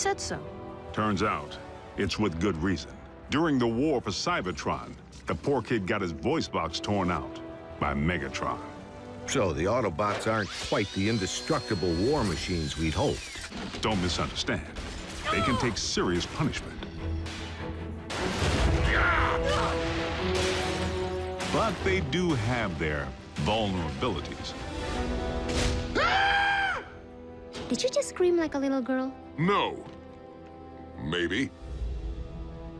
said so. Turns out, it's with good reason. During the war for Cybertron, the poor kid got his voice box torn out by Megatron. So the Autobots aren't quite the indestructible war machines we'd hoped. Don't misunderstand. They can take serious punishment. But they do have their vulnerabilities. Did you just scream like a little girl? No. Maybe.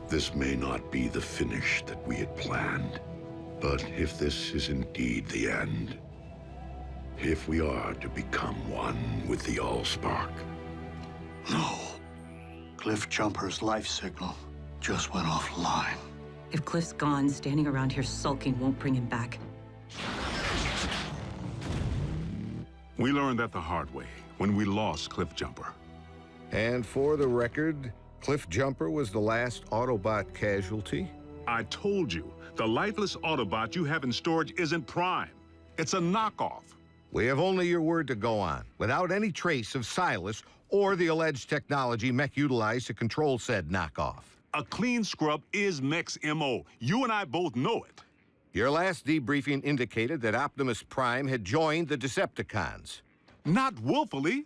This may not be the finish that we had planned, but if this is indeed the end, if we are to become one with the Allspark. No. Cliff Jumper's life signal just went offline. If Cliff's gone, standing around here sulking won't bring him back. We learned that the hard way when we lost Cliff Jumper. And for the record, Cliff Jumper was the last Autobot casualty? I told you, the lifeless Autobot you have in storage isn't Prime. It's a knockoff. We have only your word to go on, without any trace of Silas or the alleged technology Mech utilized to control said knockoff. A clean scrub is Mech's MO. You and I both know it. Your last debriefing indicated that Optimus Prime had joined the Decepticons. Not willfully.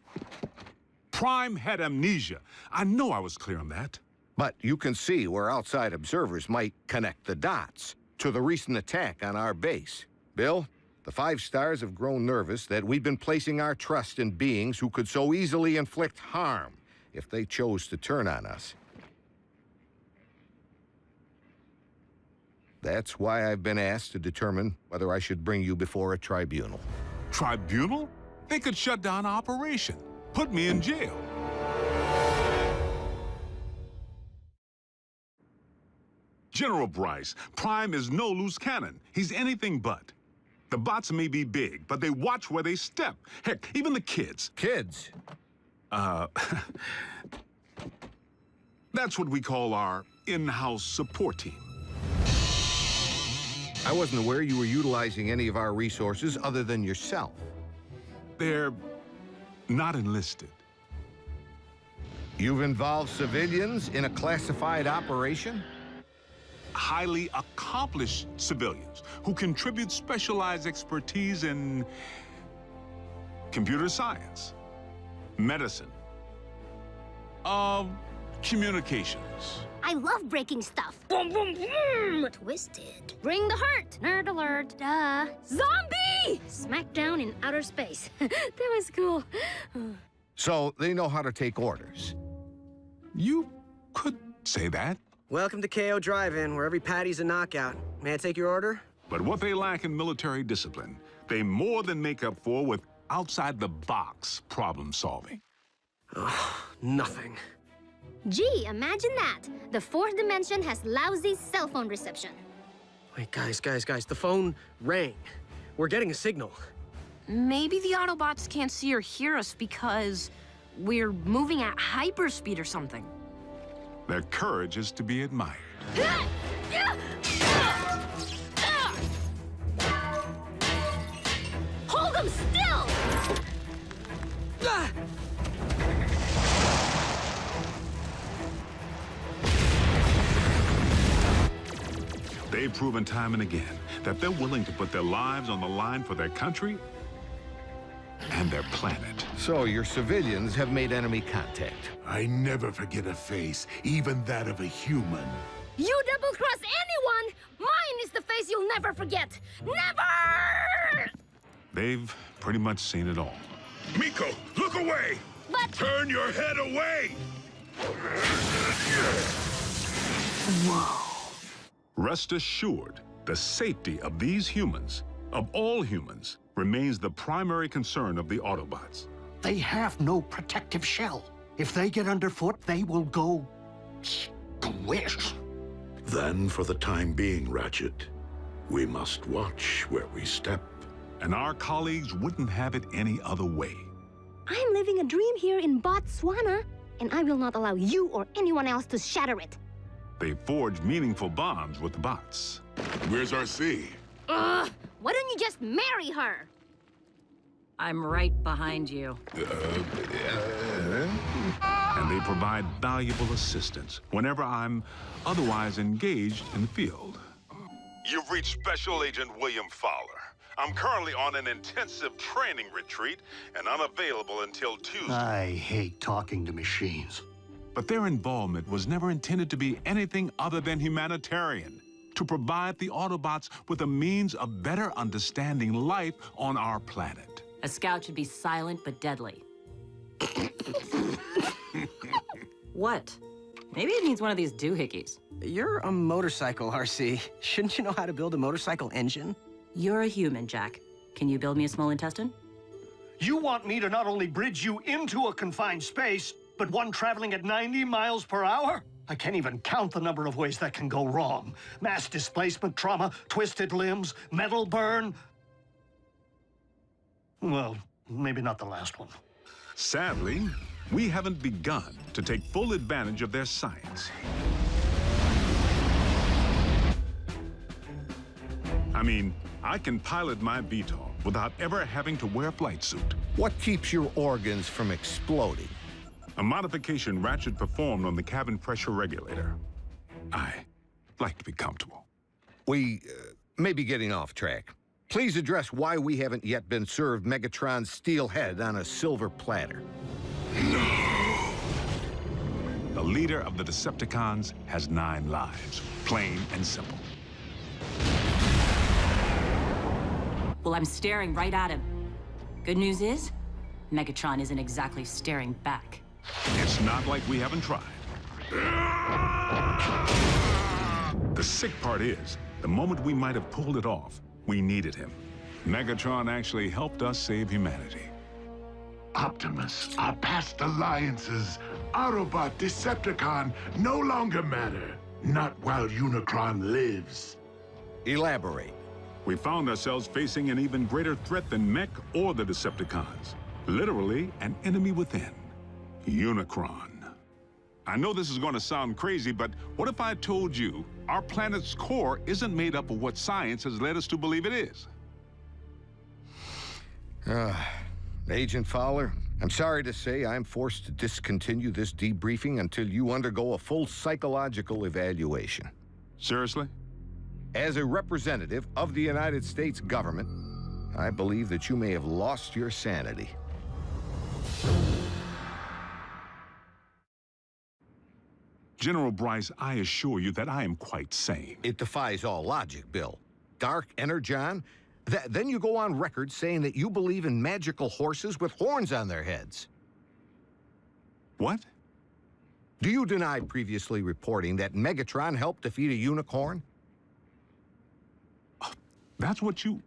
Prime had amnesia. I know I was clear on that. But you can see where outside observers might connect the dots to the recent attack on our base. Bill, the 5 stars have grown nervous that we've been placing our trust in beings who could so easily inflict harm if they chose to turn on us. That's why I've been asked to determine whether I should bring you before a tribunal. Tribunal? They could shut down operation. Put me in jail. General Bryce, Prime is no loose cannon. He's anything but. The bots may be big, but they watch where they step. Heck, even the kids. Kids? That's what we call our in-house support team. I wasn't aware you were utilizing any of our resources other than yourself. They're not enlisted. You've involved civilians in a classified operation? Highly accomplished civilians who contribute specialized expertise in computer science, medicine, communications. I love breaking stuff. Boom, boom, boom! Twisted. Bring the hurt. Nerd alert. Duh. Zombie! Smackdown in outer space. That was cool. So they know how to take orders. You could say that. Welcome to KO Drive-In, where every patty's a knockout. May I take your order? But what they lack in military discipline, they more than make up for with outside-the-box problem solving. Oh, nothing. Gee, imagine that. The 4th dimension has lousy cell phone reception. Wait, guys, the phone rang. We're getting a signal. Maybe the Autobots can't see or hear us because we're moving at hyperspeed or something. Their courage is to be admired. Hold them still! They've proven time and again that they're willing to put their lives on the line for their country and their planet. So your civilians have made enemy contact. I never forget a face, even that of a human. You double-cross anyone, mine is the face you'll never forget. Never! They've pretty much seen it all. Miko, look away! But... Turn your head away! Rest assured, the safety of these humans, of all humans, remains the primary concern of the Autobots. They have no protective shell. If they get underfoot, they will go... squish. Then, for the time being, Ratchet, we must watch where we step. And our colleagues wouldn't have it any other way. I'm living a dream here in Botswana, and I will not allow you or anyone else to shatter it. They forged meaningful bonds with the bots. Where's our C? Why don't you just marry her? I'm right behind you. and they provide valuable assistance whenever I'm otherwise engaged in the field. You've reached Special Agent William Fowler. I'm currently on an intensive training retreat and unavailable until Tuesday. I hate talking to machines. But their involvement was never intended to be anything other than humanitarian, to provide the Autobots with a means of better understanding life on our planet. A scout should be silent but deadly. What? Maybe it needs one of these doohickeys. You're a motorcycle, RC. Shouldn't you know how to build a motorcycle engine? You're a human, Jack. Can you build me a small intestine? You want me to not only bridge you into a confined space, but one traveling at 90 miles per hour? I can't even count the number of ways that can go wrong. Mass displacement trauma, twisted limbs, metal burn. Well, maybe not the last one. Sadly, we haven't begun to take full advantage of their science. I mean, I can pilot my VTOL without ever having to wear a flight suit. What keeps your organs from exploding? A modification Ratchet performed on the cabin pressure regulator. I like to be comfortable. We may be getting off track. Please address why we haven't yet been served Megatron's steel head on a silver platter. The leader of the Decepticons has 9 lives, plain and simple. Well, I'm staring right at him. Good news is, Megatron isn't exactly staring back. It's not like we haven't tried. The sick part is, the moment we might have pulled it off, we needed him. Megatron actually helped us save humanity. Optimus, our past alliances, Autobot, Decepticon, no longer matter. Not while Unicron lives. Elaborate. We found ourselves facing an even greater threat than Mech or the Decepticons. Literally, an enemy within. Unicron. I know this is going to sound crazy, but what if I told you our planet's core isn't made up of what science has led us to believe it is? Agent Fowler, I'm sorry to say I'm forced to discontinue this debriefing until you undergo a full psychological evaluation. Seriously? As a representative of the United States government, I believe that you may have lost your sanity. General Bryce, I assure you that I am quite sane. It defies all logic, Bill. Dark Energon? Then you go on record saying that you believe in magical horses with horns on their heads. What? Do you deny previously reporting that Megatron helped defeat a unicorn? That's what you...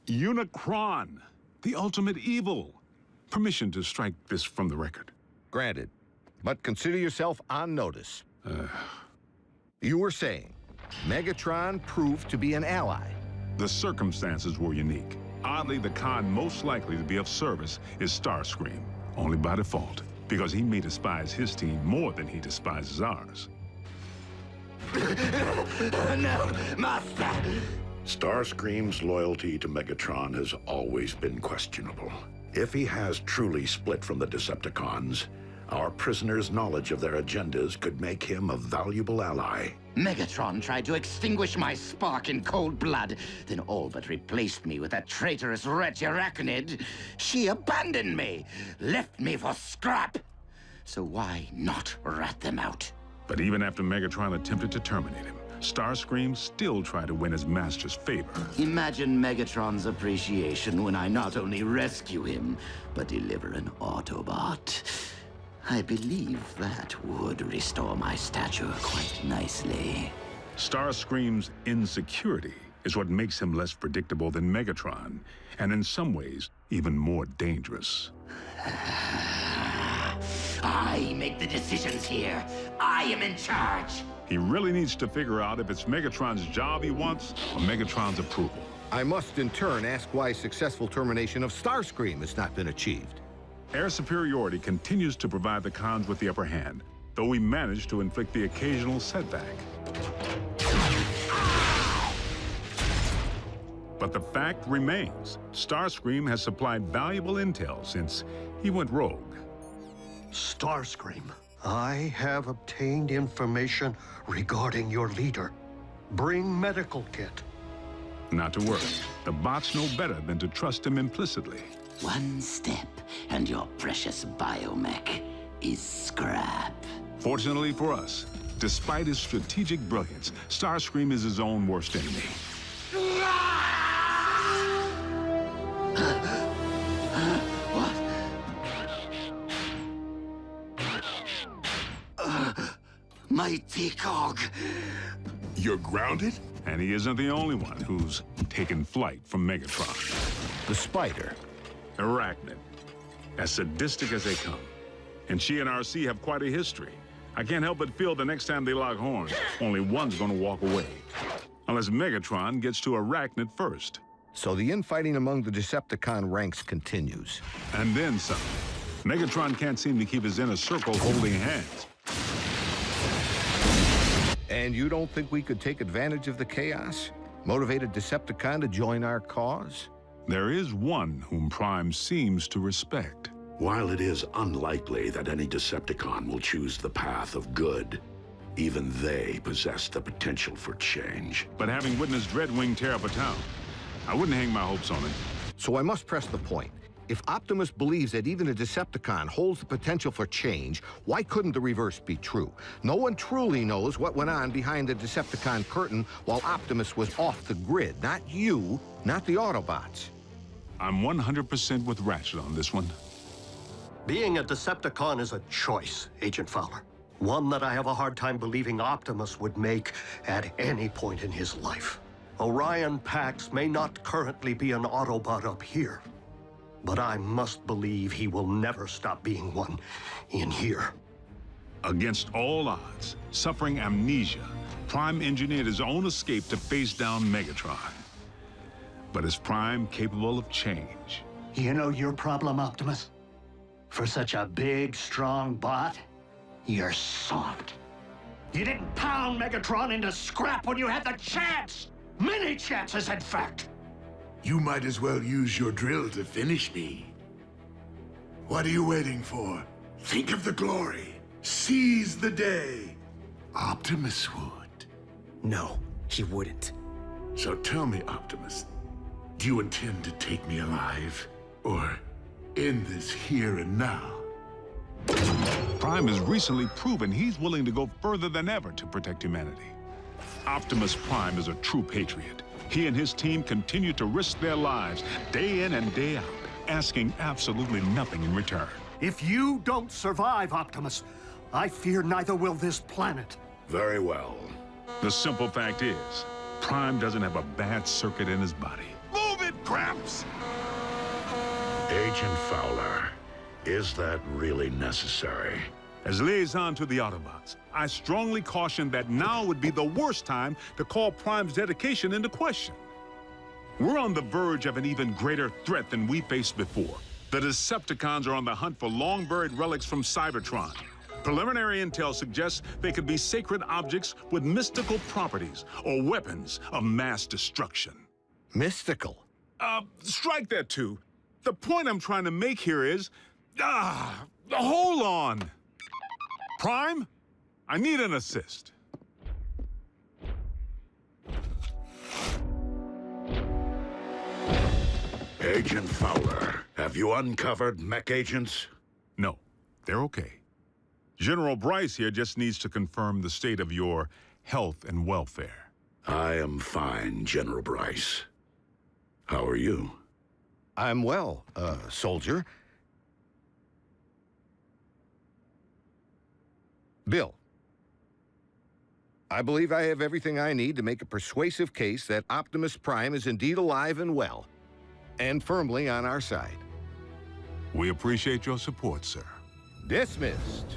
Unicron, the ultimate evil. Permission to strike this from the record. Granted. But consider yourself on notice. You were saying Megatron proved to be an ally. The circumstances were unique. Oddly, the con most likely to be of service is Starscream, only by default, because he may despise his team more than he despises ours. No, Master! Starscream's loyalty to Megatron has always been questionable. If he has truly split from the Decepticons, our prisoner's knowledge of their agendas could make him a valuable ally. Megatron tried to extinguish my spark in cold blood, then all but replaced me with that traitorous wretch Arachnid. She abandoned me, left me for scrap. So why not rat them out? But even after Megatron attempted to terminate him, Starscream still tried to win his master's favor. Imagine Megatron's appreciation when I not only rescue him, but deliver an Autobot. I believe that would restore my stature quite nicely. Starscream's insecurity is what makes him less predictable than Megatron, and in some ways, even more dangerous. I make the decisions here. I am in charge. He really needs to figure out if it's Megatron's job he wants or Megatron's approval. I must in turn ask why successful termination of Starscream has not been achieved. Air superiority continues to provide the cons with the upper hand, though we manage to inflict the occasional setback. But the fact remains, Starscream has supplied valuable intel since he went rogue. Starscream, I have obtained information regarding your leader. Bring medical kit. Not to worry. The bots know better than to trust him implicitly. One step, and your precious biomech is scrap. Fortunately for us, despite his strategic brilliance, Starscream is his own worst enemy. Mighty Cog. You're grounded? And he isn't the only one who's taken flight from Megatron. The Spider. Arachnid. As sadistic as they come. And she and RC have quite a history. I can't help but feel the next time they lock horns, only one's gonna walk away. Unless Megatron gets to Arachnid first. So the infighting among the Decepticon ranks continues. And then some. Megatron can't seem to keep his inner circle holding hands. And you don't think we could take advantage of the chaos? Motivate a Decepticon to join our cause? There is one whom Prime seems to respect. While it is unlikely that any Decepticon will choose the path of good, even they possess the potential for change. But having witnessed Dreadwing tear up a town, I wouldn't hang my hopes on it. So I must press the point. If Optimus believes that even a Decepticon holds the potential for change, why couldn't the reverse be true? No one truly knows what went on behind the Decepticon curtain while Optimus was off the grid. Not you, not the Autobots. I'm 100% with Ratchet on this one. Being a Decepticon is a choice, Agent Fowler. One that I have a hard time believing Optimus would make at any point in his life. Orion Pax may not currently be an Autobot up here, but I must believe he will never stop being one in here. Against all odds, suffering amnesia, Prime engineered his own escape to face down Megatron. But is Prime capable of change? You know your problem, Optimus? For such a big, strong bot, you're soft. You didn't pound Megatron into scrap when you had the chance! Many chances, in fact! You might as well use your drill to finish me. What are you waiting for? Think of the glory. Seize the day. Optimus would. No, he wouldn't. So tell me, Optimus, do you intend to take me alive? Or end this here and now? Prime has recently proven he's willing to go further than ever to protect humanity. Optimus Prime is a true patriot. He and his team continue to risk their lives day in and day out, asking absolutely nothing in return. If you don't survive, Optimus, I fear neither will this planet. Very well. The simple fact is, Prime doesn't have a bad circuit in his body. Move it, Gramps! Agent Fowler, is that really necessary? As liaison to the Autobots, I strongly caution that now would be the worst time to call Prime's dedication into question. We're on the verge of an even greater threat than we faced before. The Decepticons are on the hunt for long-buried relics from Cybertron. Preliminary intel suggests they could be sacred objects with mystical properties or weapons of mass destruction. Mystical? Strike that too. The point I'm trying to make here is, hold on. Prime, I need an assist. Agent Fowler, have you uncovered mech agents? No, they're okay. General Bryce here just needs to confirm the state of your health and welfare. I am fine, General Bryce. How are you? I'm well, soldier. Bill, I believe I have everything I need to make a persuasive case that Optimus Prime is indeed alive and well, and firmly on our side. We appreciate your support, sir. Dismissed.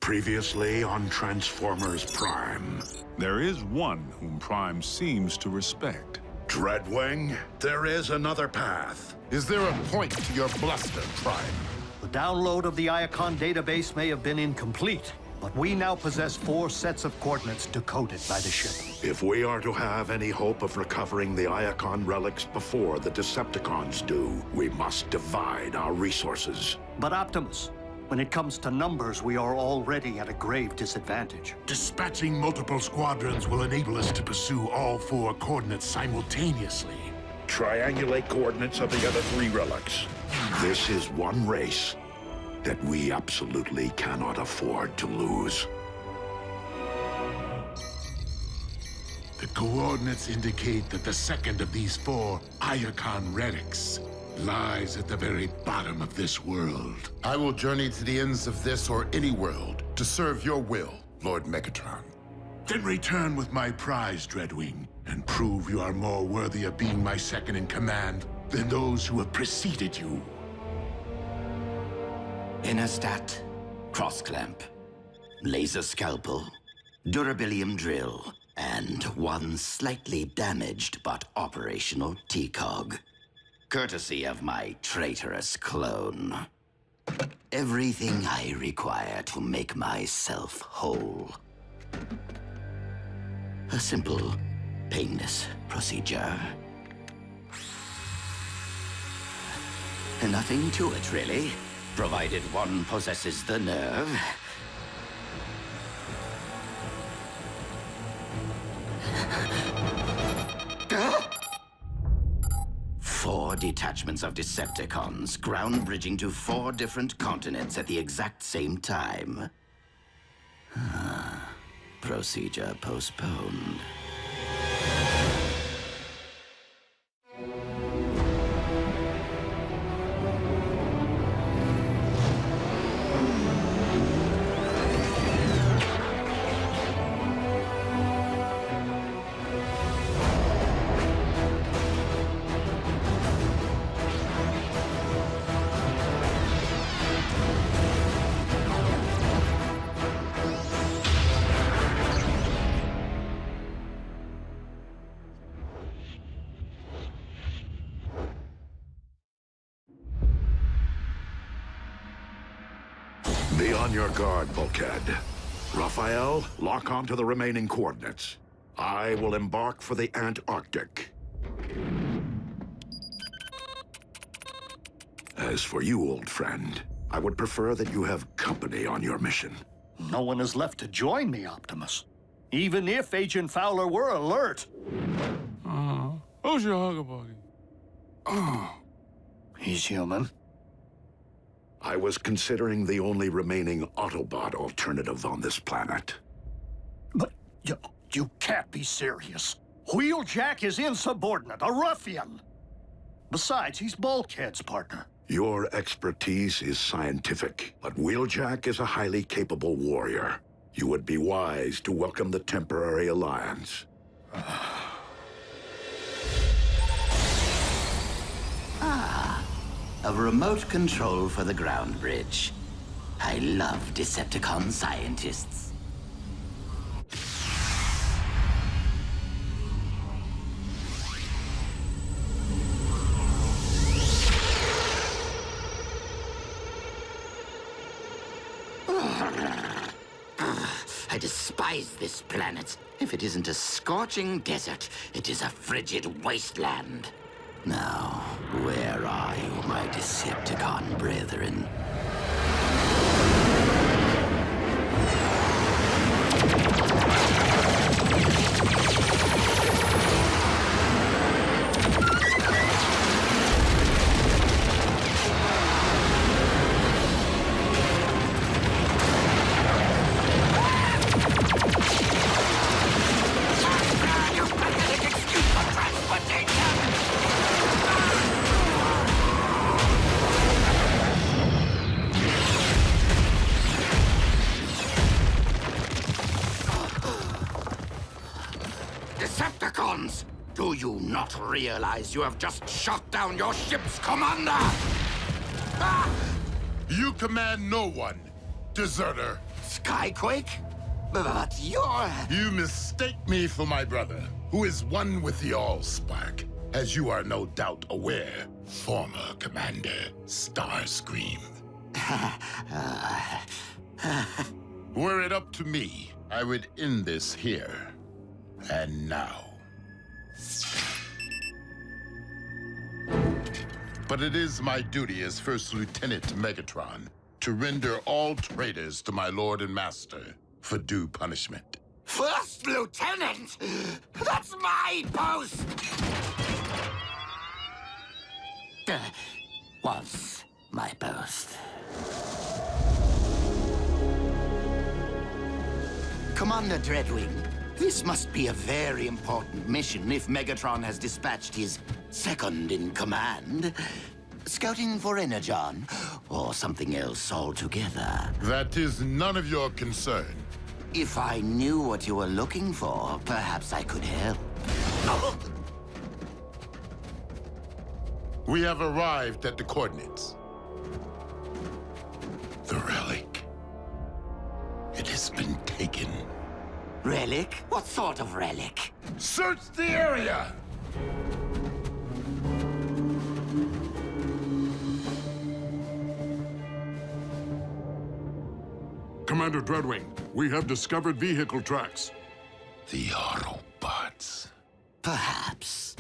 Previously on Transformers Prime. There is one whom Prime seems to respect. Dreadwing, there is another path. Is there a point to your bluster, Prime? The download of the Iacon database may have been incomplete, but we now possess 4 sets of coordinates decoded by the ship. If we are to have any hope of recovering the Iacon relics before the Decepticons do, we must divide our resources. But Optimus, when it comes to numbers, we are already at a grave disadvantage. Dispatching multiple squadrons will enable us to pursue all 4 coordinates simultaneously. Triangulate coordinates of the other 3 relics. This is one race that we absolutely cannot afford to lose. The coordinates indicate that the second of these 4 Iacon relics lies at the very bottom of this world. I will journey to the ends of this or any world to serve your will, Lord Megatron. Then return with my prize, Dreadwing, and prove you are more worthy of being my second in command than those who have preceded you. Interstat, cross-clamp, laser scalpel, durabilium drill, and 1 slightly damaged but operational T-cog. Courtesy of my traitorous clone. Everything I require to make myself whole. A simple, painless procedure. Nothing to it, really, provided one possesses the nerve. 4 detachments of Decepticons, ground bridging to 4 different continents at the exact same time. Procedure postponed. Be on your guard, Bulkhead. Raphael, lock onto the remaining coordinates. I will embark for the Antarctic. As for you, old friend, I would prefer that you have company on your mission. No one is left to join me, Optimus. Even if Agent Fowler were alert. Who's your hugger buddy? He's human. I was considering the only remaining Autobot alternative on this planet. But you can't be serious. Wheeljack is insubordinate, a ruffian. Besides, he's Bulkhead's partner. Your expertise is scientific, but Wheeljack is a highly capable warrior. You would be wise to welcome the temporary alliance. A remote control for the ground bridge. I love Decepticon scientists. I despise this planet. If it isn't a scorching desert, it is a frigid wasteland. Now, where are you, my Decepticon brethren? Decepticons! Do you not realize you have just shot down your ship's commander? You command no one, deserter. Skyquake? But you're... You mistake me for my brother, who is one with the Allspark, as you are no doubt aware, former Commander Starscream. Were it up to me, I would end this here and now. But it is my duty as First Lieutenant Megatron to render all traitors to my Lord and Master for due punishment. First Lieutenant? That's my post! Was my post. Commander Dreadwing, this must be a very important mission if Megatron has dispatched his second-in-command. Scouting for Energon, or something else altogether. That is none of your concern. If I knew what you were looking for, perhaps I could help. We have arrived at the coordinates. The relic. It has been taken. Relic? What sort of relic? Search the area! Commander Dreadwing, we have discovered vehicle tracks. The Autobots. Perhaps.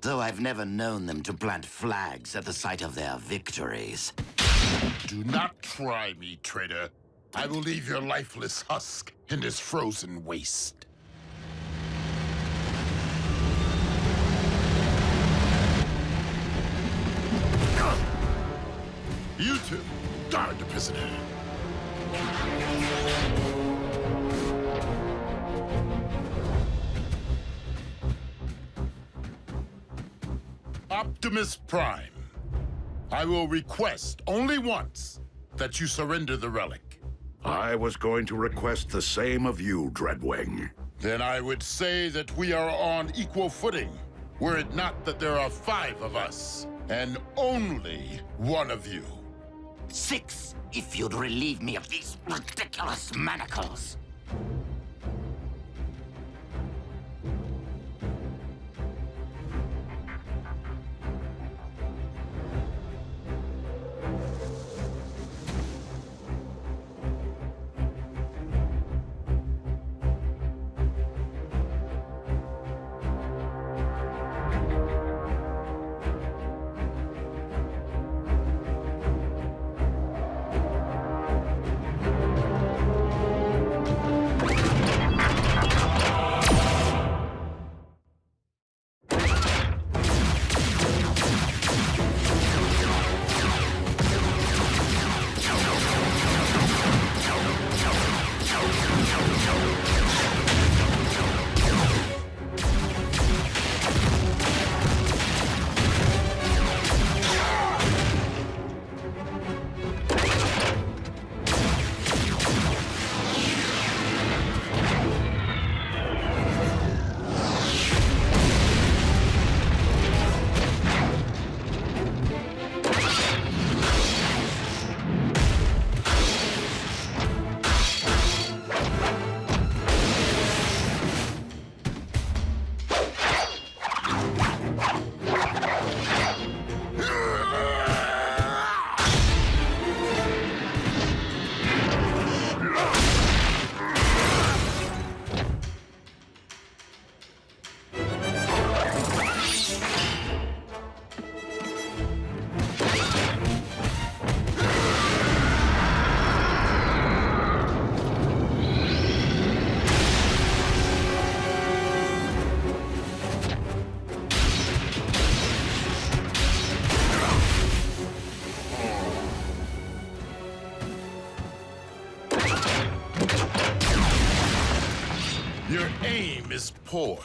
Though I've never known them to plant flags at the site of their victories. Do not try me, traitor. I will leave your lifeless husk in this frozen waste. You two, guard the prisoner. Optimus Prime, I will request only once that you surrender the relic. I was going to request the same of you, Dreadwing. Then I would say that we are on equal footing, were it not that there are 5 of us, and only one of you. 6, if you'd relieve me of these ridiculous manacles. Your aim is poor.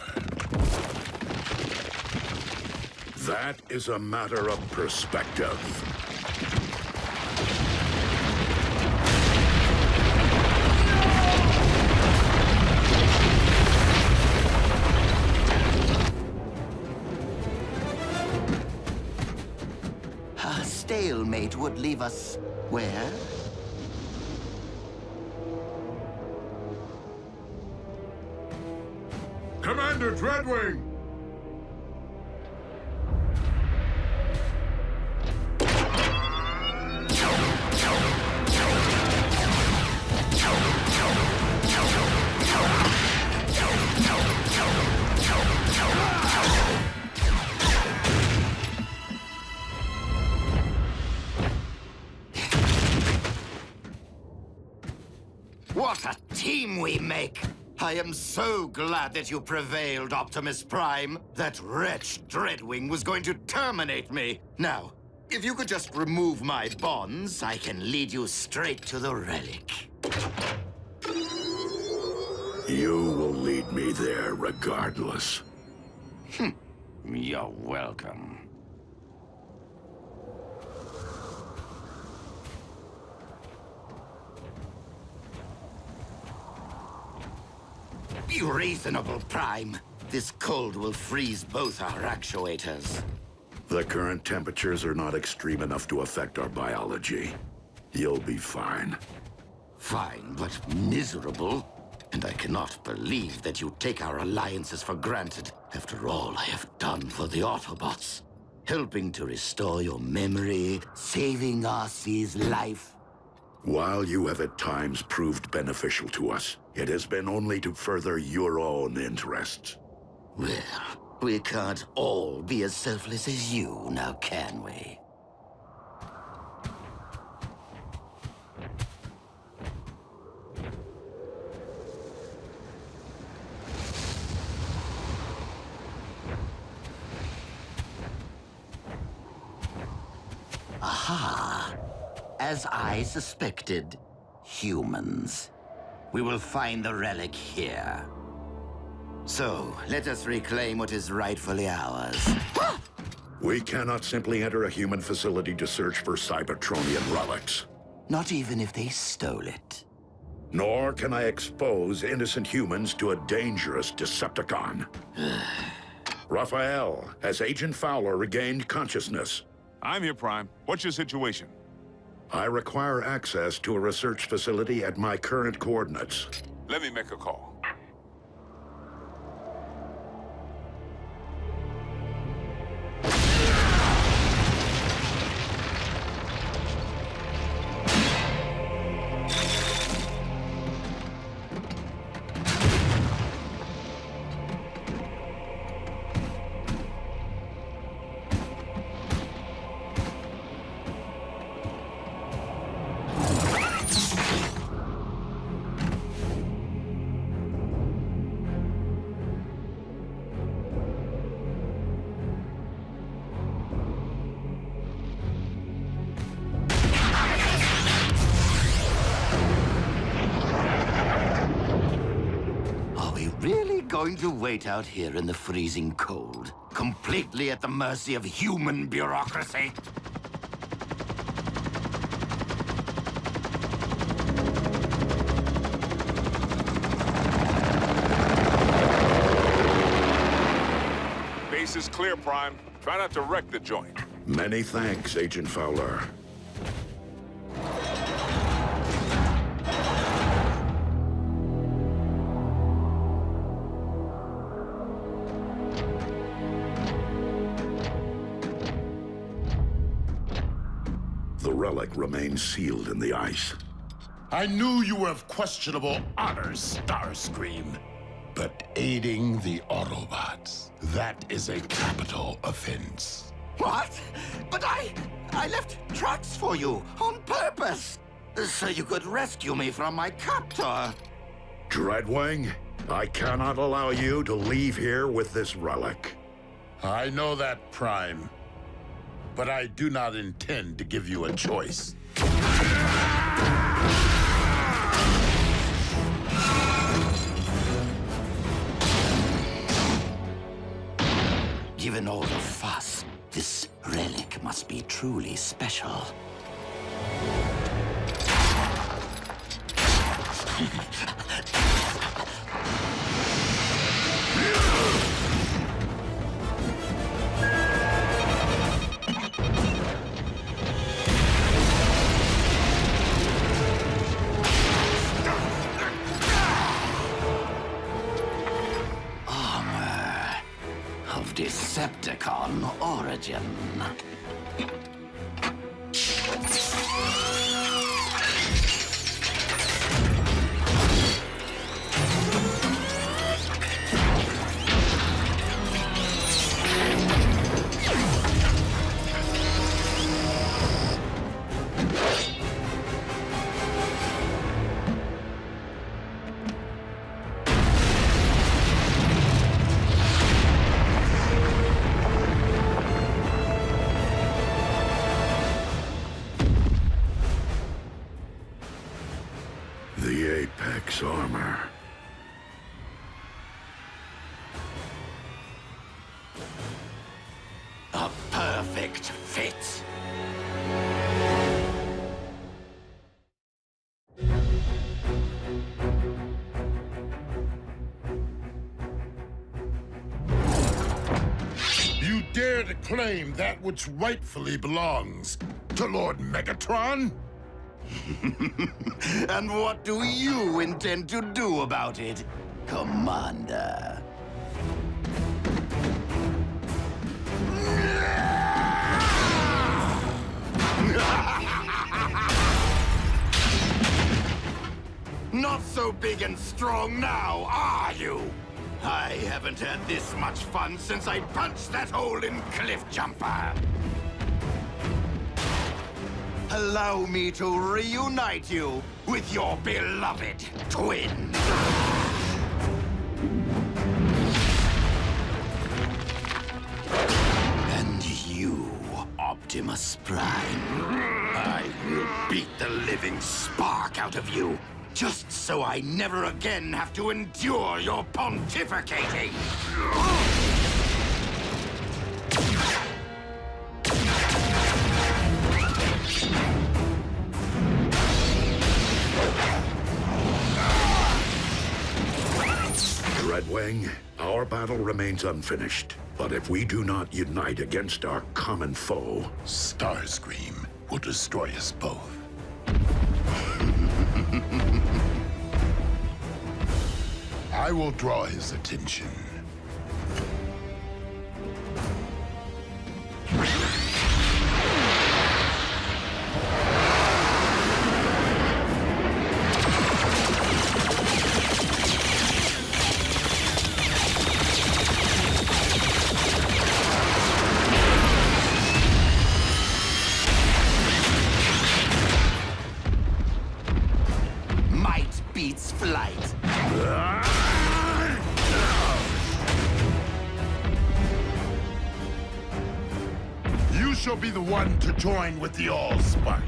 That is a matter of perspective. A stalemate would leave us where? Commander Dreadwing! What a team we make! I am so glad that you prevailed, Optimus Prime. That wretch Dreadwing was going to terminate me. Now, if you could just remove my bonds, I can lead you straight to the relic. You will lead me there regardless. You're welcome. Be reasonable, Prime. This cold will freeze both our actuators. The current temperatures are not extreme enough to affect our biology. You'll be fine. Fine, but miserable. And I cannot believe that you take our alliances for granted after all I have done for the Autobots. Helping to restore your memory, saving Arcee's life. While you have at times proved beneficial to us, it has been only to further your own interests. Well, we can't all be as selfless as you, now can we? Aha! As I suspected, humans. We will find the relic here. So, let us reclaim what is rightfully ours. We cannot simply enter a human facility to search for Cybertronian relics. Not even if they stole it. Nor can I expose innocent humans to a dangerous Decepticon. Raphael, has Agent Fowler regained consciousness? I'm here, Prime. What's your situation? I require access to a research facility at my current coordinates. Let me make a call. Going to wait out here in the freezing cold, completely at the mercy of human bureaucracy? Base is clear, Prime. Try not to wreck the joint. Many thanks, Agent Fowler. The relic remains sealed in the ice. I knew you were of questionable honor, Starscream. But aiding the Autobots, that is a capital offense. What? But I left tracks for you on purpose, so you could rescue me from my captor. Dreadwing, I cannot allow you to leave here with this relic. I know that, Prime. But I do not intend to give you a choice. Given all the fuss, this relic must be truly special. of Decepticon origin. The Apex armor. A perfect fit. You dare to claim that which rightfully belongs to Lord Megatron? And what do you intend to do about it, Commander? Not so big and strong now, are you? I haven't had this much fun since I punched that hole in Cliff Jumper. Allow me to reunite you with your beloved twin. And you, Optimus Prime. I will beat the living spark out of you, just so I never again have to endure your pontificating. Redwing, our battle remains unfinished. But if we do not unite against our common foe, Starscream will destroy us both. I will draw his attention. Might beats flight. You shall be the one to join with the Allspark.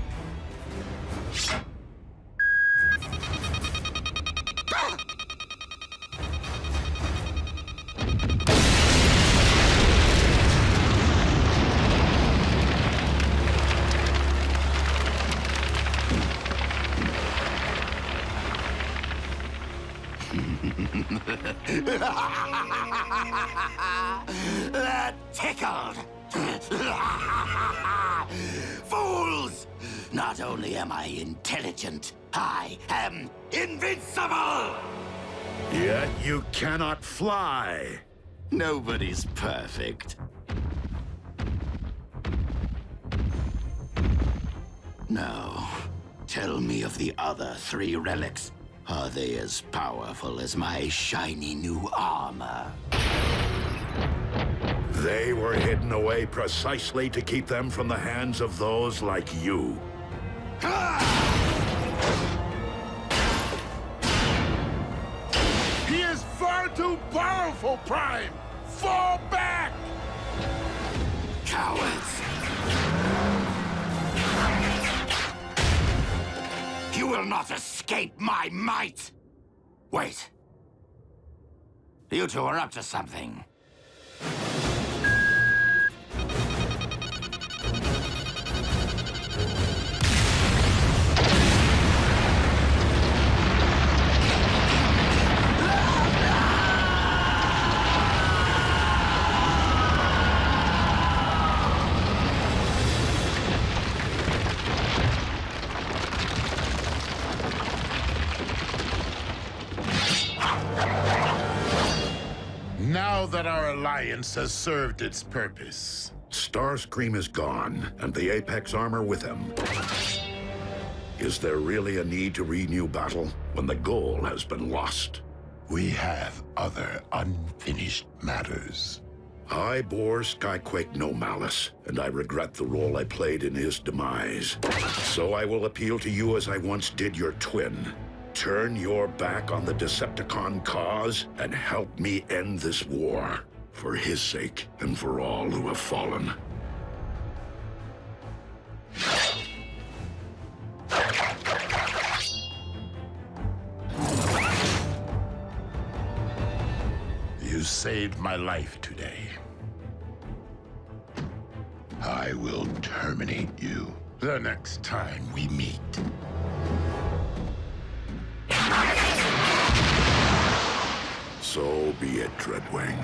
That tickled. Fools! Not only am I intelligent, I am invincible! yet you cannot fly. Nobody's perfect. Now, tell me of the other 3 relics. Are they as powerful as my shiny new armor? They were hidden away precisely to keep them from the hands of those like you. He is far too powerful, Prime! Fall back! Cowards! You will not escape my might! Wait. You two are up to something. Now that our alliance has served its purpose. Starscream is gone, and the Apex armor with him. Is there really a need to renew battle when the goal has been lost? We have other unfinished matters. I bore Skyquake no malice, and I regret the role I played in his demise. So I will appeal to you as I once did your twin. Turn your back on the Decepticon cause and help me end this war. For his sake and for all who have fallen. You saved my life today. I will terminate you the next time we meet. So be it, Dreadwing.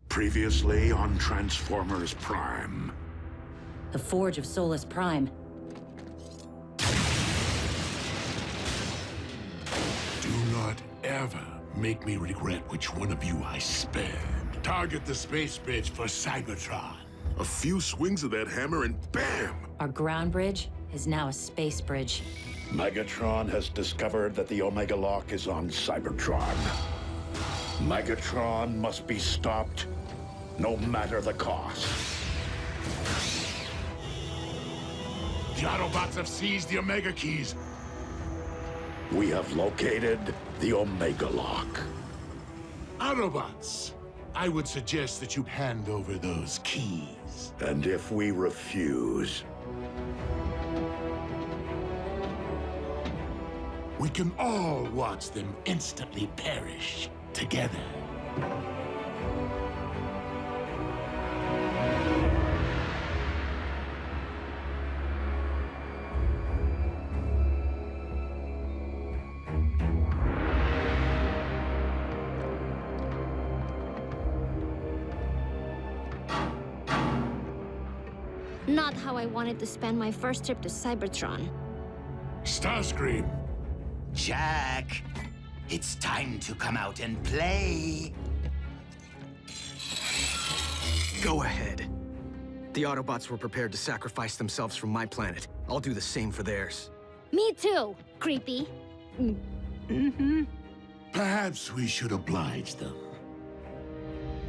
Previously on Transformers Prime. The Forge of Solus Prime. Do not ever make me regret which one of you I spared. Target the space bridge for Cybertron. A few swings of that hammer and bam! Our ground bridge is now a space bridge. Megatron has discovered that the Omega Lock is on Cybertron. Megatron must be stopped, no matter the cost. The Autobots have seized the Omega Keys. We have located the Omega Lock. Autobots, I would suggest that you hand over those keys. And if we refuse, we can all watch them instantly perish together. Not how I wanted to spend my first trip to Cybertron. Starscream. Jack, it's time to come out and play. Go ahead. The Autobots were prepared to sacrifice themselves for my planet. I'll do the same for theirs. Me too, creepy. Perhaps we should oblige them.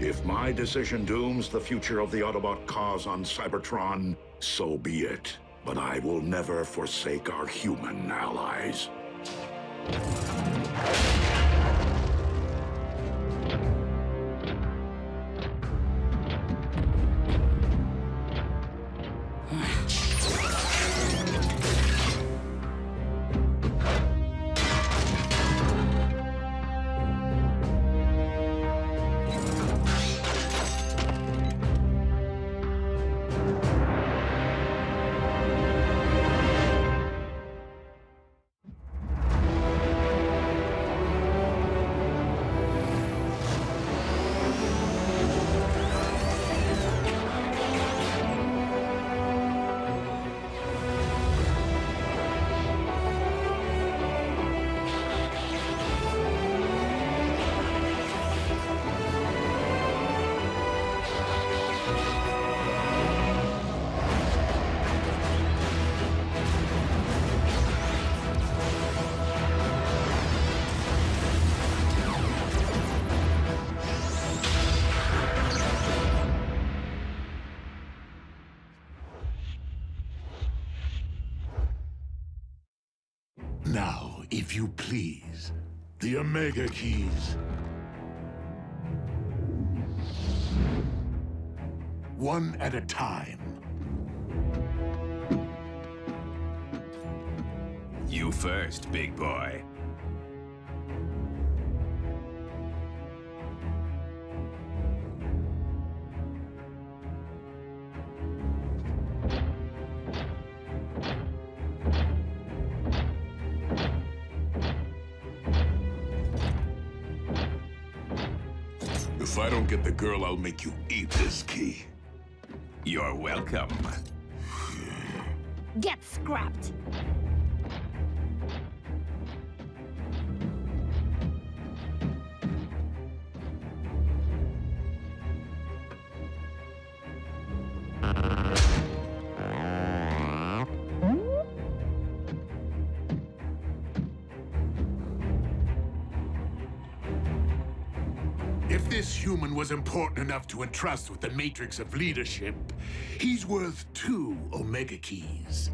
if my decision dooms the future of the Autobot cause on Cybertron, so be it. But I will never forsake our human allies. Now, if you please, the Omega Keys. One at a time. You first, big boy. If I don't get the girl, I'll make you eat this key. You're welcome. Get scrapped. If this human was important enough to entrust with the matrix of leadership, he's worth 2 Omega Keys.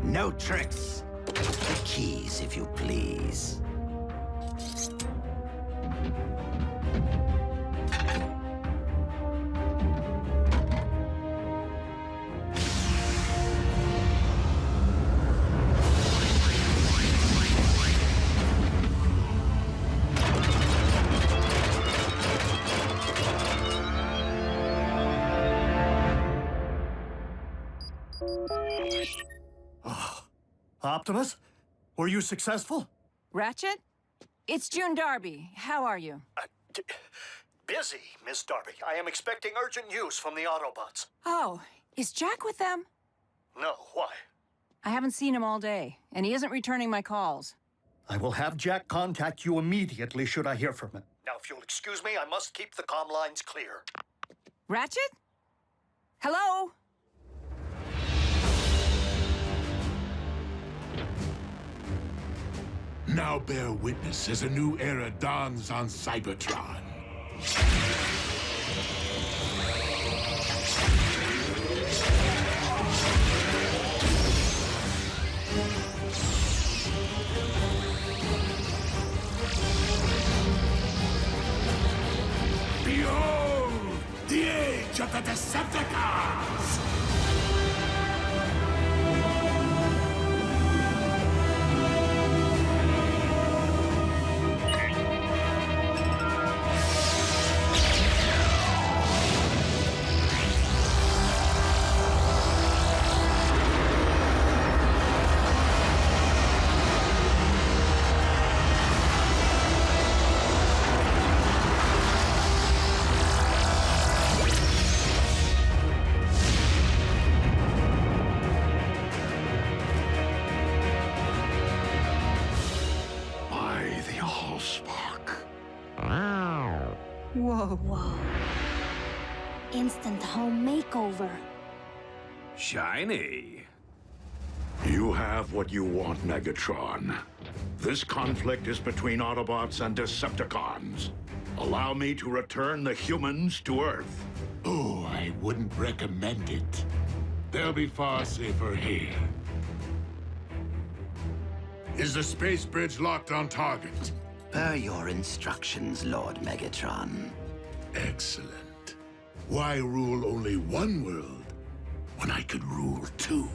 No tricks. The keys, if you please. Optimus, were you successful? Ratchet? It's June Darby. How are you? Busy, Miss Darby. I am expecting urgent news from the Autobots. Oh, is Jack with them? No, why? I haven't seen him all day, and he isn't returning my calls. I will have Jack contact you immediately should I hear from him. Now, if you'll excuse me, I must keep the comm lines clear. Ratchet? Hello? Now bear witness as a new era dawns on Cybertron. Behold, the age of the Decepticons! Whoa. Instant home makeover. Shiny. You have what you want, Megatron. This conflict is between Autobots and Decepticons. Allow me to return the humans to Earth. Oh, I wouldn't recommend it. They'll be far safer here. Is the space bridge locked on target? Per your instructions, Lord Megatron. Excellent. Why rule only one world when I could rule 2?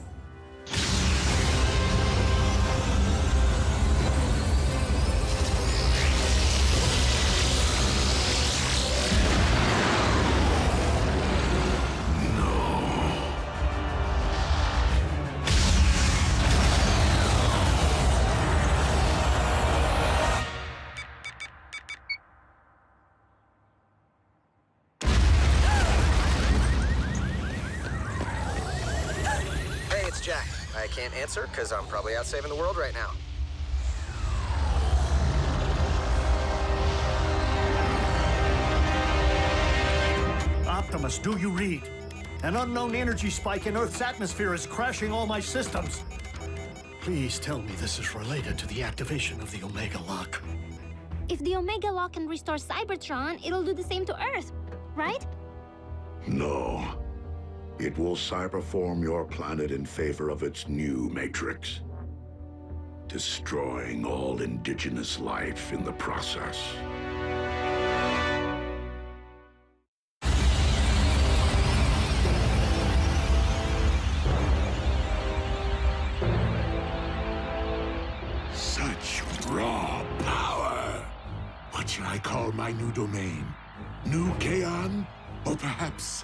Jack. I can't answer because I'm probably out saving the world right now. Optimus, do you read? An unknown energy spike in Earth's atmosphere is crashing all my systems. Please tell me this is related to the activation of the Omega Lock. If the Omega Lock can restore Cybertron, it'll do the same to Earth, right? No. It will cyberform your planet in favor of its new matrix, destroying all indigenous life in the process. Such raw power! What should I call my new domain? New Kaon? Or perhaps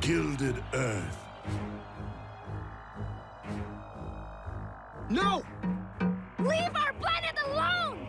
Gilded Earth? No! Leave our planet alone!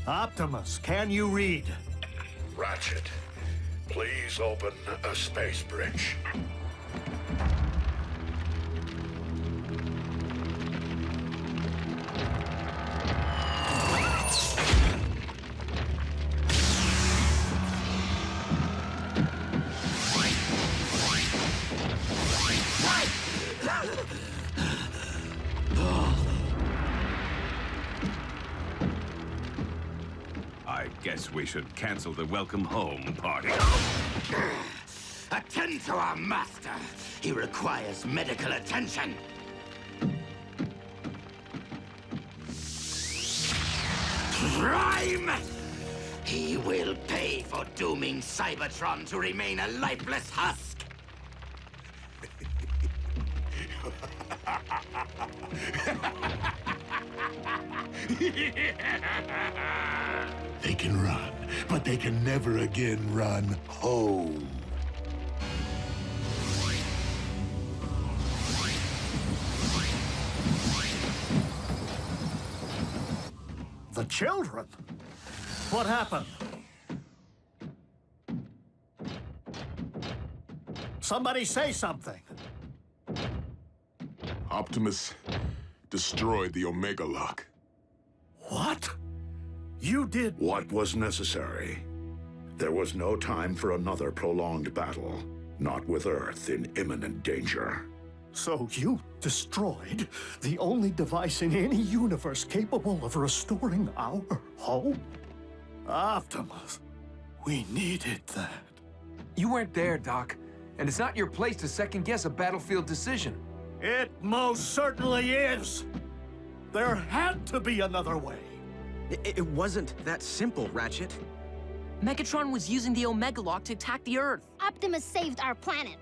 Optimus, can you read? Ratchet, please open a space bridge. I guess we should cancel the welcome home party. Attend to our master. He requires medical attention. Prime! He will pay for dooming Cybertron to remain a lifeless husk. They can run, but they can never again run home. The children? What happened? Somebody say something. Optimus destroyed the Omega Lock. What? You did... What was necessary? There was no time for another prolonged battle, not with Earth in imminent danger. So you destroyed the only device in any universe capable of restoring our home? Optimus, we needed that. You weren't there, Doc. And it's not your place to second-guess a battlefield decision. It most certainly is. There had to be another way. It wasn't that simple, Ratchet. Megatron was using the Omega Lock to attack the Earth. Optimus saved our planet.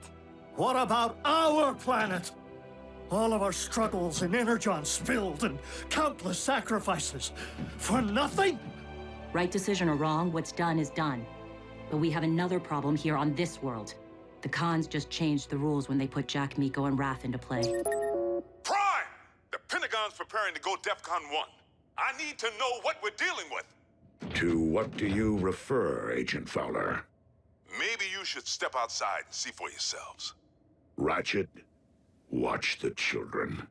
What about our planet? All of our struggles and Energon spilled and countless sacrifices. For nothing? Right decision or wrong, what's done is done. But we have another problem here on this world. The Khans just changed the rules when they put Jack, Miko, and Wrath into play. Prime! The Pentagon's preparing to go DEFCON 1. I need to know what we're dealing with. To what do you refer, Agent Fowler? Maybe you should step outside and see for yourselves. Ratchet, watch the children.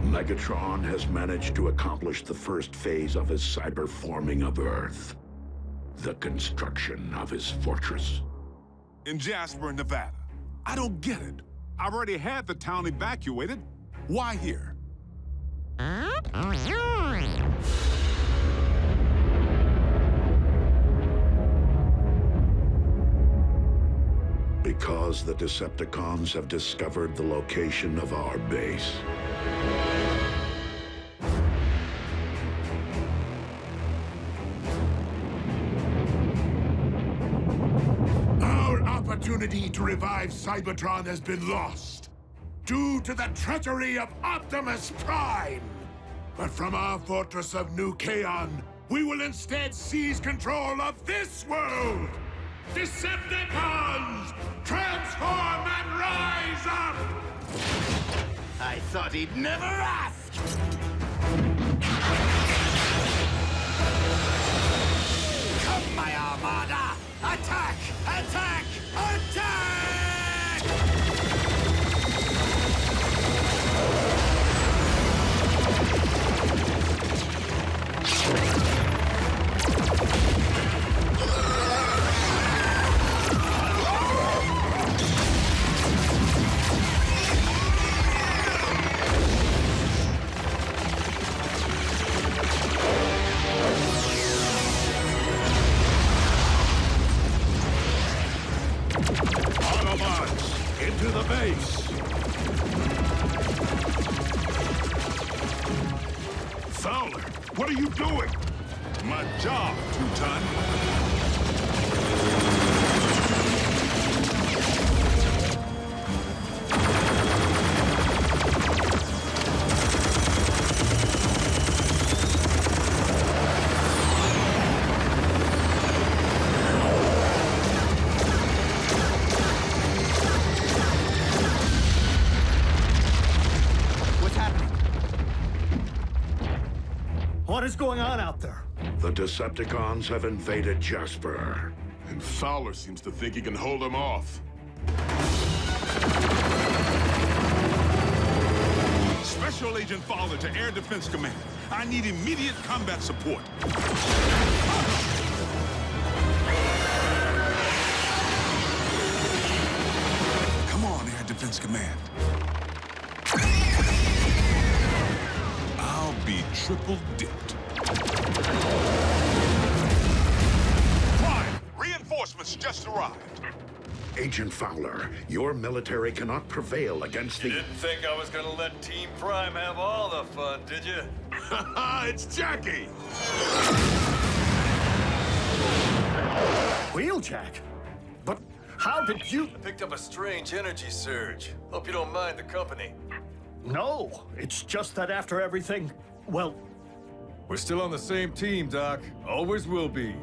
Megatron has managed to accomplish the first phase of his cyberforming of Earth. The construction of his fortress. In Jasper, Nevada. I don't get it. I've already had the town evacuated. Why here? Because the Decepticons have discovered the location of our base. Our opportunity to revive Cybertron has been lost due to the treachery of Optimus Prime. But from our fortress of New Kaon, we will instead seize control of this world! Decepticons! Transform and rise up! I thought he'd never ask! Come, my Armada! Attack! Attack! Attack! Autobots, into the base! Fowler, what are you doing? My job, Two-Ton. What is going on out there? The Decepticons have invaded Jasper. And Fowler seems to think he can hold them off. Special Agent Fowler to Air Defense Command. I need immediate combat support. Come on, Air Defense Command. I'll be triple dipped. Prime, reinforcements just arrived. Agent Fowler, your military cannot prevail against the... You didn't think I was gonna let Team Prime have all the fun, did you? It's Jackie! Wheeljack? But how did you... I picked up a strange energy surge. Hope you don't mind the company. No, it's just that after everything, well... We're still on the same team, Doc. Always will be.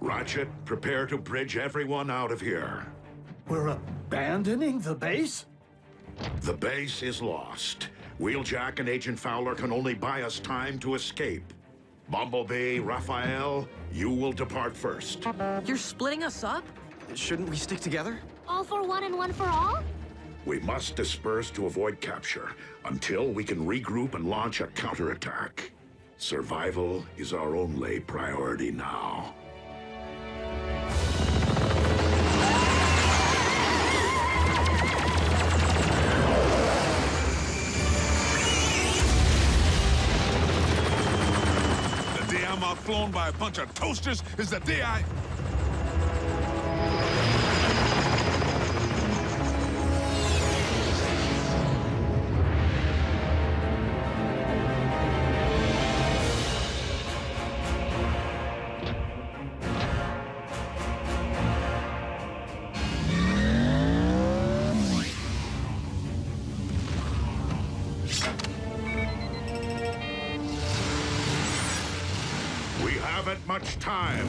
Ratchet, prepare to bridge everyone out of here. We're abandoning the base? The base is lost. Wheeljack and Agent Fowler can only buy us time to escape. Bumblebee, Raphael, you will depart first. You're splitting us up? Shouldn't we stick together? All for one and one for all? We must disperse to avoid capture until we can regroup and launch a counterattack. Survival is our only priority now. The day I'm outflown by a bunch of toasters is the day I... Haven't much time.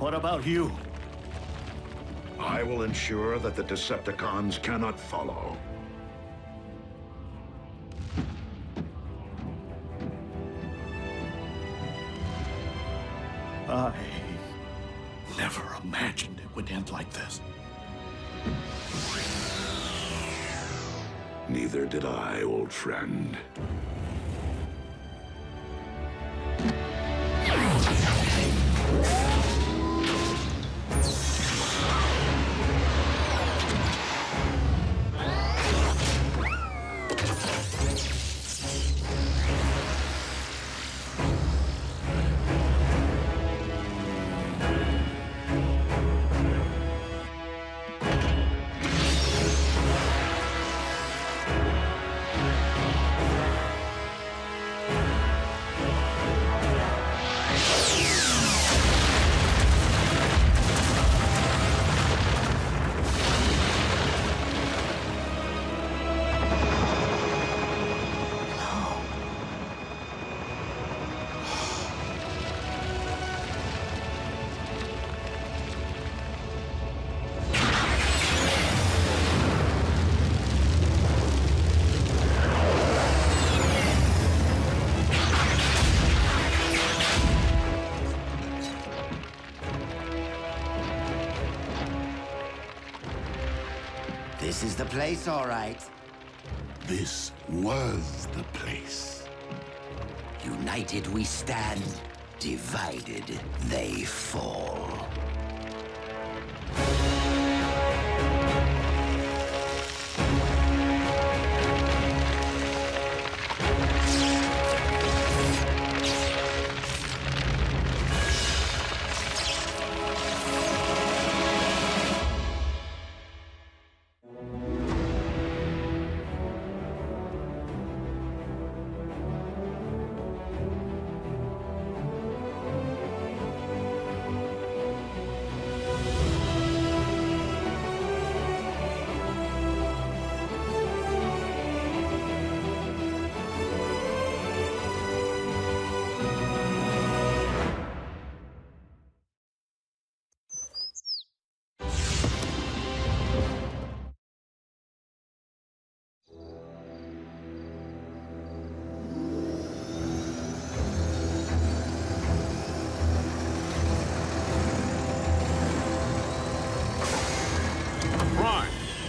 What about you? I will ensure that the Decepticons cannot follow. I never imagined it would end like this. Neither did I, old friend. This is the place, all right. This was the place. United we stand, divided they fall.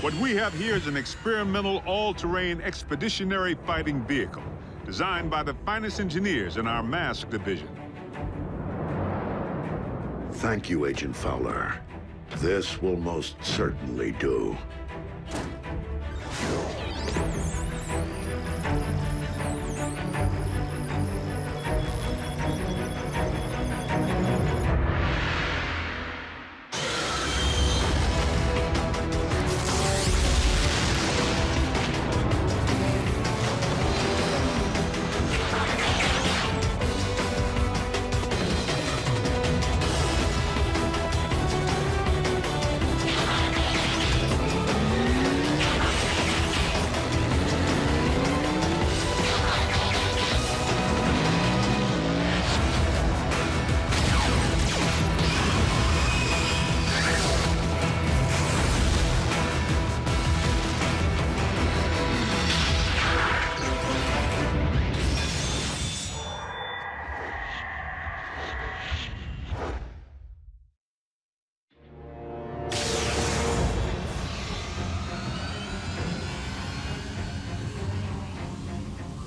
What we have here is an experimental all-terrain expeditionary fighting vehicle designed by the finest engineers in our mask division. Thank you, Agent Fowler. This will most certainly do.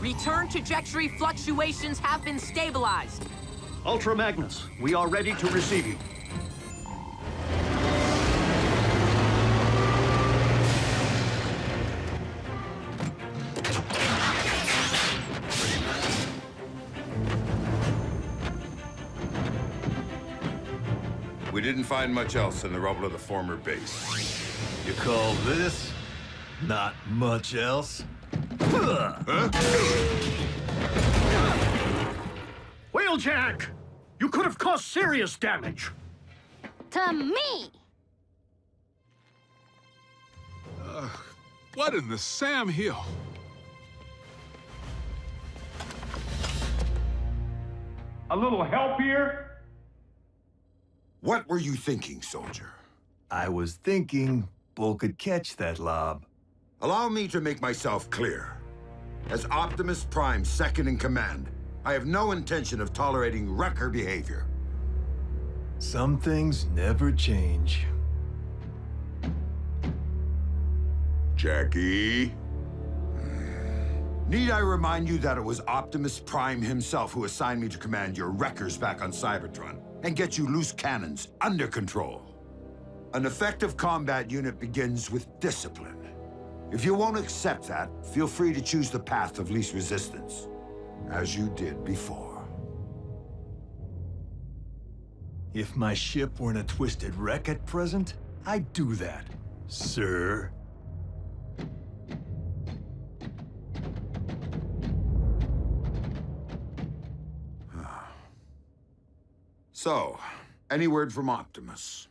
Return trajectory fluctuations have been stabilized. Ultra Magnus, we are ready to receive you. We didn't find much else in the rubble of the former base. You call this not much else? Wheeljack! You could have caused serious damage. To me! What in the Sam Hill? A little help here? What were you thinking, soldier? I was thinking Bull could catch that lob. Allow me to make myself clear. As Optimus Prime's second in command, I have no intention of tolerating wrecker behavior. Some things never change. Jackie? Need I remind you that it was Optimus Prime himself who assigned me to command your wreckers back on Cybertron and get you loose cannons under control? An effective combat unit begins with discipline. If you won't accept that, feel free to choose the path of least resistance, as you did before. If my ship were in a twisted wreck at present, I'd do that, sir. So, any word from Optimus?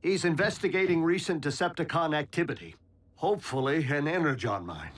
He's investigating recent Decepticon activity. Hopefully, an Energon mine.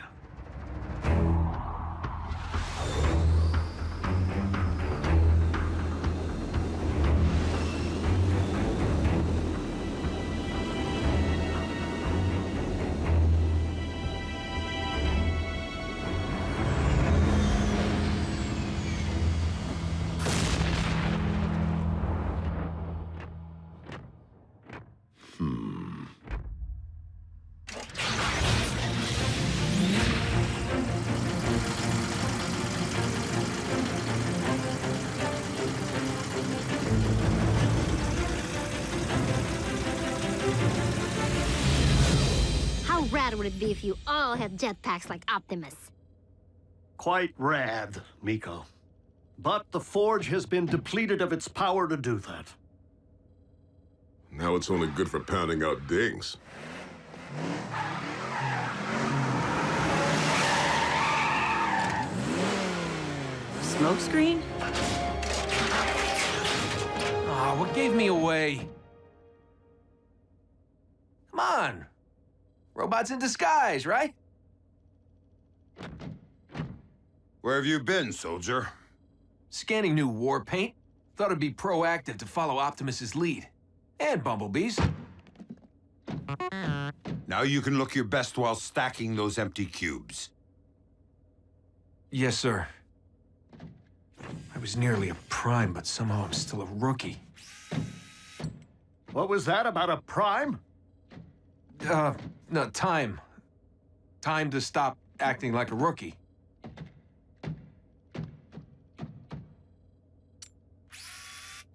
How rad would it be if you all had jetpacks like Optimus? Quite rad, Miko. But the Forge has been depleted of its power to do that. Now it's only good for pounding out dings. Smokescreen? Aw, what gave me away? Come on. Robots in disguise, right? Where have you been, soldier? Scanning new war paint. Thought it'd be proactive to follow Optimus's lead. And Bumblebee's. Now you can look your best while stacking those empty cubes. Yes, sir. I was nearly a Prime, but somehow I'm still a rookie. What was that about a Prime? No, time. Time to stop acting like a rookie.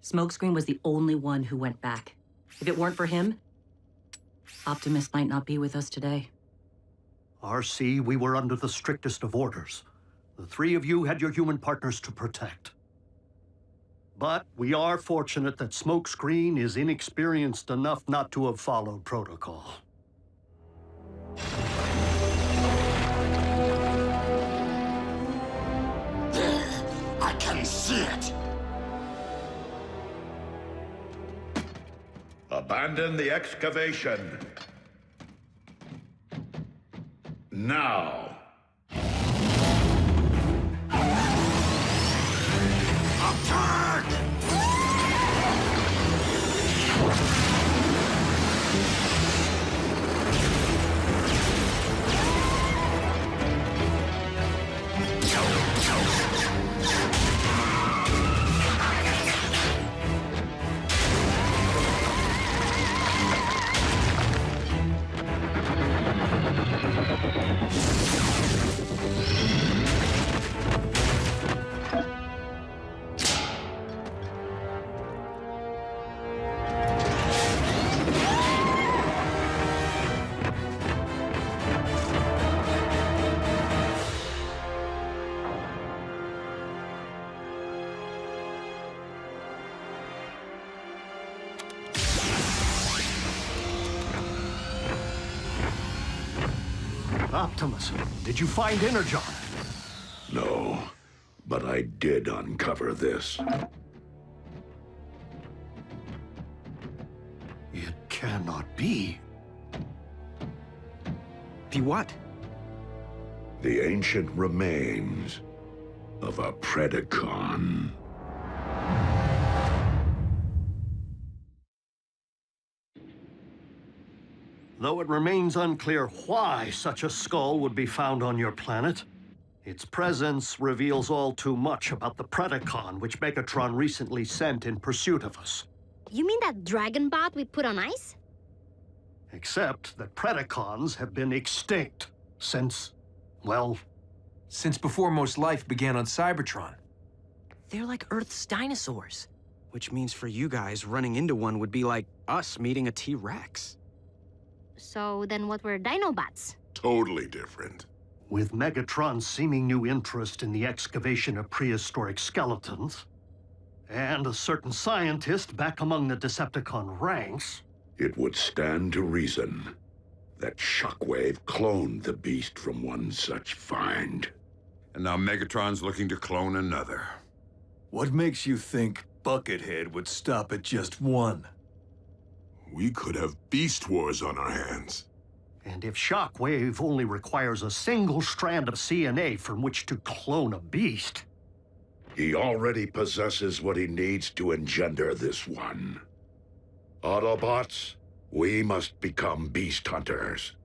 Smokescreen was the only one who went back. If it weren't for him, Optimus might not be with us today. RC, we were under the strictest of orders. The three of you had your human partners to protect. But we are fortunate that Smokescreen is inexperienced enough not to have followed protocol. There! I can see it! Abandon the excavation. Now. Attack! Optimus, did you find Energon? No, but I did uncover this. It cannot be. The what? The ancient remains of a Predacon. Though it remains unclear why such a skull would be found on your planet, its presence reveals all too much about the Predacon which Megatron recently sent in pursuit of us. You mean that dragon bot we put on ice? Except that Predacons have been extinct since, well... Since before most life began on Cybertron. They're like Earth's dinosaurs. Which means for you guys, running into one would be like us meeting a T-Rex. So then what were Dinobots? Totally different. With Megatron's seeming new interest in the excavation of prehistoric skeletons, and a certain scientist back among the Decepticon ranks... It would stand to reason that Shockwave cloned the beast from one such find. And now Megatron's looking to clone another. What makes you think Buckethead would stop at just one? We could have beast wars on our hands. And if Shockwave only requires a single strand of CNA from which to clone a beast... He already possesses what he needs to engender this one. Autobots, we must become beast hunters.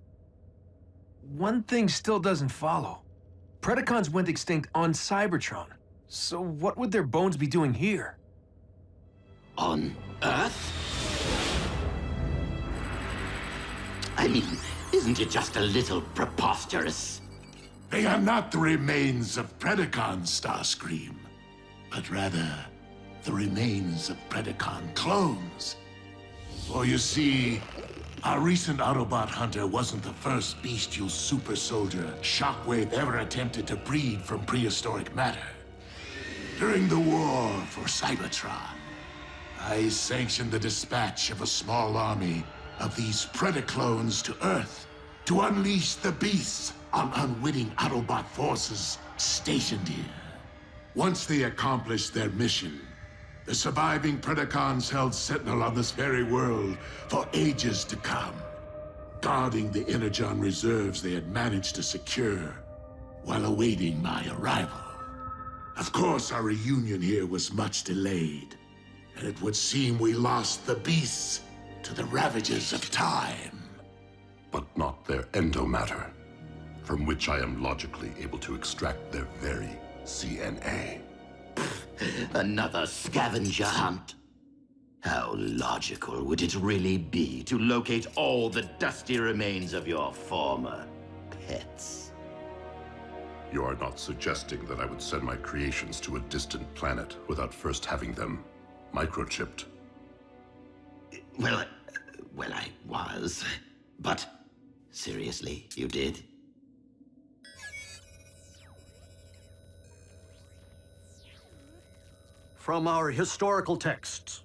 One thing still doesn't follow. Predacons went extinct on Cybertron. So what would their bones be doing here? On Earth? I mean, isn't it just a little preposterous? They are not the remains of Predacons, Starscream, but rather the remains of Predacon clones. For you see, our recent Autobot hunter wasn't the first bestial super soldier Shockwave ever attempted to breed from prehistoric matter. During the war for Cybertron, I sanctioned the dispatch of a small army of these Predaclones to Earth to unleash the beasts on unwitting Autobot forces stationed here. Once they accomplished their mission, the surviving Predacons held sentinel on this very world for ages to come, guarding the Energon reserves they had managed to secure while awaiting my arrival. Of course, our reunion here was much delayed, and it would seem we lost the beasts to the ravages of time. But not their endomatter, from which I am logically able to extract their very CNA. Another scavenger hunt? How logical would it really be to locate all the dusty remains of your former pets? You are not suggesting that I would send my creations to a distant planet without first having them microchipped? Well, I was. But seriously, you did? From our historical texts.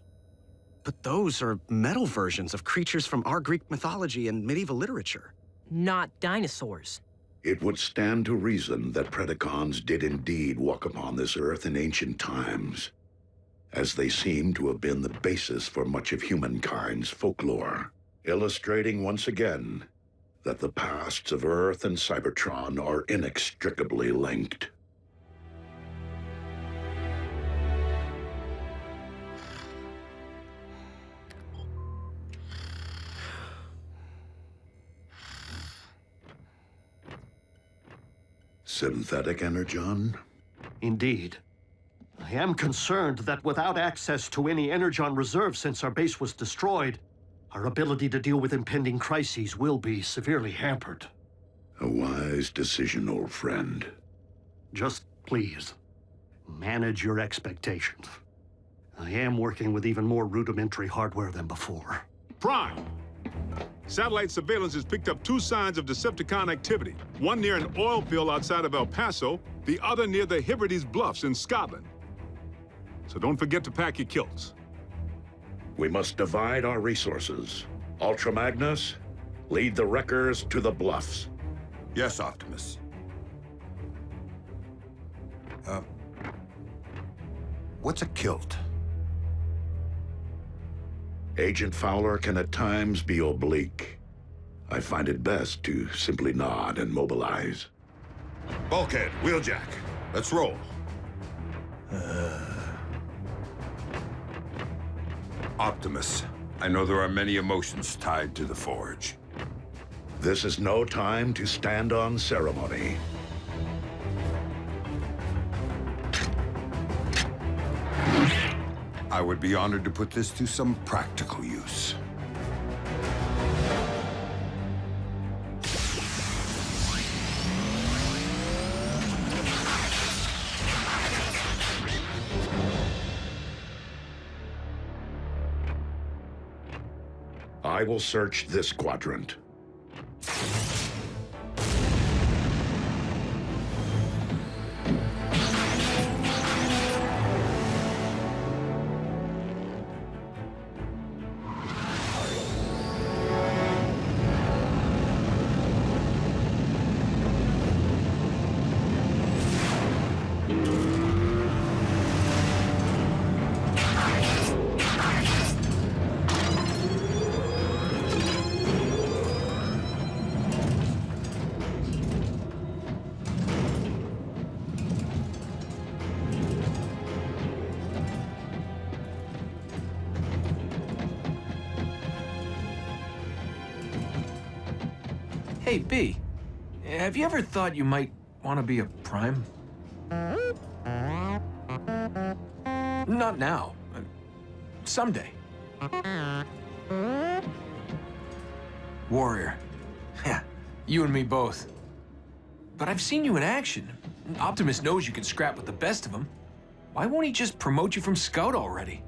But those are metal versions of creatures from our Greek mythology and medieval literature. Not dinosaurs. It would stand to reason that Predacons did indeed walk upon this Earth in ancient times, as they seem to have been the basis for much of humankind's folklore, illustrating once again that the pasts of Earth and Cybertron are inextricably linked. Synthetic Energon? Indeed. I am concerned that without access to any Energon reserve since our base was destroyed, our ability to deal with impending crises will be severely hampered. A wise decision, old friend. Just please, manage your expectations. I am working with even more rudimentary hardware than before. Prime! Satellite surveillance has picked up 2 signs of Decepticon activity. One near an oil field outside of El Paso, the other near the Hebrides Bluffs in Scotland. So don't forget to pack your kilts. We must divide our resources. Ultra Magnus, lead the wreckers to the bluffs. Yes, Optimus. What's a kilt? Agent Fowler can at times be oblique. I find it best to simply nod and mobilize. Bulkhead, Wheeljack, let's roll. Optimus, I know there are many emotions tied to the Forge. This is no time to stand on ceremony. I would be honored to put this to some practical use. I will search this quadrant. Hey, B, have you ever thought you might want to be a Prime? Not now. Someday. Warrior. Yeah, you and me both. But I've seen you in action. Optimus knows you can scrap with the best of them. Why won't he just promote you from Scout already?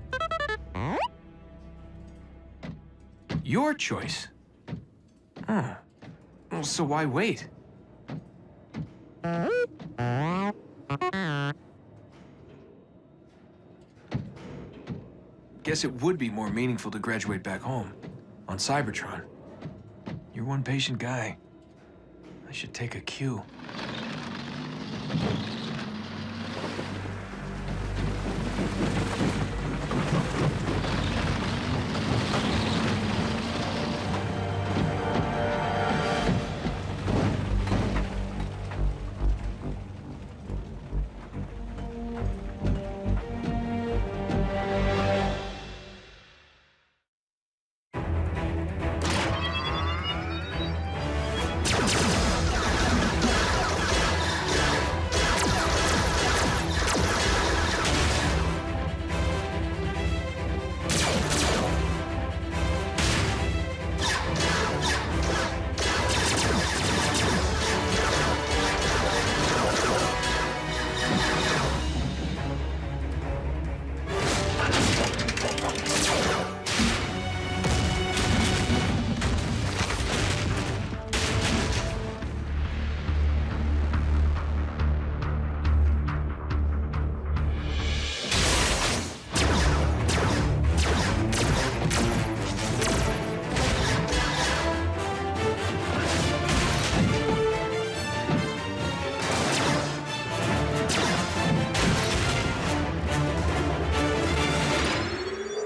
Your choice. Huh. Well, so why wait? Guess it would be more meaningful to graduate back home, on Cybertron. You're one patient guy. I should take a cue.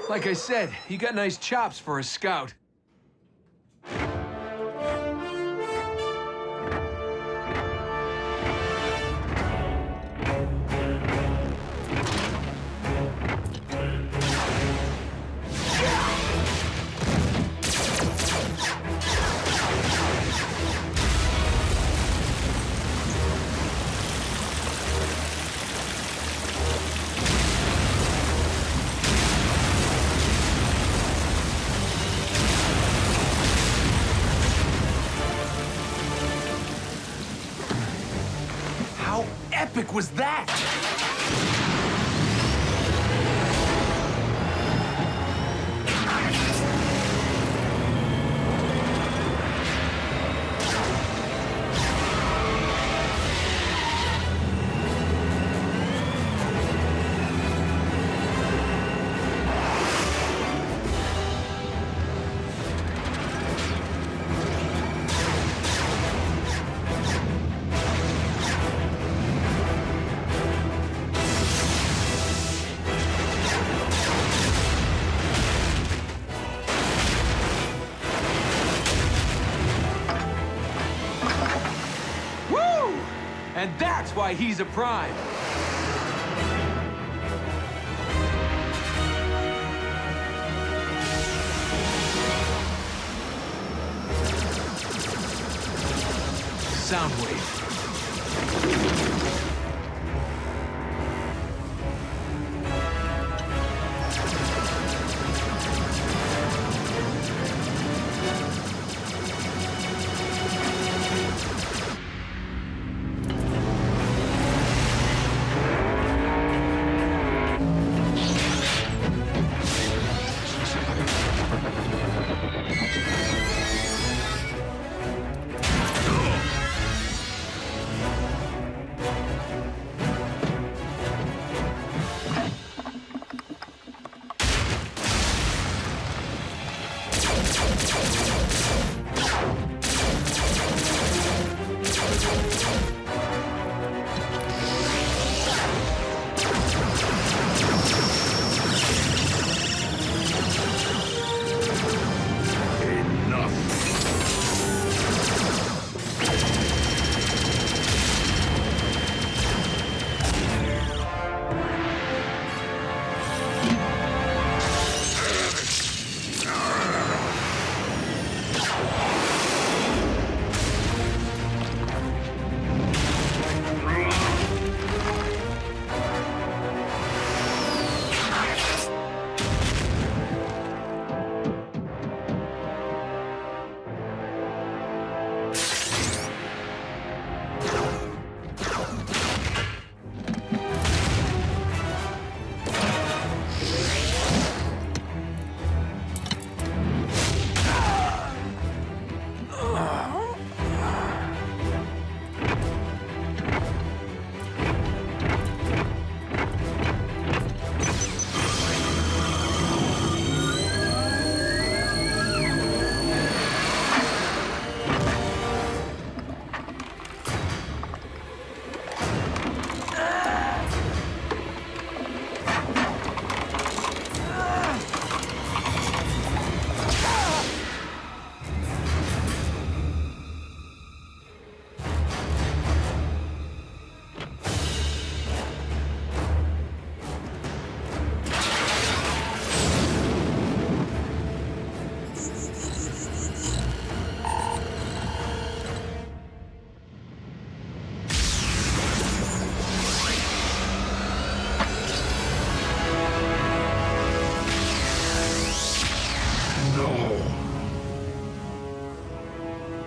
Like I said, you got nice chops for a Scout. How epic was that? And that's why he's a Prime. sound wave.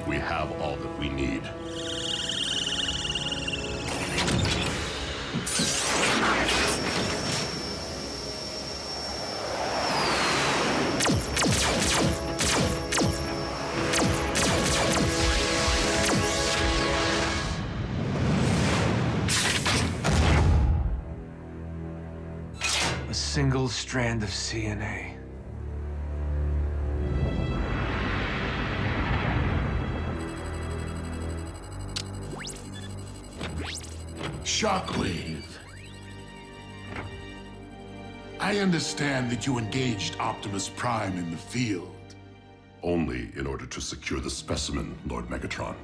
We have all that we need. A single strand of CNA. Shockwave. I understand that you engaged Optimus Prime in the field. Only in order to secure the specimen, Lord Megatron.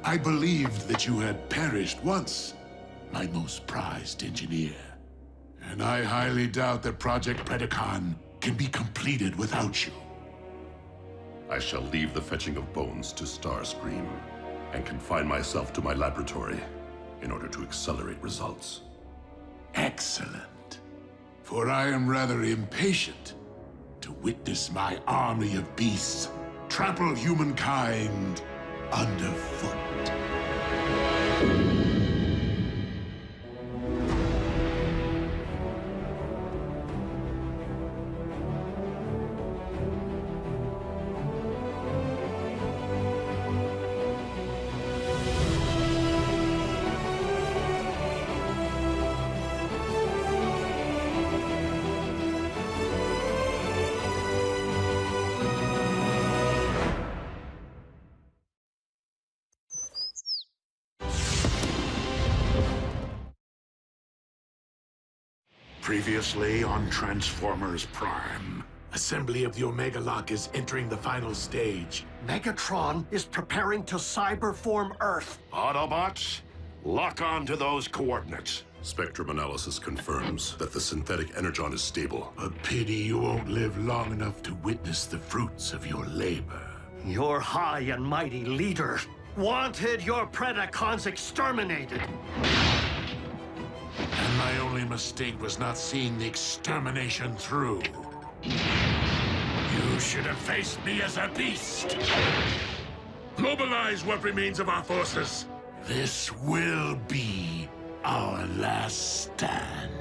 I believed that you had perished once, my most prized engineer. And I highly doubt that Project Predacon can be completed without you. I shall leave the fetching of bones to Starscream and confine myself to my laboratory in order to accelerate results. Excellent. For I am rather impatient to witness my army of beasts trample humankind underfoot. Previously on Transformers Prime. Assembly of the Omega Lock is entering the final stage. Megatron is preparing to cyberform Earth. Autobots, lock on to those coordinates. Spectrum analysis confirms that the synthetic Energon is stable. A pity you won't live long enough to witness the fruits of your labor. Your high and mighty leader Wanted your Predacons exterminated. And my only mistake was not seeing the extermination through. You should have faced me as a beast. Mobilize what remains of our forces. This will be our last stand.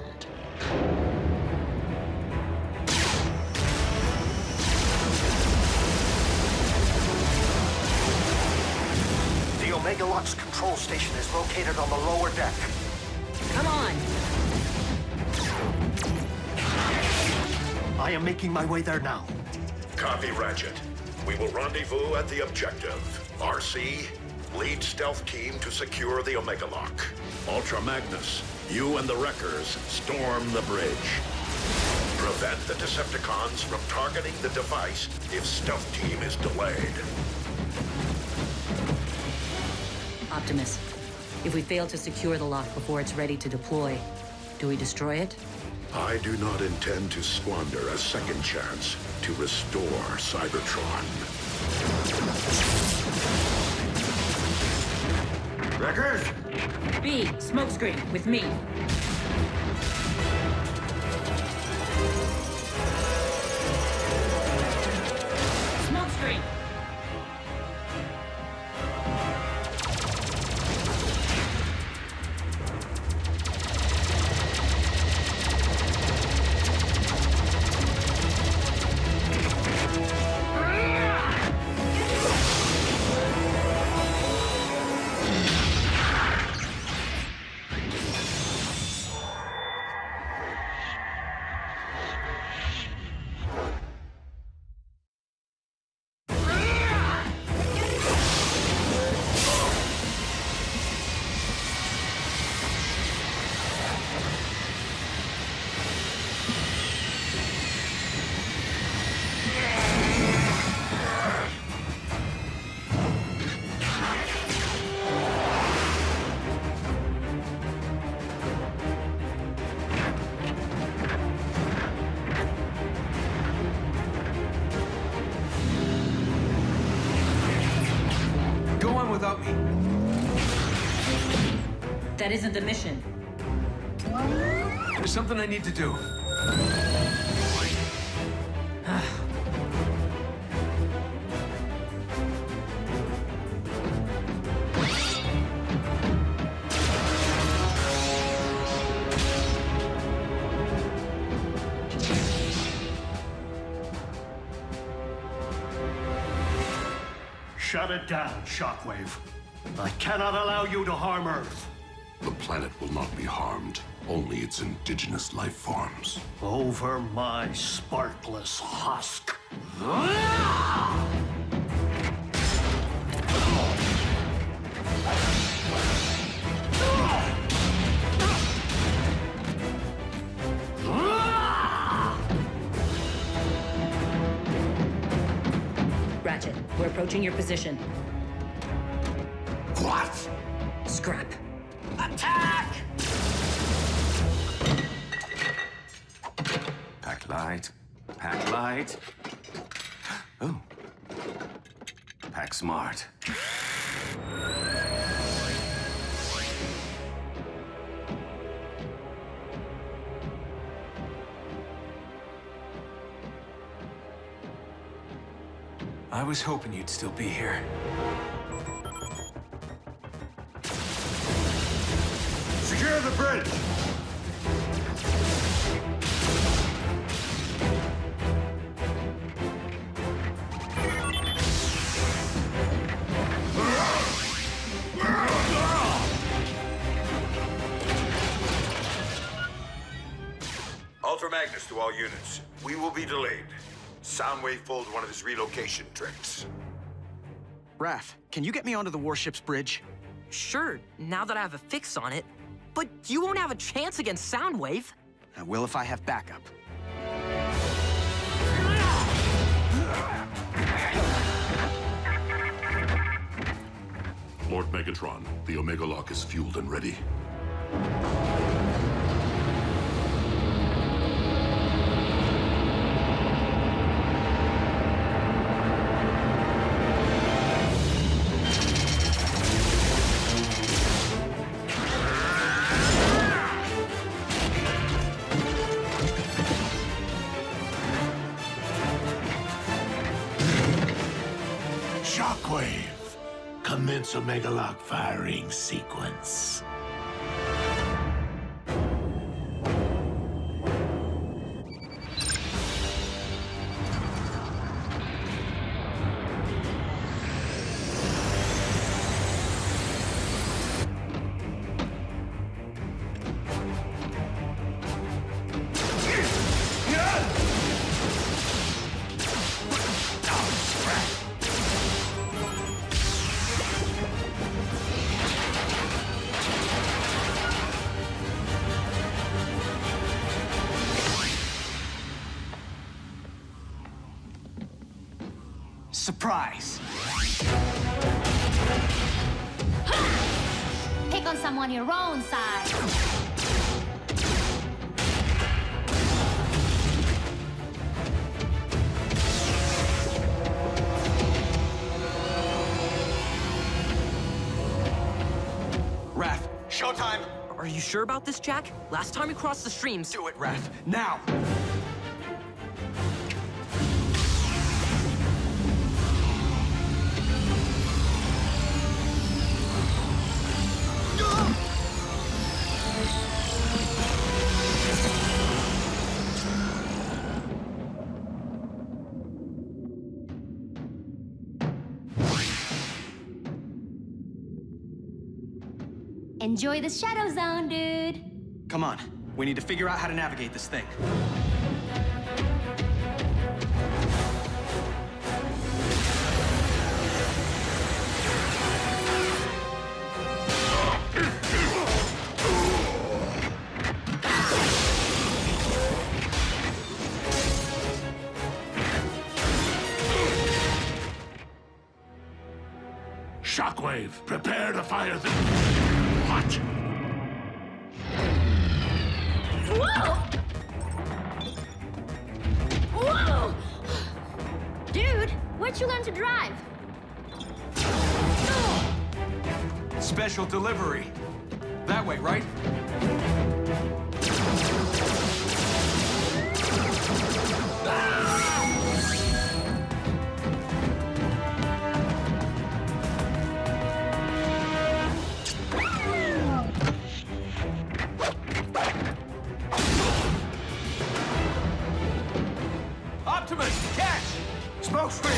The Omega-Lock's control station is located on the lower deck. Come on. I am making my way there now. Copy, Ratchet. We will rendezvous at the objective. RC, lead stealth team to secure the Omega Lock. Ultra Magnus, you and the Wreckers storm the bridge. Prevent the Decepticons from targeting the device if stealth team is delayed. Optimus, if we fail to secure the lock before it's ready to deploy, do we destroy it? I do not intend to squander a second chance to restore Cybertron. Wreckers! B, smokescreen, with me. Smokescreen! Without me. That isn't the mission. There's something I need to do. Shut it down, Shockwave. I cannot allow you to harm Earth. The planet will not be harmed, only its indigenous life forms. Over my sparkless husk. Ratchet, we're approaching your position. What? Scrap. Attack! Pack light. Pack light. Oh. Pack smart. I was hoping you'd still be here. Secure the bridge! Ultra Magnus to all units. We will be delayed. Soundwave pulled one of his relocation tricks. Raph, can you get me onto the warship's bridge? Sure, now that I have a fix on it. But you won't have a chance against Soundwave. I will if I have backup. Lord Megatron, the Omega Lock is fueled and ready. commence Omega Lock firing sequence. Surprise! Pick on someone your own size. Raph, showtime! Are you sure about this, Jack? Last time we crossed the streams... Do it, Raph, now! Enjoy the Shadow Zone, dude. Come on, we need to figure out how to navigate this thing. Shockwave, prepare to fire the... What? Whoa! Whoa! Dude, where'd you learn to drive? Special delivery. That way, right? Optimus, catch! Smoke screen!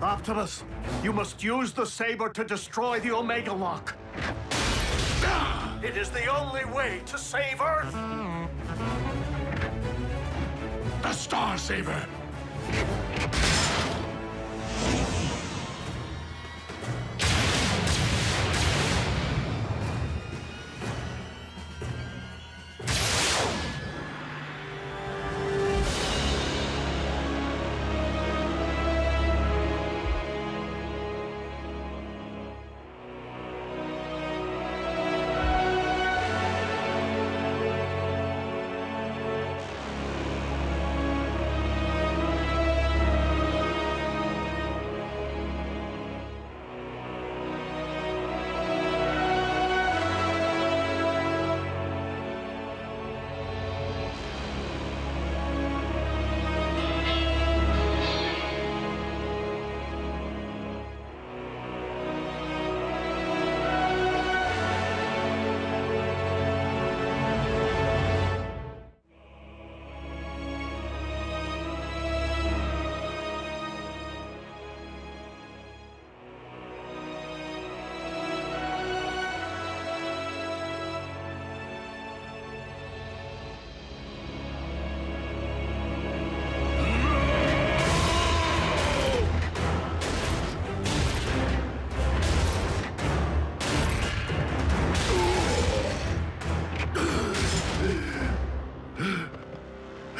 Optimus, you must use the saber to destroy the Omega Lock. It is the only way to save Earth. The Star Saber!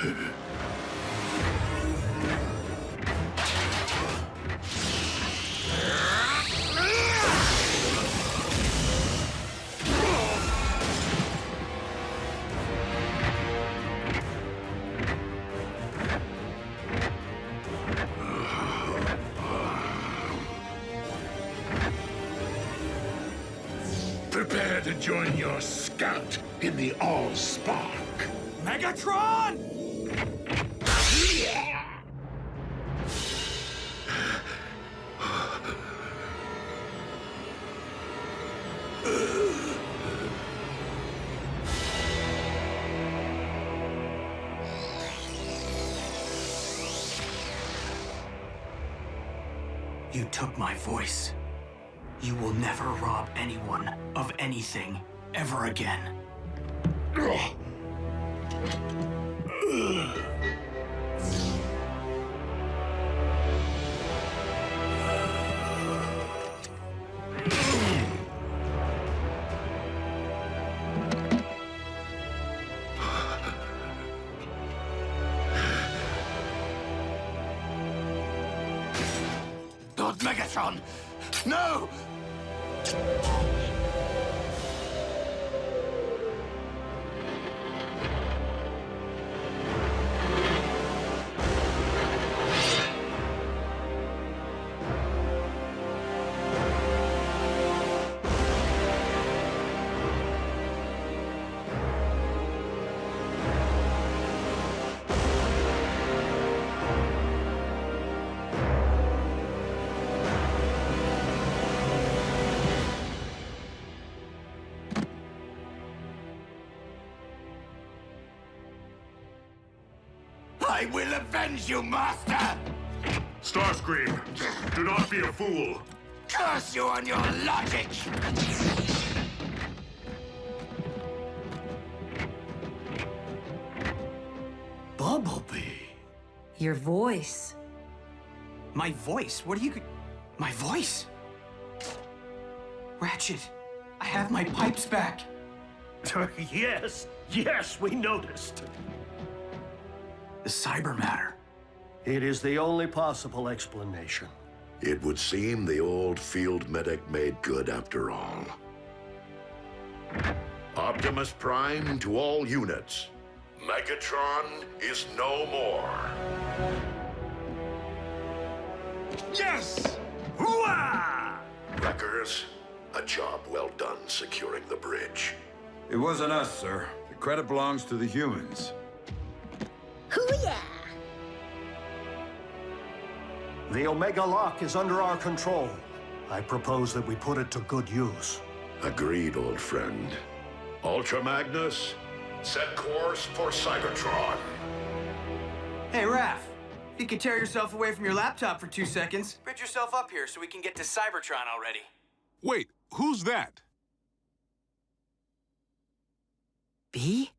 Prepare to join your scout in the All-Spark. Megatron! You took my voice. You will never rob anyone of anything ever again. Lord Megatron! No! I will avenge you, Master! Starscream, do not be a fool. Curse you on your logic! Bumblebee. Your voice. My voice? What are you... My voice? Ratchet, I have my pipes back. Yes, we noticed. The cyber matter. It is the only possible explanation. It would seem the old field medic made good after all. Optimus Prime to all units. Megatron is no more. Yes! Hooah! Wreckers, a job well done securing the bridge. It wasn't us, sir. The credit belongs to the humans. Hoo-yeah! The Omega Lock is under our control. I propose that we put it to good use. Agreed, old friend. Ultra Magnus, set course for Cybertron. Hey, Raph. If you could tear yourself away from your laptop for 2 seconds, bridge yourself up here so we can get to Cybertron already. Wait, who's that? B?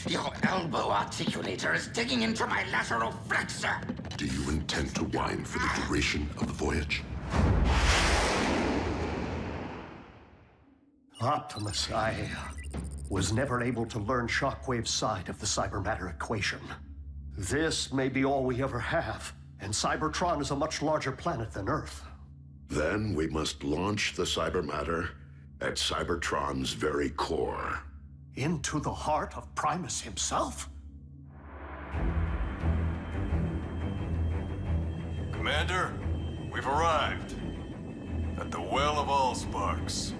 Your elbow articulator is digging into my lateral flexor. Do you intend to whine for the duration of the voyage? Optimus, I was never able to learn Shockwave's side of the cybermatter equation. This may be all we ever have, and Cybertron is a much larger planet than Earth. Then we must launch the cybermatter at Cybertron's very core. Into the heart of Primus himself? Commander, we've arrived at the Well of All Sparks.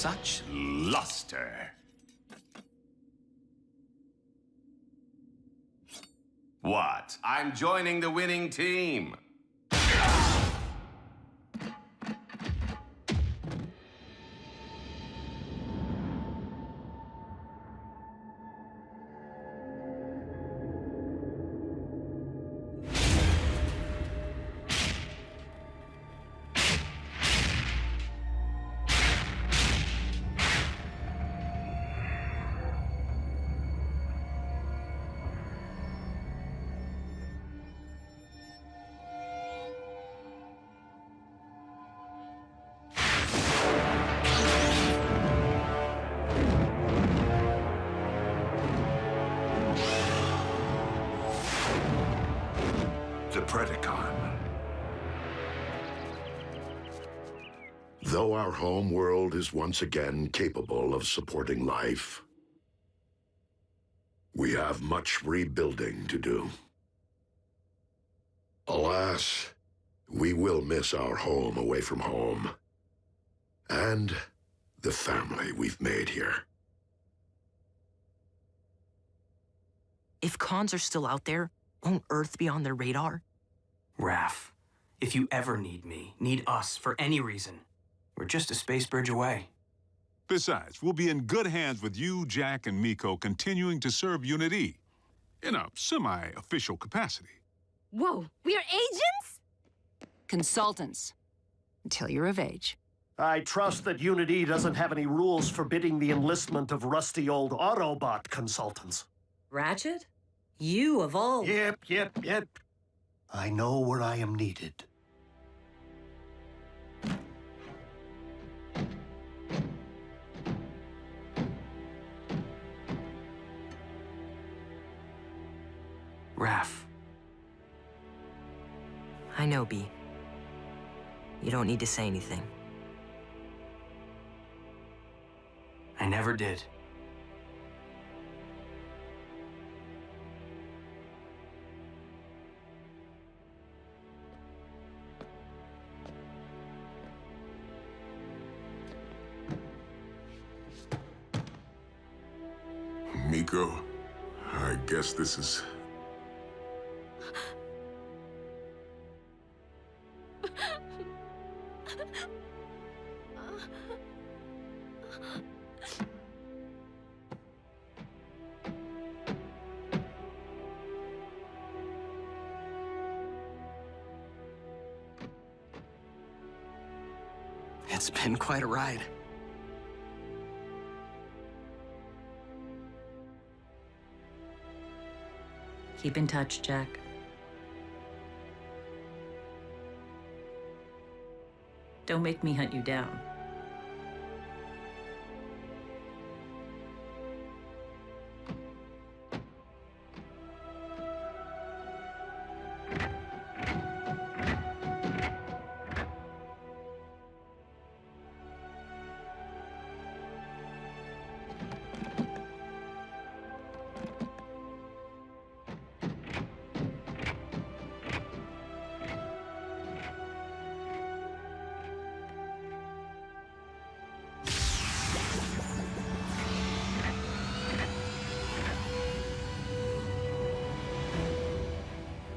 Such luster. What? I'm joining the winning team. The Predacon. Though our home world is once again capable of supporting life, we have much rebuilding to do. Alas, we will miss our home away from home, and the family we've made here. If cons are still out there, won't Earth be on their radar? Raph, if you ever need me, need us for any reason, we're just a space bridge away. Besides, we'll be in good hands with you, Jack, and Miko continuing to serve Unit E in a semi-official capacity. Whoa, we are agents? Consultants. Until you're of age. I trust that Unit E doesn't have any rules forbidding the enlistment of rusty old Autobot consultants. Ratchet? You of all... Yep. I know where I am needed. Raph. I know, B. You don't need to say anything. I never did. Miko, I guess this is... It's been quite a ride. Keep in touch, Jack. Don't make me hunt you down.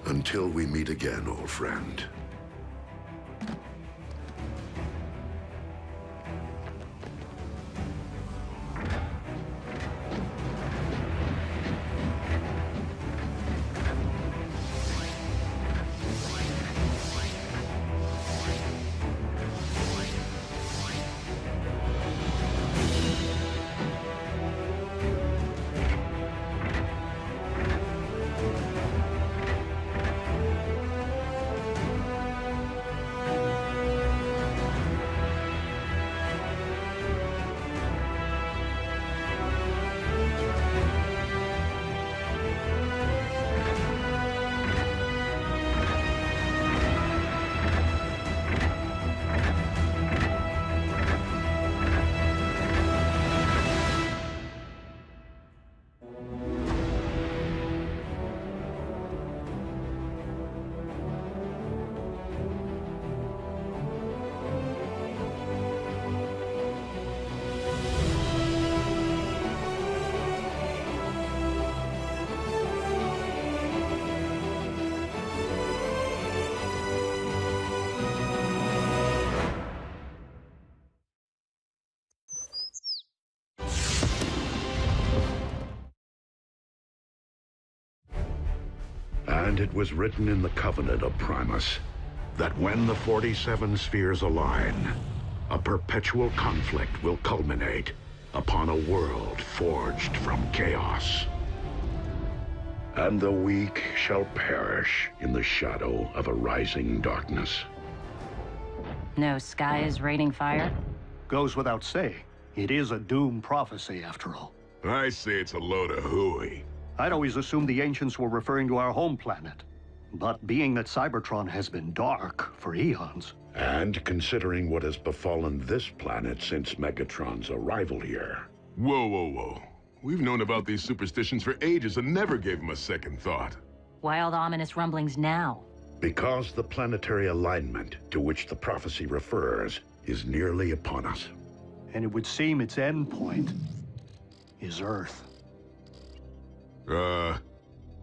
Until we meet again, old friend. And it was written in the Covenant of Primus that when the 47 spheres align, a perpetual conflict will culminate upon a world forged from chaos. And the weak shall perish in the shadow of a rising darkness. No sky is raining fire? Goes without saying. It is a doom prophecy, after all. I say it's a load of hooey. I'd always assumed the ancients were referring to our home planet. But being that Cybertron has been dark for eons... And considering what has befallen this planet since Megatron's arrival here... Whoa, whoa, whoa. We've known about these superstitions for ages and never gave them a second thought. Wild, ominous rumblings now. Because the planetary alignment to which the prophecy refers is nearly upon us. And it would seem its end point is Earth.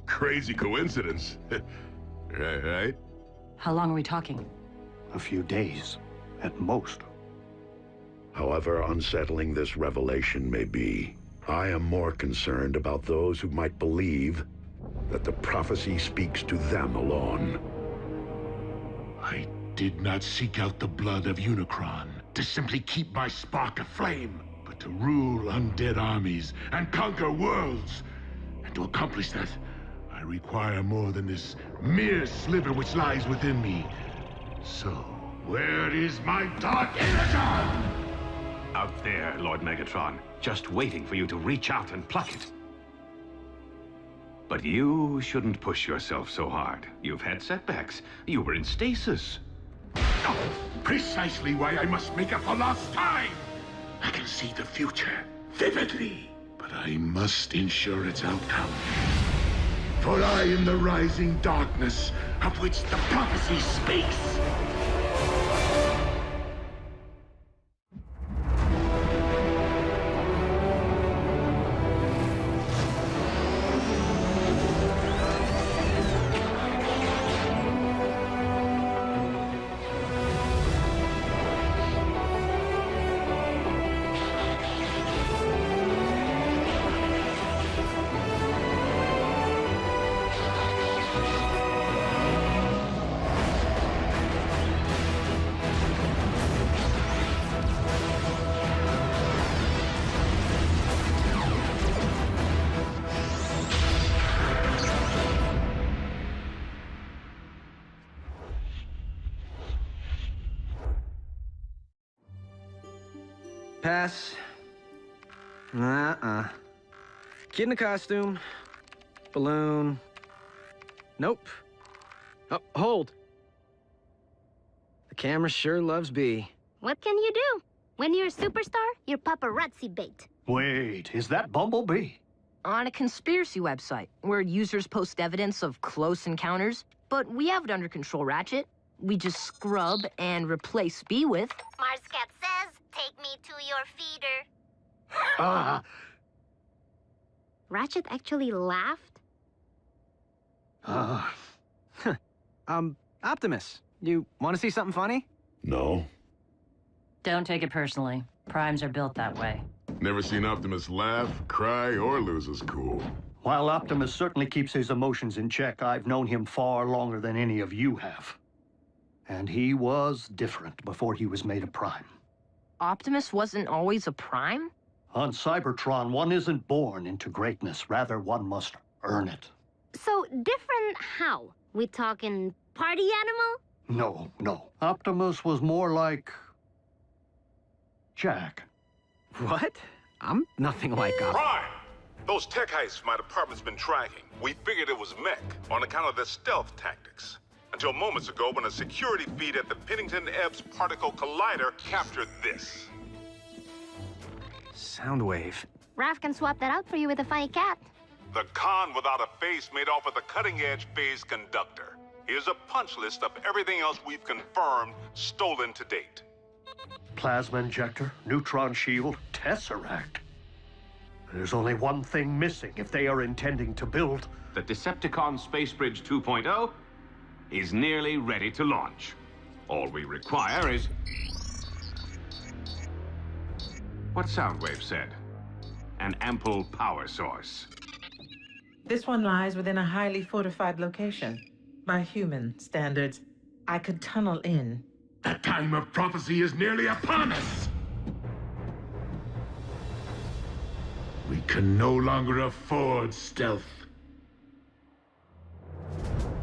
Crazy coincidence. Right? How long are we talking? A few days, at most. However unsettling this revelation may be, I am more concerned about those who might believe that the prophecy speaks to them alone. I did not seek out the blood of Unicron to simply keep my spark aflame, but to rule undead armies and conquer worlds. And to accomplish that, I require more than this mere sliver which lies within me. So, where is my dark Energon? Out there, Lord Megatron, just waiting for you to reach out and pluck it. But you shouldn't push yourself so hard. You've had setbacks. You were in stasis. Oh, precisely why I must make up for lost time. I can see the future vividly, but I must ensure its outcome. For I am the rising darkness of which the prophecy speaks. Pass. Kid in a costume. Balloon. Nope. Oh, hold. The camera sure loves B. What can you do? When you're a superstar, you're paparazzi bait. Wait, is that Bumblebee? On a conspiracy website, where users post evidence of close encounters. But we have it under control, Ratchet. We just scrub and replace B with... Marscat says, take me to your feeder. Ratchet actually laughed? Optimus, you want to see something funny? No. Don't take it personally. Primes are built that way. Never seen Optimus laugh, cry, or lose his cool. While Optimus certainly keeps his emotions in check, I've known him far longer than any of you have. And he was different before he was made a Prime. Optimus wasn't always a Prime? On Cybertron, one isn't born into greatness. Rather, one must earn it. So, different how? We talking party animal? No. Optimus was more like... Jack. What? I'm nothing like Prime! Those tech heists my department's been tracking. We figured it was mech on account of their stealth tactics. Until moments ago when a security feed at the Pennington Ebbs Particle Collider captured this. Soundwave. Raph can swap that out for you with a funny cat. The con without a face made off with a cutting-edge phase conductor. Here's a punch list of everything else we've confirmed stolen to date. Plasma injector, neutron shield, Tesseract. There's only one thing missing if they are intending to build... The Decepticon Space Bridge 2.0 is nearly ready to launch. All we require is... what Soundwave said. An ample power source. This one lies within a highly fortified location. By human standards, I could tunnel in. The time of prophecy is nearly upon us! We can no longer afford stealth.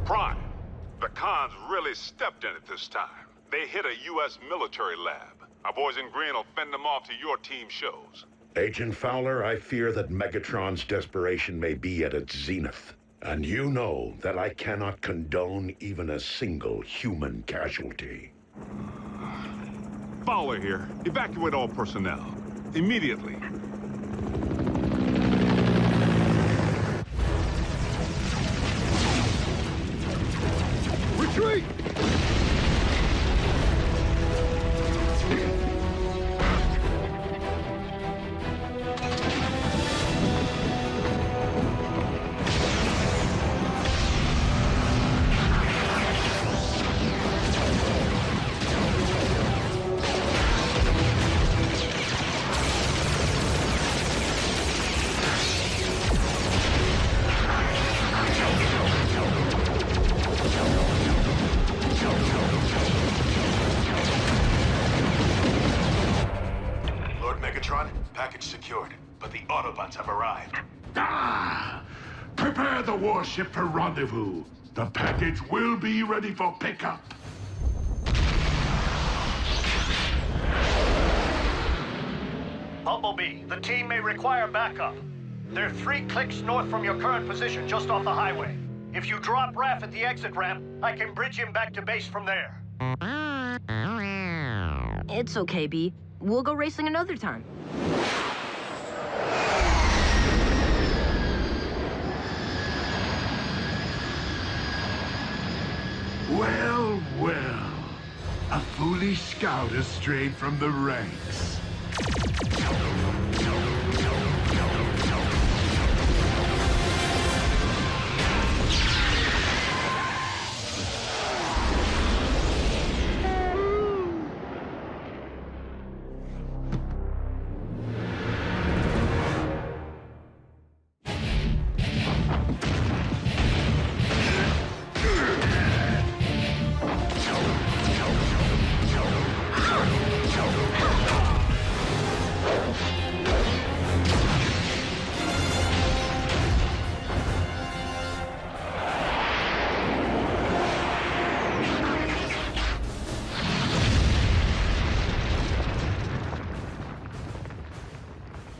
Prime, the cons really stepped in it this time. They hit a U.S. military lab. Our boys in green will fend them off to your team shows. Agent Fowler, I fear that Megatron's desperation may be at its zenith. And you know that I cannot condone even a single human casualty. Fowler here. Evacuate all personnel. Immediately. Retreat! Package secured, but the Autobots have arrived. Ah! Prepare the warship for rendezvous. The package will be ready for pickup. Bumblebee, the team may require backup. They're 3 clicks north from your current position, just off the highway. If you drop Raph at the exit ramp, I can bridge him back to base from there. It's okay, B. We'll go racing another time. Well, well. A foolish scout has strayed from the ranks.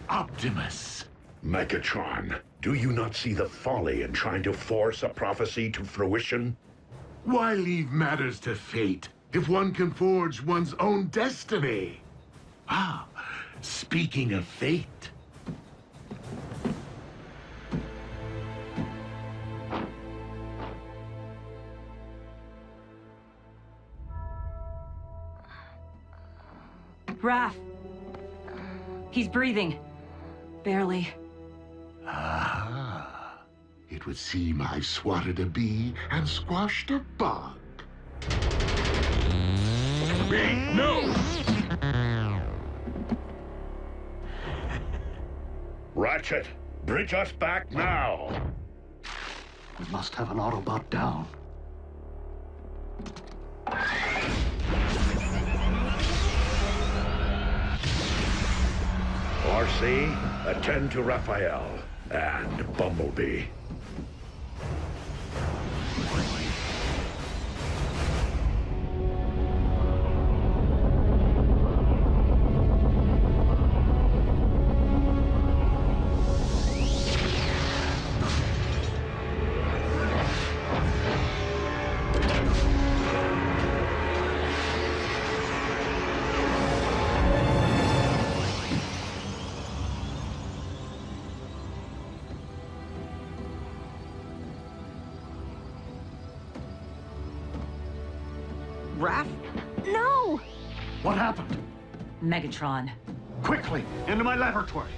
Optimus. Megatron, do you not see the folly in trying to force a prophecy to fruition? Why leave matters to fate if one can forge one's own destiny? Ah, speaking of fate. Raph. He's breathing. Barely. Ah. It would seem I swatted a bee and squashed a bug. No! Ratchet, bridge us back now! We must have an Autobot down. RC, attend to Raphael and Bumblebee. Raph? No! What happened? Megatron. Quickly, into my laboratory.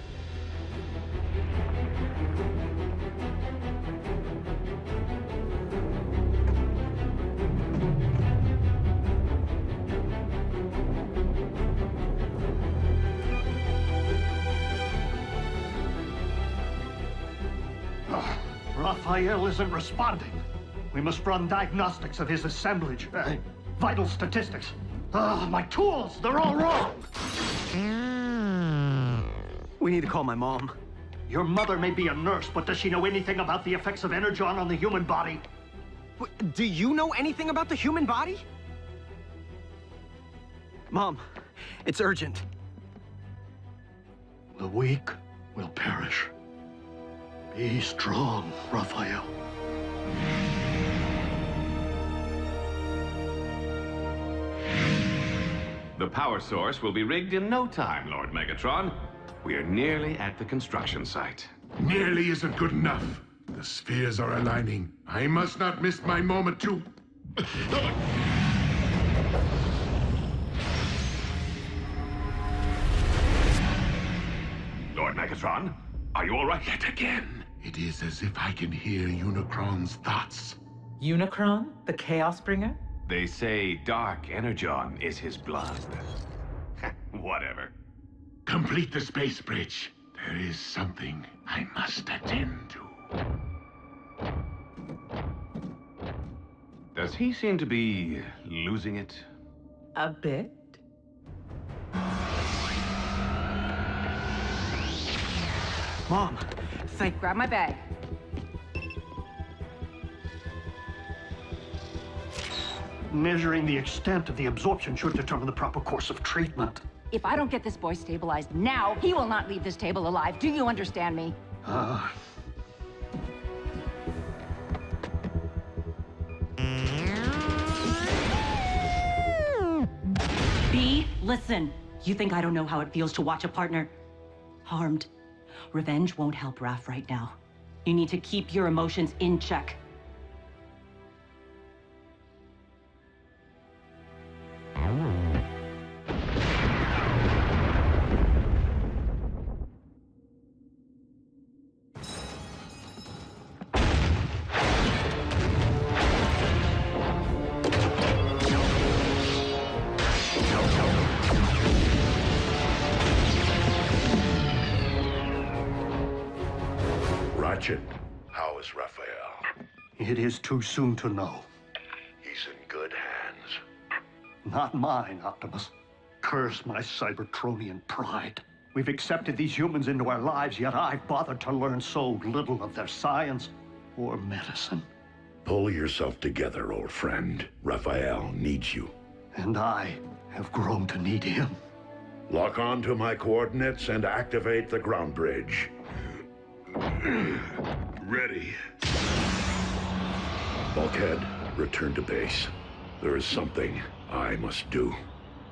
Raphael isn't responding. We must run diagnostics of his assemblage. Vital statistics. My tools, they're all wrong. We need to call my mom. Your mother may be a nurse, but does she know anything about the effects of Energon on the human body? Do you know anything about the human body? Mom, it's urgent. The weak will perish. Be strong, Raphael. The power source will be rigged in no time, Lord Megatron. We are nearly at the construction site. Nearly isn't good enough. The spheres are aligning. I must not miss my moment to... Lord Megatron, are you all right? Yet again, it is as if I can hear Unicron's thoughts. Unicron, the Chaos Bringer? They say Dark Energon is his blood. Whatever. Complete the space bridge. There is something I must attend to. Does he seem to be losing it? A bit. Mom, Grab my bag. Measuring the extent of the absorption should determine the proper course of treatment. If I don't get this boy stabilized now, he will not leave this table alive. Do you understand me? B, listen. You think I don't know how it feels to watch a partner harmed? Revenge won't help Raph right now. You need to keep your emotions in check. How is Raphael? It is too soon to know. He's in good hands. Not mine, Optimus. Curse my Cybertronian pride. We've accepted these humans into our lives, yet I've bothered to learn so little of their science or medicine. Pull yourself together, old friend. Raphael needs you. And I have grown to need him. Lock on to my coordinates and activate the ground bridge. Ready. Bulkhead, return to base. There is something I must do.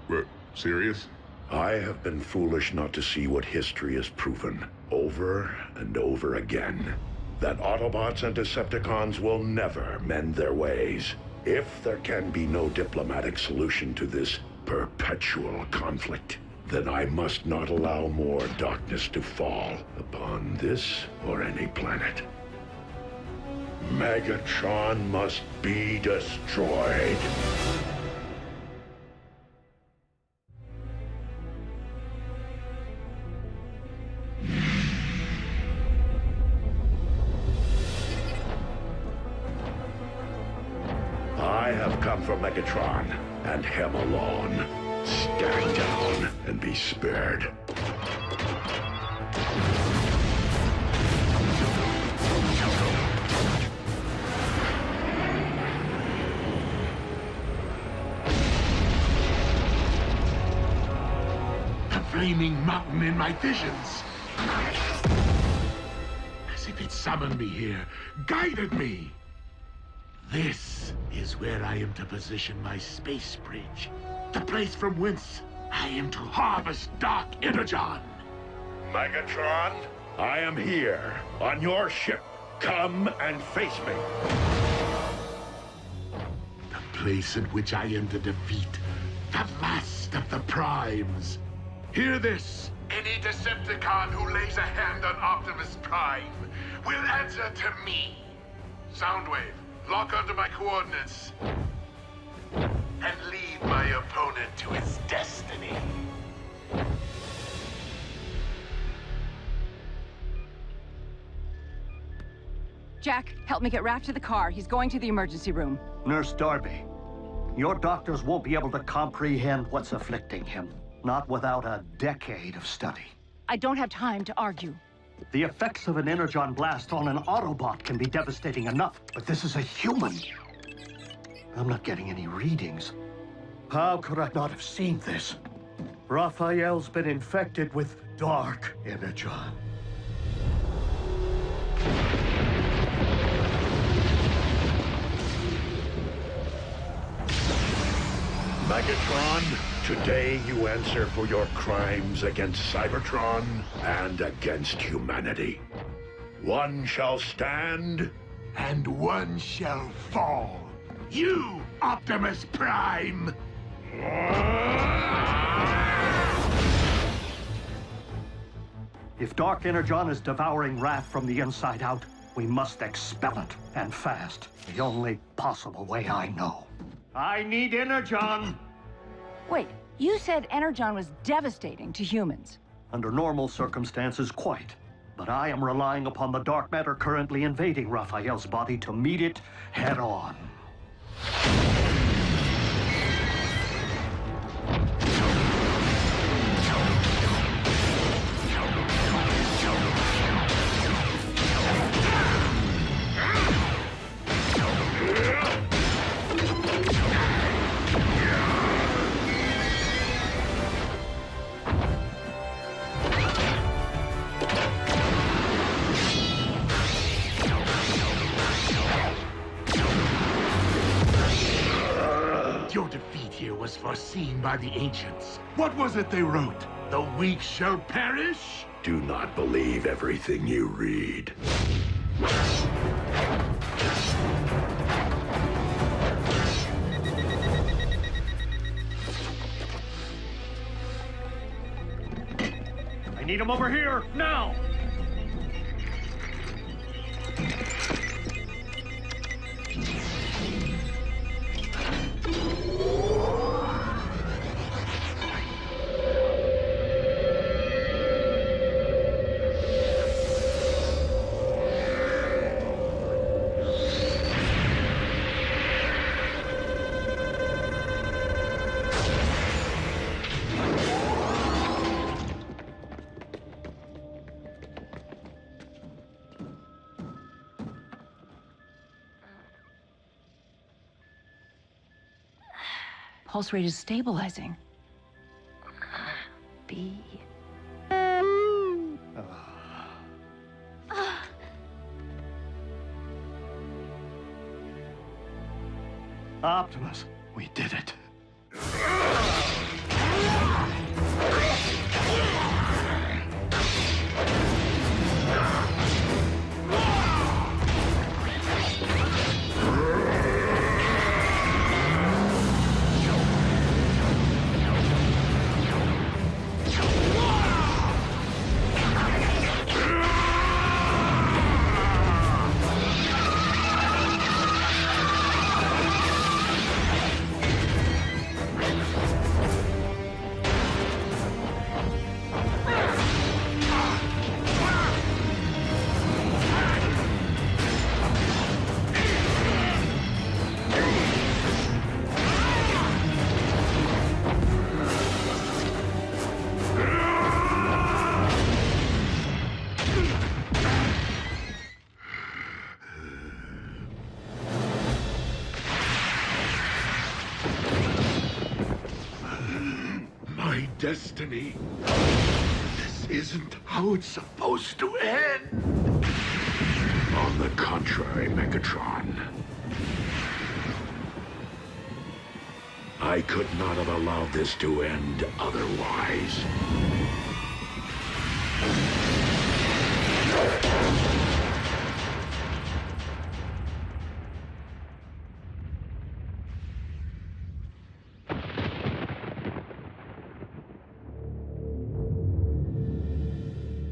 We're serious? I have been foolish not to see what history has proven, over and over again. That Autobots and Decepticons will never mend their ways. If there can be no diplomatic solution to this perpetual conflict, then I must not allow more darkness to fall upon this or any planet. Megatron must be destroyed. I have come for Megatron, and him alone. Stand down and be spared. The flaming mountain in my visions. As if it summoned me here, guided me. This is where I am to position my space bridge. The place from whence I am to harvest Dark Energon. Megatron, I am here, on your ship. Come and face me. The place in which I am to defeat the last of the Primes. Hear this. Any Decepticon who lays a hand on Optimus Prime will answer to me. Soundwave, lock onto my coordinates. And lead my opponent to his destiny. Jack, help me get Raph to the car. He's going to the emergency room. Nurse Darby, your doctors won't be able to comprehend what's afflicting him. Not without a decade of study. I don't have time to argue. The effects of an Energon blast on an Autobot can be devastating enough, but this is a human. I'm not getting any readings. How could I not have seen this? Raphael's been infected with dark Energon. Megatron, today you answer for your crimes against Cybertron and against humanity. One shall stand, and one shall fall. You, Optimus Prime! If Dark Energon is devouring Raph from the inside out, we must expel it, and fast. The only possible way I know. I need Energon! Wait, you said Energon was devastating to humans. Under normal circumstances, quite. But I am relying upon the dark matter currently invading Raphael's body to meet it head-on. Your defeat here was foreseen by the ancients. What was it they wrote? The weak shall perish? Do not believe everything you read. I need him over here, now! Pulse rate is stabilizing. B. Optimus, we did it. Destiny. This isn't how it's supposed to end. On the contrary, Megatron. I could not have allowed this to end otherwise.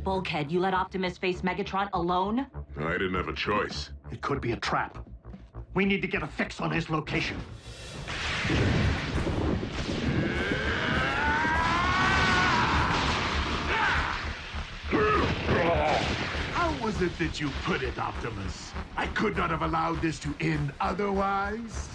Bulkhead, you let Optimus face Megatron alone? I didn't have a choice. It could be a trap. We need to get a fix on his location. How was it that you put it, Optimus? I could not have allowed this to end otherwise.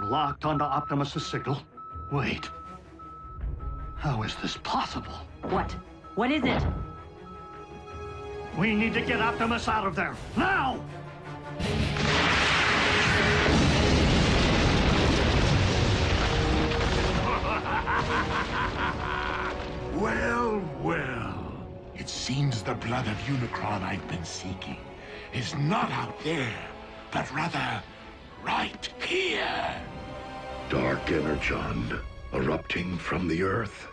Locked onto Optimus's signal. Wait. How is this possible? What? What is it? We need to get Optimus out of there. Now! Well, well. It seems the blood of Unicron I've been seeking is not out there, but rather right here. Dark Energon erupting from the Earth.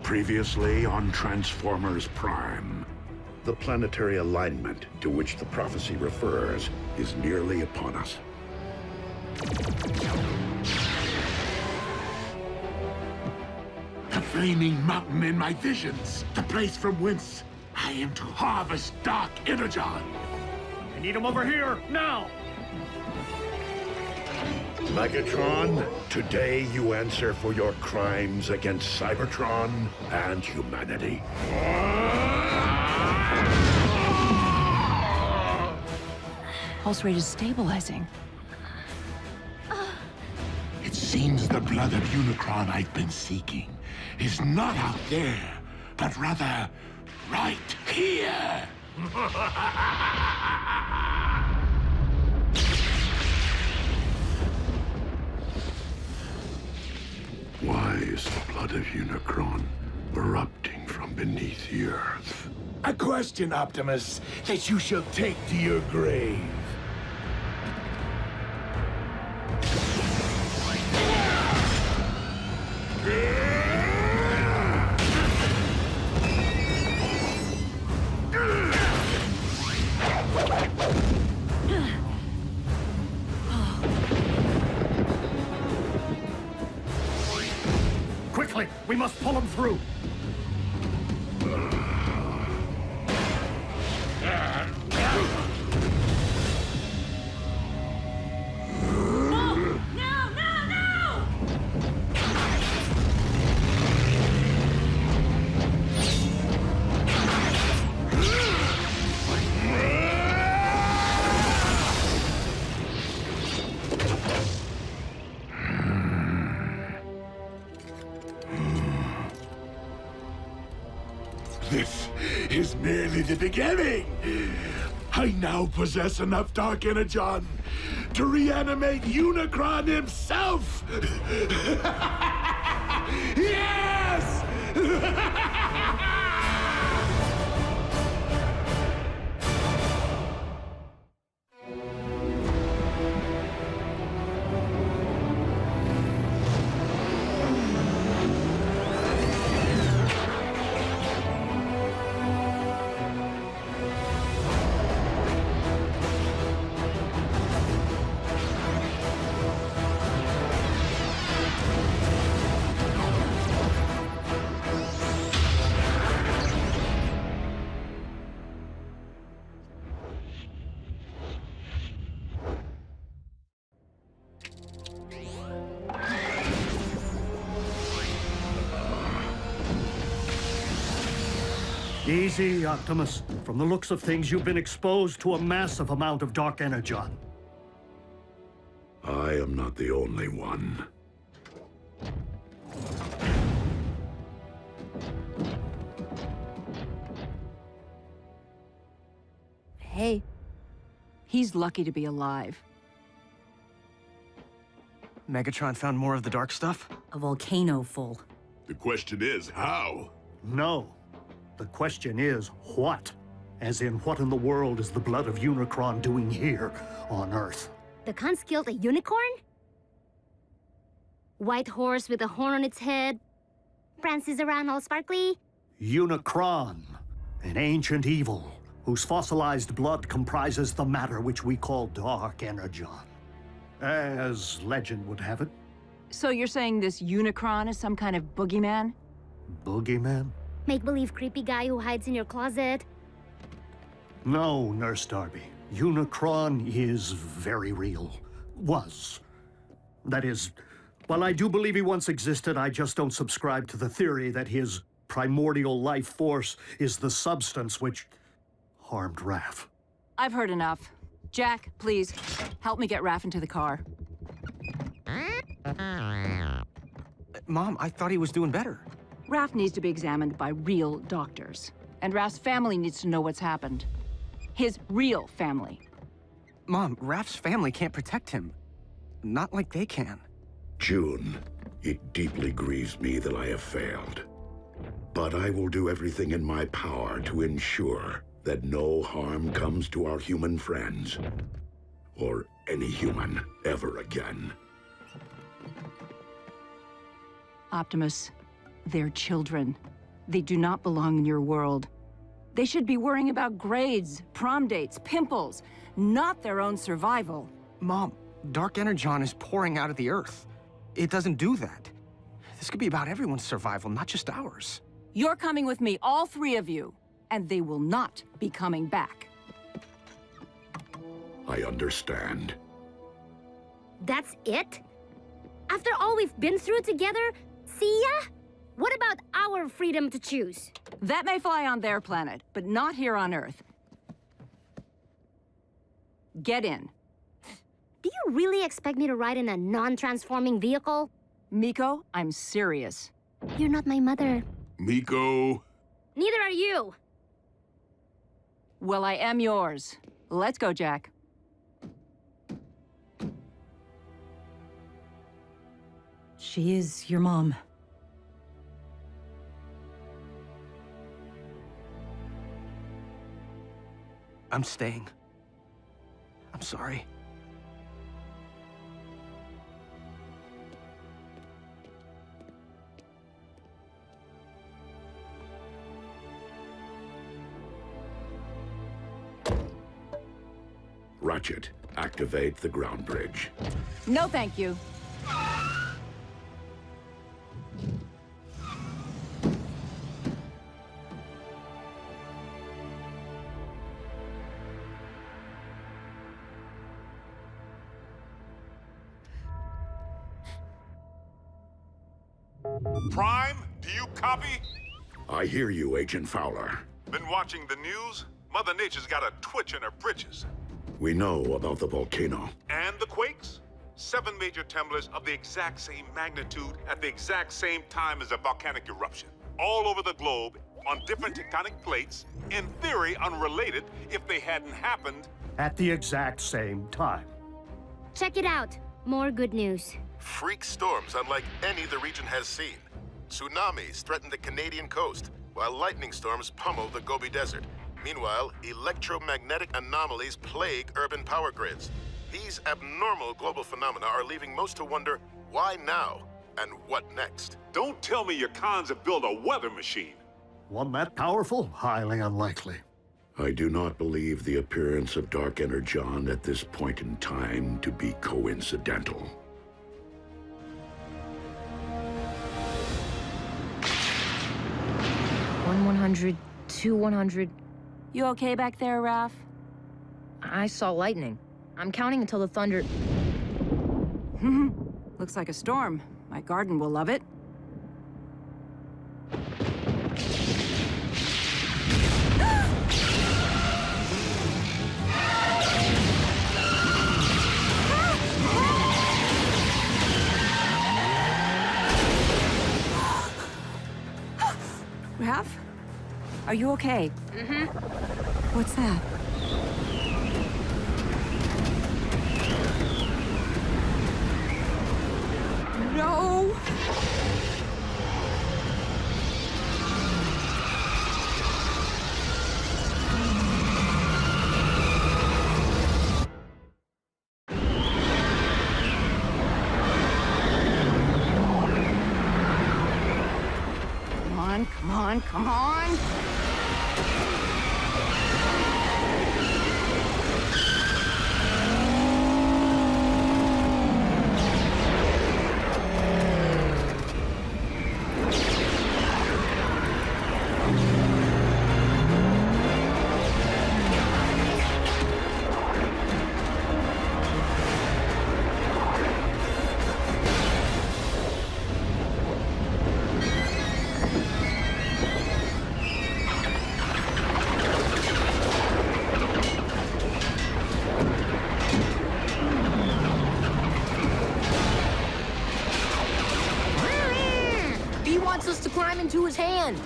Previously on Transformers Prime. The planetary alignment to which the prophecy refers is nearly upon us. The flaming mountain in my visions, the place from whence I am to harvest Dark Energon. I need him over here, now! Megatron, today you answer for your crimes against Cybertron and humanity. Pulse rate is stabilizing. It seems the blood of Unicron I've been seeking is not out there, but rather right here. Why is the blood of Unicron erupting from beneath the Earth? A question, Optimus, that you shall take to your grave. Quickly, we must pull him through. This is merely the beginning. I now possess enough Dark Energon to reanimate Unicron himself. Yes! Easy, Optimus. From the looks of things, you've been exposed to a massive amount of dark energon. I am not the only one. Hey, he's lucky to be alive. Megatron found more of the dark stuff? A volcano full. The question is, how? No. The question is, what? As in, what in the world is the blood of Unicron doing here on Earth? The Khans killed a unicorn? White horse with a horn on its head. Prances around all sparkly. Unicron, an ancient evil whose fossilized blood comprises the matter which we call dark energon. As legend would have it. So you're saying this Unicron is some kind of boogeyman? Boogeyman? Make-believe creepy guy who hides in your closet. No, Nurse Darby. Unicron is very real. Was. That is, while I do believe he once existed, I just don't subscribe to the theory that his primordial life force is the substance which harmed Raph. I've heard enough. Jack, please, help me get Raph into the car. Mom, I thought he was doing better. Raph needs to be examined by real doctors. And Raph's family needs to know what's happened. His real family. Mom, Raph's family can't protect him. Not like they can. June, it deeply grieves me that I have failed. But I will do everything in my power to ensure that no harm comes to our human friends. Or any human ever again. Optimus, they're children. They do not belong in your world. They should be worrying about grades, prom dates, pimples, not their own survival. Mom, dark energon is pouring out of the Earth. It doesn't do that. This could be about everyone's survival, not just ours. You're coming with me, all three of you, and they will not be coming back. I understand. That's it? After all we've been through together, see ya? What about our freedom to choose? That may fly on their planet, but not here on Earth. Get in. Do you really expect me to ride in a non-transforming vehicle? Miko, I'm serious. You're not my mother. Miko. Neither are you. Well, I am yours. Let's go, Jack. She is your mom. I'm staying. I'm sorry. Ratchet, activate the ground bridge. No, thank you. Prime, do you copy? I hear you, Agent Fowler. Been watching the news? Mother Nature's got a twitch in her britches. We know about the volcano. And the quakes? 7 major tremblers of the exact same magnitude at the exact same time as a volcanic eruption. All over the globe, on different tectonic plates, in theory unrelated if they hadn't happened. At the exact same time. Check it out. More good news. Freak storms unlike any the region has seen. Tsunamis threaten the Canadian coast, while lightning storms pummel the Gobi Desert. Meanwhile, electromagnetic anomalies plague urban power grids. These abnormal global phenomena are leaving most to wonder, why now? And what next? Don't tell me your cons have built a weather machine. One that powerful? Highly unlikely. I do not believe the appearance of dark energon at this point in time to be coincidental. 100, 100. You okay back there, Raph? I saw lightning. I'm counting until the thunder... Looks like a storm. My garden will love it. Raph? Are you okay? Mm-hmm. What's that? No! Come on, come on! Climb into his hand.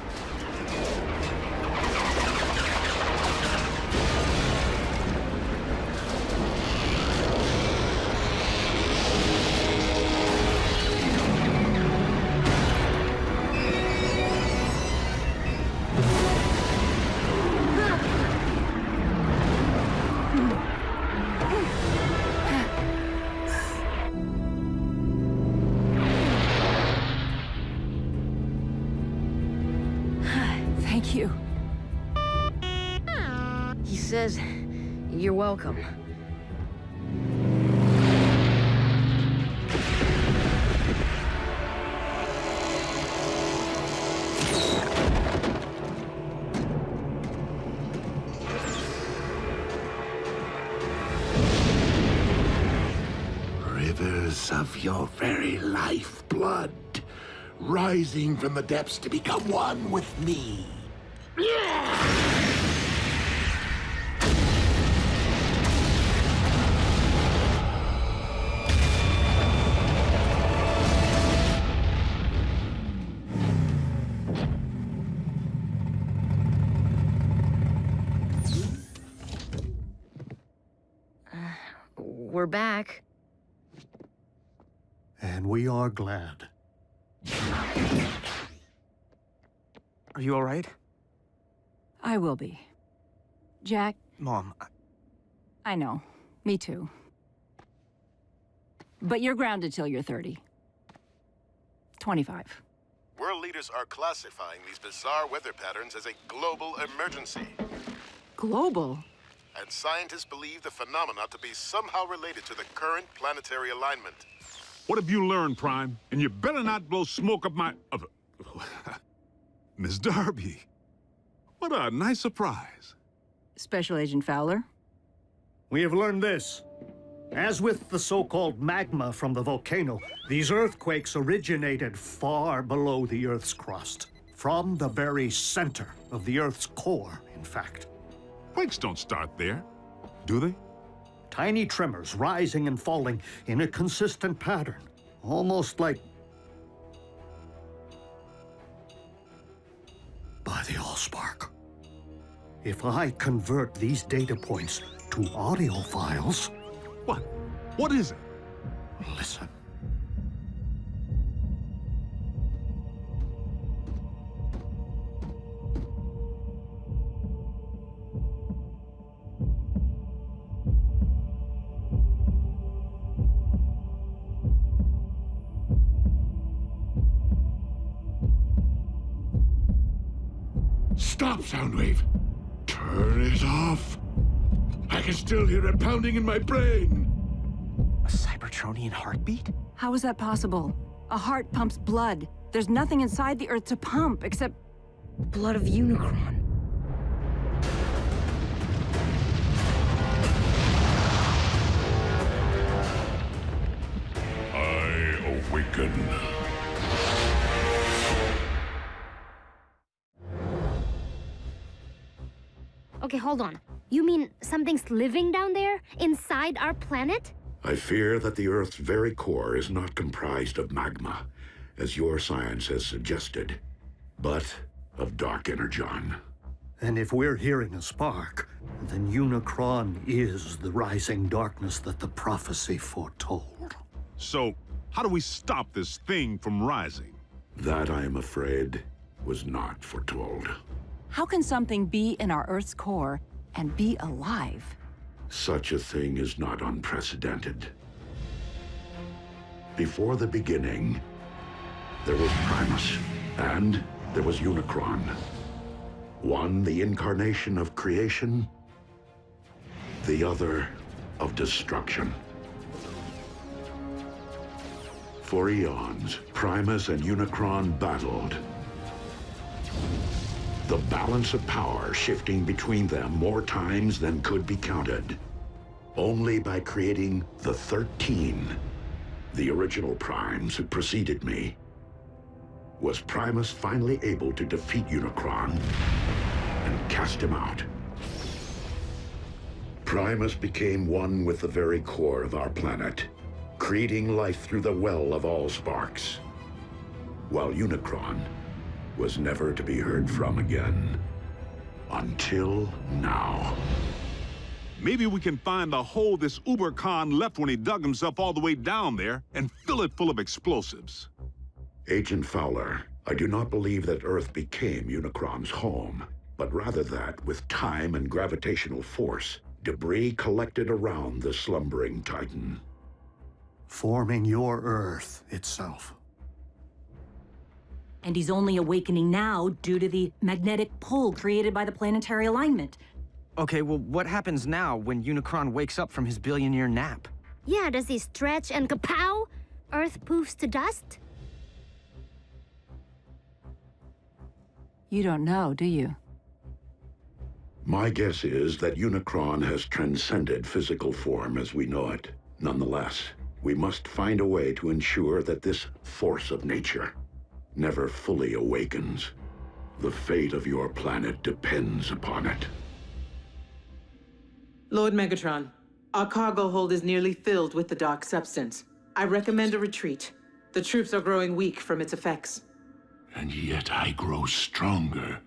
Thank you. He says, you're welcome. Rivers of your very lifeblood, rising from the depths to become one with me. We're back. And we are glad. Are you all right? I will be. Jack? Mom, I know. Me too. But you're grounded till you're 30. 25. World leaders are classifying these bizarre weather patterns as a global emergency. Global? And scientists believe the phenomena to be somehow related to the current planetary alignment. What have you learned, Prime? And you better not blow smoke up my... Miss Darby. What a nice surprise. Special Agent Fowler? We have learned this. As with the so-called magma from the volcano, these earthquakes originated far below the Earth's crust. From the very center of the Earth's core, in fact. Quakes don't start there, do they? Tiny tremors rising and falling in a consistent pattern. Almost like... by the Allspark. If I convert these data points to audio files... What? What is it? Listen. Stop, Soundwave! Turn it off! I can still hear it pounding in my brain! A Cybertronian heartbeat? How is that possible? A heart pumps blood. There's nothing inside the Earth to pump except... blood of Unicron. I awaken. Okay, hold on. You mean something's living down there? Inside our planet? I fear that the Earth's very core is not comprised of magma, as your science has suggested. But of Dark Energon. And if we're hearing a spark, then Unicron is the rising darkness that the prophecy foretold. So, how do we stop this thing from rising? That, I am afraid, was not foretold. How can something be in our Earth's core and be alive? Such a thing is not unprecedented. Before the beginning, there was Primus, and there was Unicron. One, the incarnation of creation, the other of destruction. For eons, Primus and Unicron battled. The balance of power shifting between them more times than could be counted. Only by creating the 13, the original Primes who preceded me, was Primus finally able to defeat Unicron and cast him out. Primus became one with the very core of our planet, creating life through the well of all sparks, while Unicron was never to be heard from again. Until now. Maybe we can find the hole this Uber Khan left when he dug himself all the way down there and fill it full of explosives. Agent Fowler, I do not believe that Earth became Unicron's home, but rather that, with time and gravitational force, debris collected around the slumbering Titan. Forming your Earth itself. And he's only awakening now due to the magnetic pull created by the planetary alignment. Okay, well, what happens now when Unicron wakes up from his billion-year nap? Yeah, does he stretch and kapow? Earth poofs to dust? You don't know, do you? My guess is that Unicron has transcended physical form as we know it. Nonetheless, we must find a way to ensure that this force of nature never fully awakens. The fate of your planet depends upon it. Lord Megatron, our cargo hold is nearly filled with the dark substance. I recommend a retreat. The troops are growing weak from its effects. And yet I grow stronger.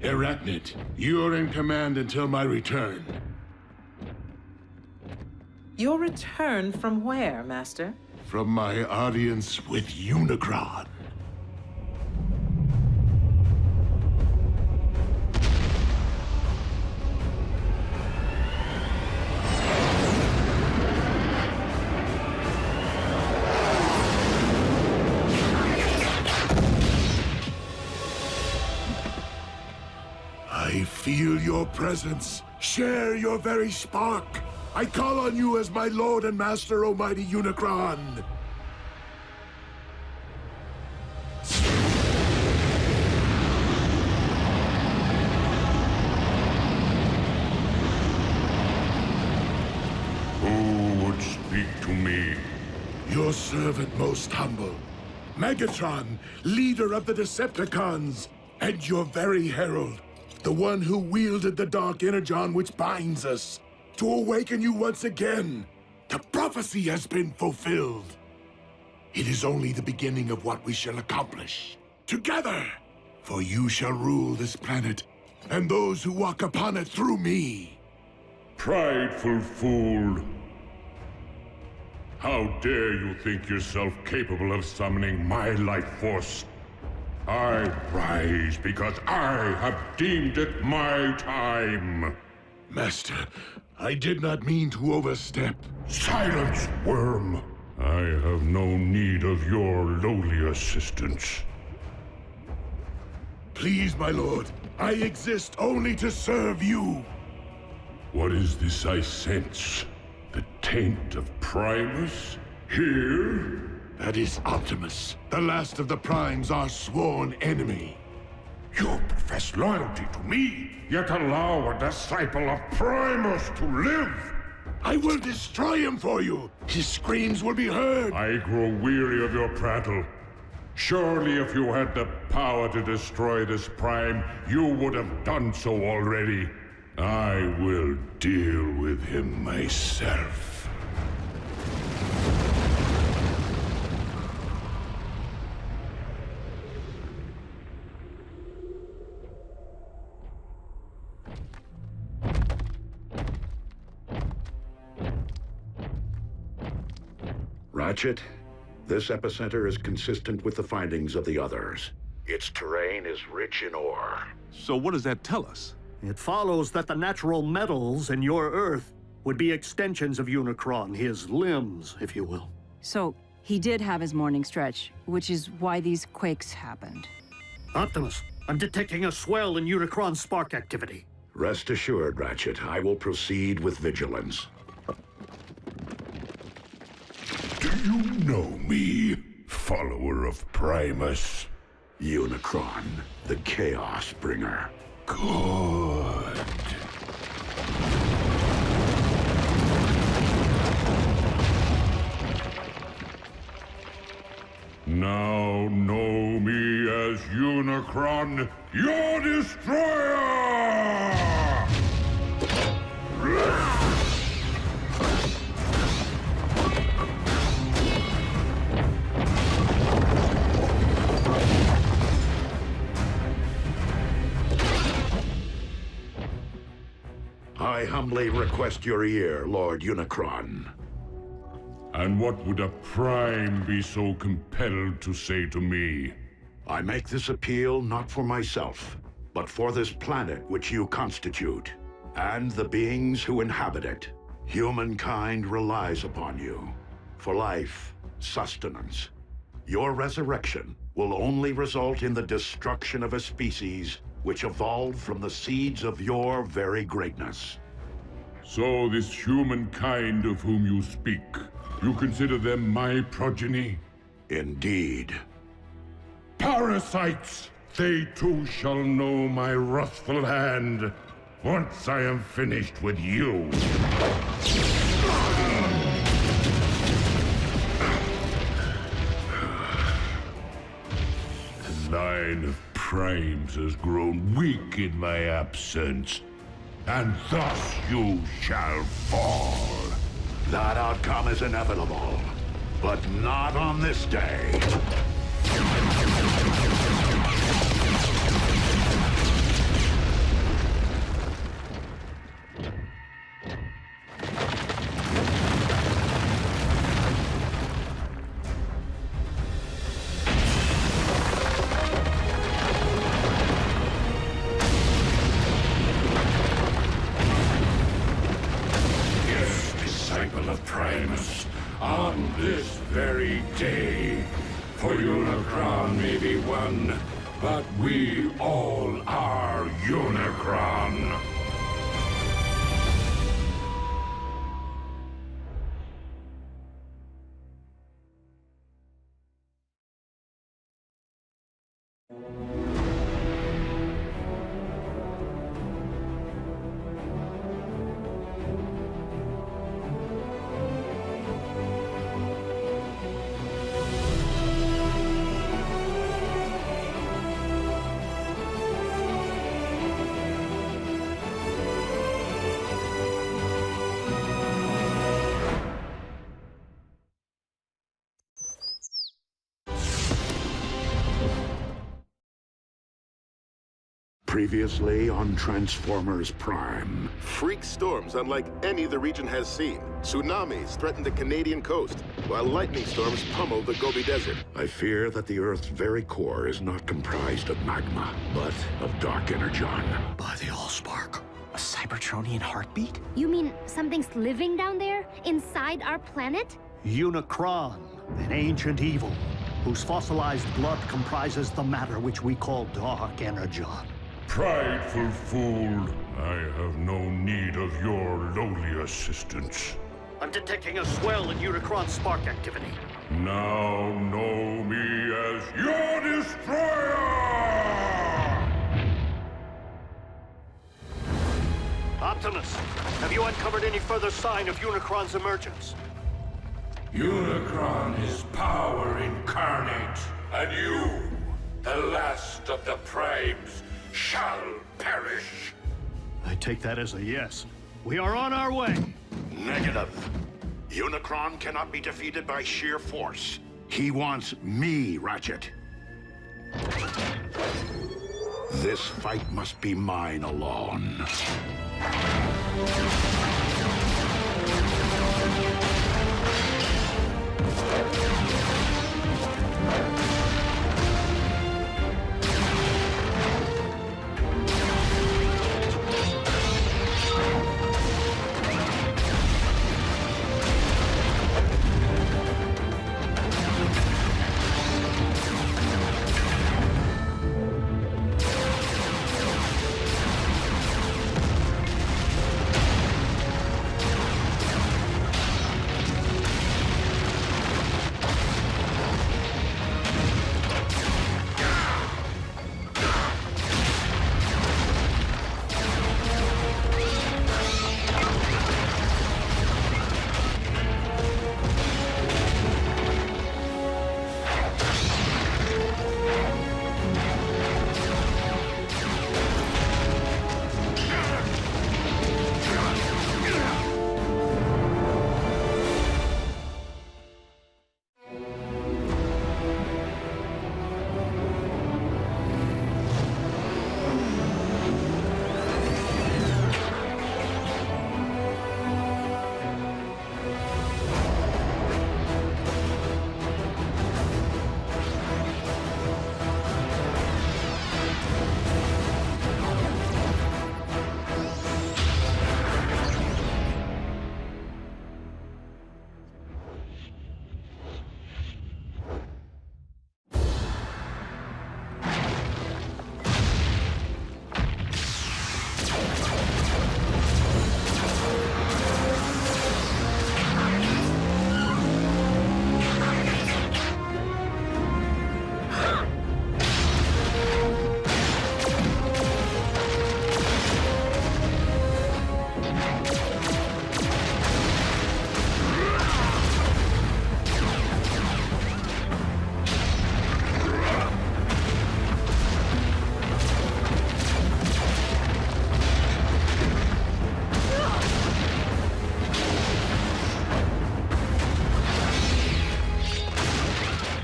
Arachnid, you're in command until my return. Your return from where, Master? From my audience with Unicron. I feel your presence. Share your very spark. I call on you as my Lord and Master, Almighty Unicron. Who would speak to me? Your servant most humble. Megatron, leader of the Decepticons, and your very herald. The one who wielded the dark energon which binds us. To awaken you once again. The prophecy has been fulfilled. It is only the beginning of what we shall accomplish. Together! For you shall rule this planet, and those who walk upon it through me. Prideful fool. How dare you think yourself capable of summoning my life force? I rise because I have deemed it my time. Master, I did not mean to overstep. Silence, worm! I have no need of your lowly assistance. Please, my lord, I exist only to serve you. What is this I sense? The taint of Primus? Here? That is Optimus, the last of the Primes, our sworn enemy. You profess loyalty to me, yet allow a disciple of Primus to live! I will destroy him for you! His screams will be heard! I grow weary of your prattle. Surely if you had the power to destroy this Prime, you would have done so already. I will deal with him myself. Ratchet, this epicenter is consistent with the findings of the others. Its terrain is rich in ore. So what does that tell us? It follows that the natural metals in your Earth would be extensions of Unicron, his limbs, if you will. So, he did have his morning stretch, which is why these quakes happened. Optimus, I'm detecting a swell in Unicron spark activity. Rest assured, Ratchet, I will proceed with vigilance. Do you know me, follower of Primus? Unicron, the Chaos Bringer. Good. Now know me as Unicron, your destroyer! I humbly request your ear, Lord Unicron. And what would a Prime be so compelled to say to me? I make this appeal not for myself, but for this planet which you constitute, and the beings who inhabit it. Humankind relies upon you for life, sustenance. Your resurrection will only result in the destruction of a species which evolved from the seeds of your very greatness. So this humankind of whom you speak, you consider them my progeny? Indeed. Parasites! They too shall know my wrathful hand once I am finished with you. The line of Primes has grown weak in my absence, and thus you shall fall. That outcome is inevitable, but not on this day. Of Primus, on this very day. For Unicron may be one, but we all are Unicron. Previously on Transformers Prime. Freak storms unlike any the region has seen. Tsunamis threaten the Canadian coast, while lightning storms pummel the Gobi Desert. I fear that the Earth's very core is not comprised of magma, but of dark energon. By the Allspark. A Cybertronian heartbeat? You mean something's living down there? Inside our planet? Unicron, an ancient evil, whose fossilized blood comprises the matter which we call dark energon. Prideful fool, I have no need of your lowly assistance. I'm detecting a swell in Unicron spark activity. Now know me as your destroyer! Optimus, have you uncovered any further sign of Unicron's emergence? Unicron is power incarnate, and you, the last of the Primes, shall perish. I take that as a yes. We are on our way. Negative. Unicron cannot be defeated by sheer force. He wants me, Ratchet. This fight must be mine alone.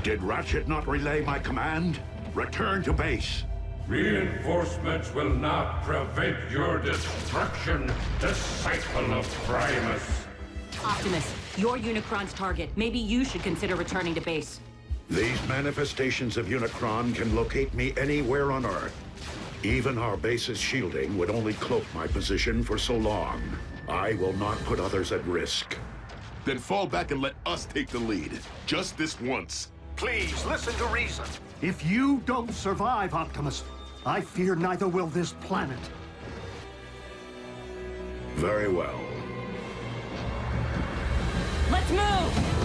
Did Ratchet not relay my command? Return to base. Reinforcements will not prevent your destruction, disciple of Primus. Optimus, you're Unicron's target. Maybe you should consider returning to base. These manifestations of Unicron can locate me anywhere on Earth. Even our base's shielding would only cloak my position for so long. I will not put others at risk. Then fall back and let us take the lead. Just this once. Please, listen to reason. If you don't survive, Optimus, I fear neither will this planet. Very well. Let's move!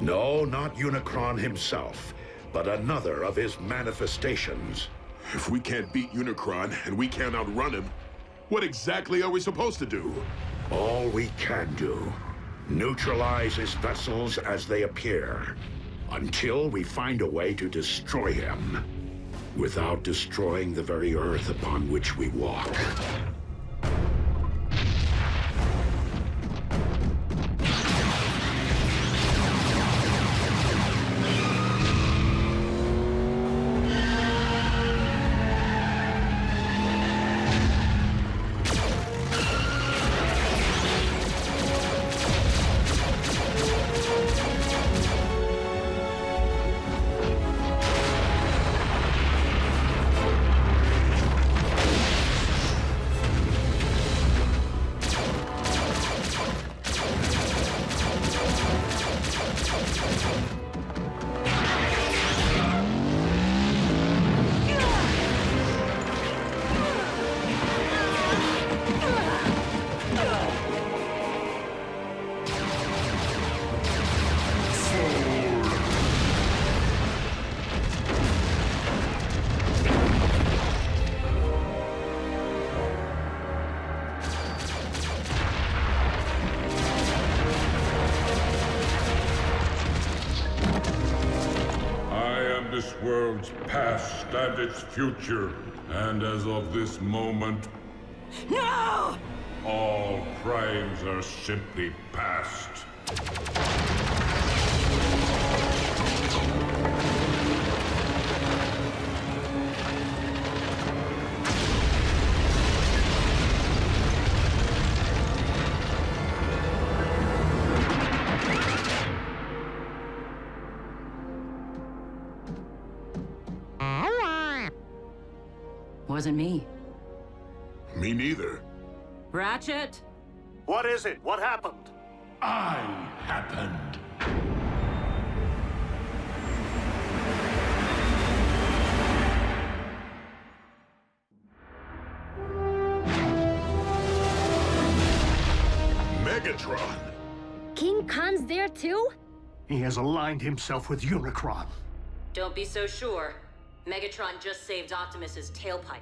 No, not Unicron himself, but another of his manifestations. If we can't beat Unicron and we can't outrun him, what exactly are we supposed to do? All we can do. Neutralize his vessels as they appear, until we find a way to destroy him, without destroying the very Earth upon which we walk. This world's past and its future, and as of this moment, No! all crimes are simply past. Wasn't me. Me neither. Ratchet? What is it? What happened? I happened. Megatron! King Khan's there too? He has aligned himself with Unicron. Don't be so sure. Megatron just saved Optimus's tailpipe.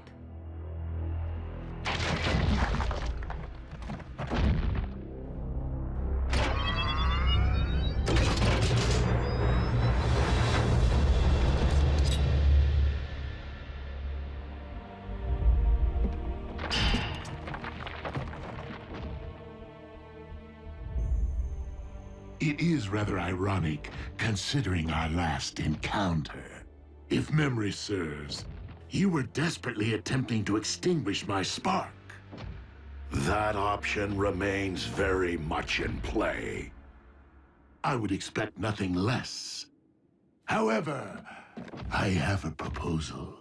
It is rather ironic, considering our last encounter. If memory serves, you were desperately attempting to extinguish my spark. That option remains very much in play. I would expect nothing less. However, I have a proposal.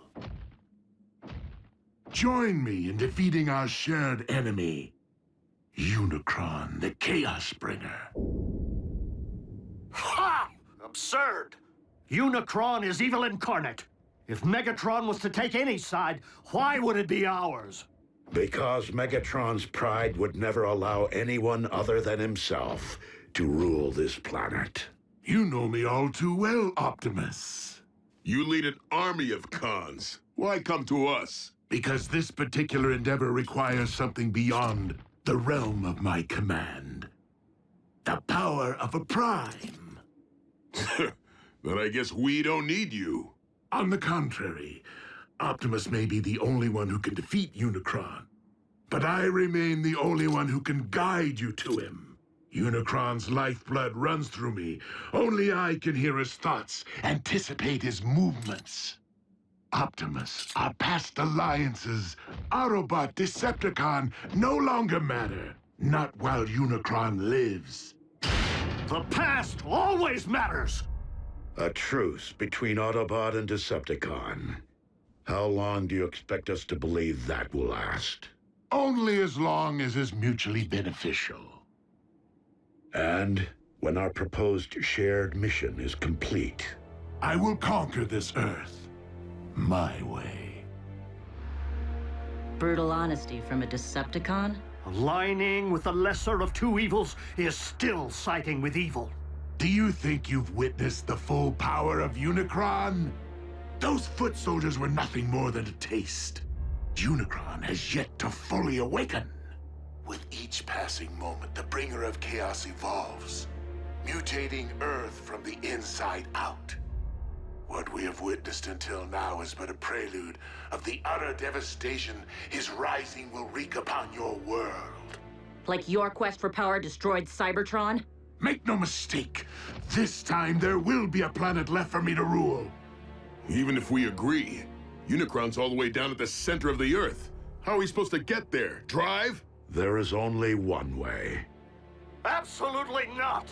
Join me in defeating our shared enemy, Unicron, the Chaos Bringer. Ha! Absurd! Unicron is evil incarnate. If Megatron was to take any side, why would it be ours? Because Megatron's pride would never allow anyone other than himself to rule this planet. You know me all too well, Optimus. You lead an army of cons. Why come to us? Because this particular endeavor requires something beyond the realm of my command. The power of a prime. Then I guess we don't need you. On the contrary, Optimus may be the only one who can defeat Unicron. But I remain the only one who can guide you to him. Unicron's lifeblood runs through me. Only I can hear his thoughts, anticipate his movements. Optimus, our past alliances, Autobot, Decepticon, no longer matter. Not while Unicron lives. The past always matters! A truce between Autobot and Decepticon. How long do you expect us to believe that will last? Only as long as is mutually beneficial. And when our proposed shared mission is complete, I will conquer this Earth my way. Brutal honesty from a Decepticon? Aligning with the lesser of two evils is still siding with evil. Do you think you've witnessed the full power of Unicron? Those foot soldiers were nothing more than a taste. Unicron has yet to fully awaken. With each passing moment, the bringer of chaos evolves, mutating Earth from the inside out. What we have witnessed until now is but a prelude of the utter devastation his rising will wreak upon your world. Like your quest for power destroyed Cybertron? Make no mistake, this time there will be a planet left for me to rule. Even if we agree, Unicron's all the way down at the center of the Earth. How are we supposed to get there? Drive? there is only one way. Absolutely not!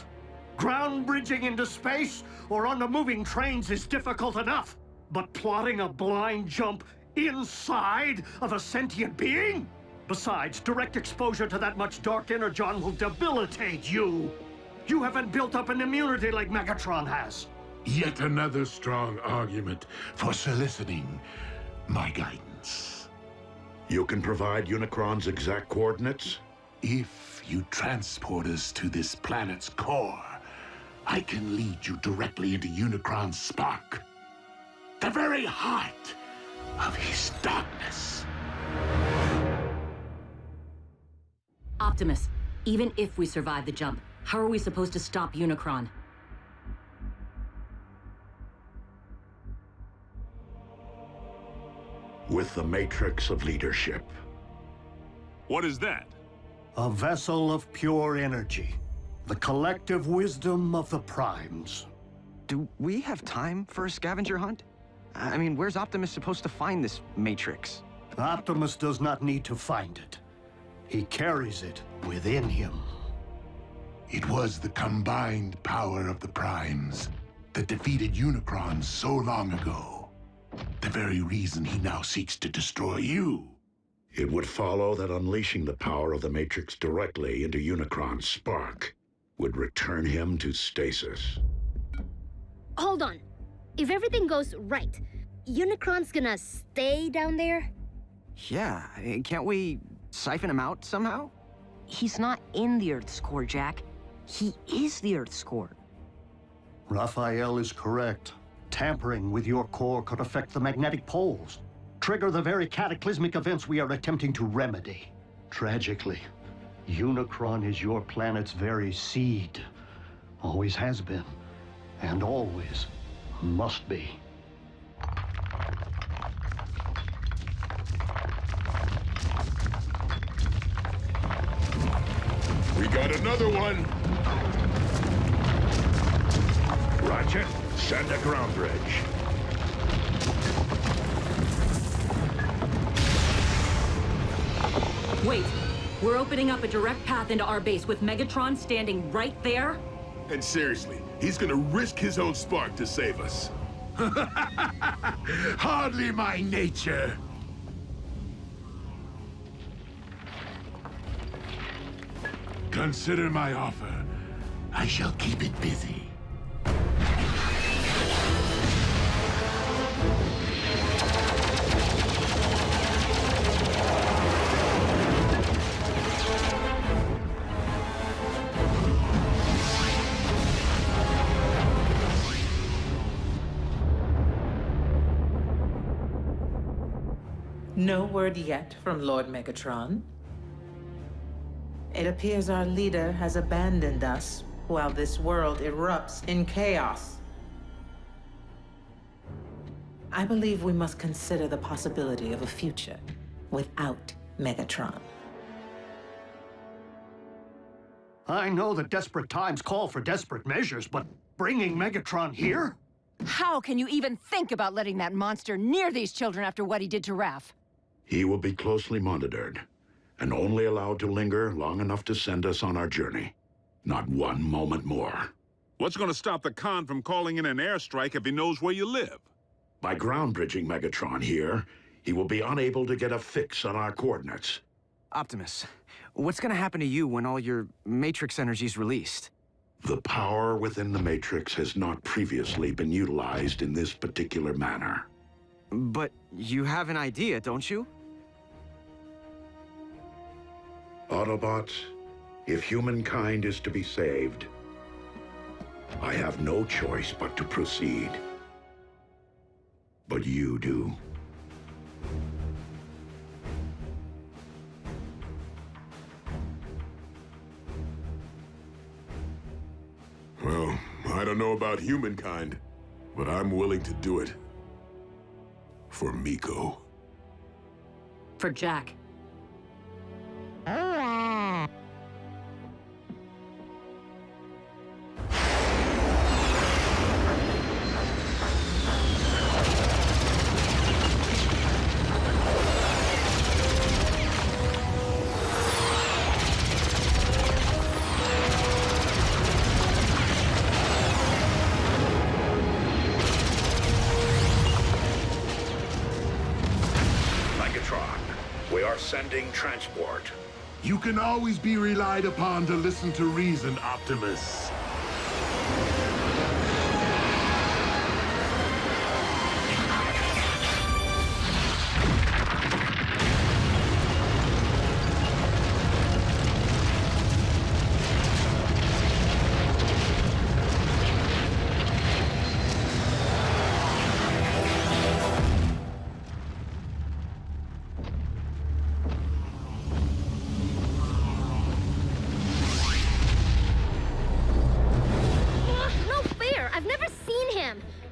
Ground bridging into space or on the moving trains is difficult enough. But plotting a blind jump inside of a sentient being? Besides, direct exposure to that much dark energon will debilitate you. You haven't built up an immunity like Megatron has. Yet another strong argument for soliciting my guidance. You can provide Unicron's exact coordinates? If you transport us to this planet's core, I can lead you directly into Unicron's spark. The very heart of his darkness. Optimus, even if we survive the jump, how are we supposed to stop Unicron? With the Matrix of Leadership. What is that? A vessel of pure energy. The collective wisdom of the Primes. Do we have time for a scavenger hunt? I mean, where's Optimus supposed to find this Matrix? Optimus does not need to find it. He carries it within him. It was the combined power of the Primes that defeated Unicron so long ago. The very reason he now seeks to destroy you. It would follow that unleashing the power of the Matrix directly into Unicron's spark would return him to stasis. Hold on. If everything goes right, Unicron's gonna stay down there? Yeah, can't we siphon him out somehow? He's not in the Earth's core, Jack. He is the Earth's core. Raphael is correct. Tampering with your core could affect the magnetic poles, trigger the very cataclysmic events we are attempting to remedy. Tragically, Unicron is your planet's very seed. Always has been, and always must be. We got another one! Roger. Send a ground bridge. Wait, we're opening up a direct path into our base with Megatron standing right there? And seriously, he's gonna risk his own spark to save us. Hardly my nature. Consider my offer. I shall keep it busy. No word yet from Lord Megatron. It appears our leader has abandoned us while this world erupts in chaos. I believe we must consider the possibility of a future without Megatron. I know that desperate times call for desperate measures, but bringing Megatron here? How can you even think about letting that monster near these children after what he did to Raph? He will be closely monitored, and only allowed to linger long enough to send us on our journey. Not one moment more. What's going to stop the Khan from calling in an airstrike if he knows where you live? By ground bridging Megatron here, he will be unable to get a fix on our coordinates. Optimus, what's going to happen to you when all your Matrix energy's released? The power within the Matrix has not previously been utilized in this particular manner. But you have an idea, don't you? Autobots, if humankind is to be saved, I have no choice but to proceed. But you do. Well, I don't know about humankind, but I'm willing to do it. For Miko. For Jack. Sending transport. You can always be relied upon to listen to reason, Optimus.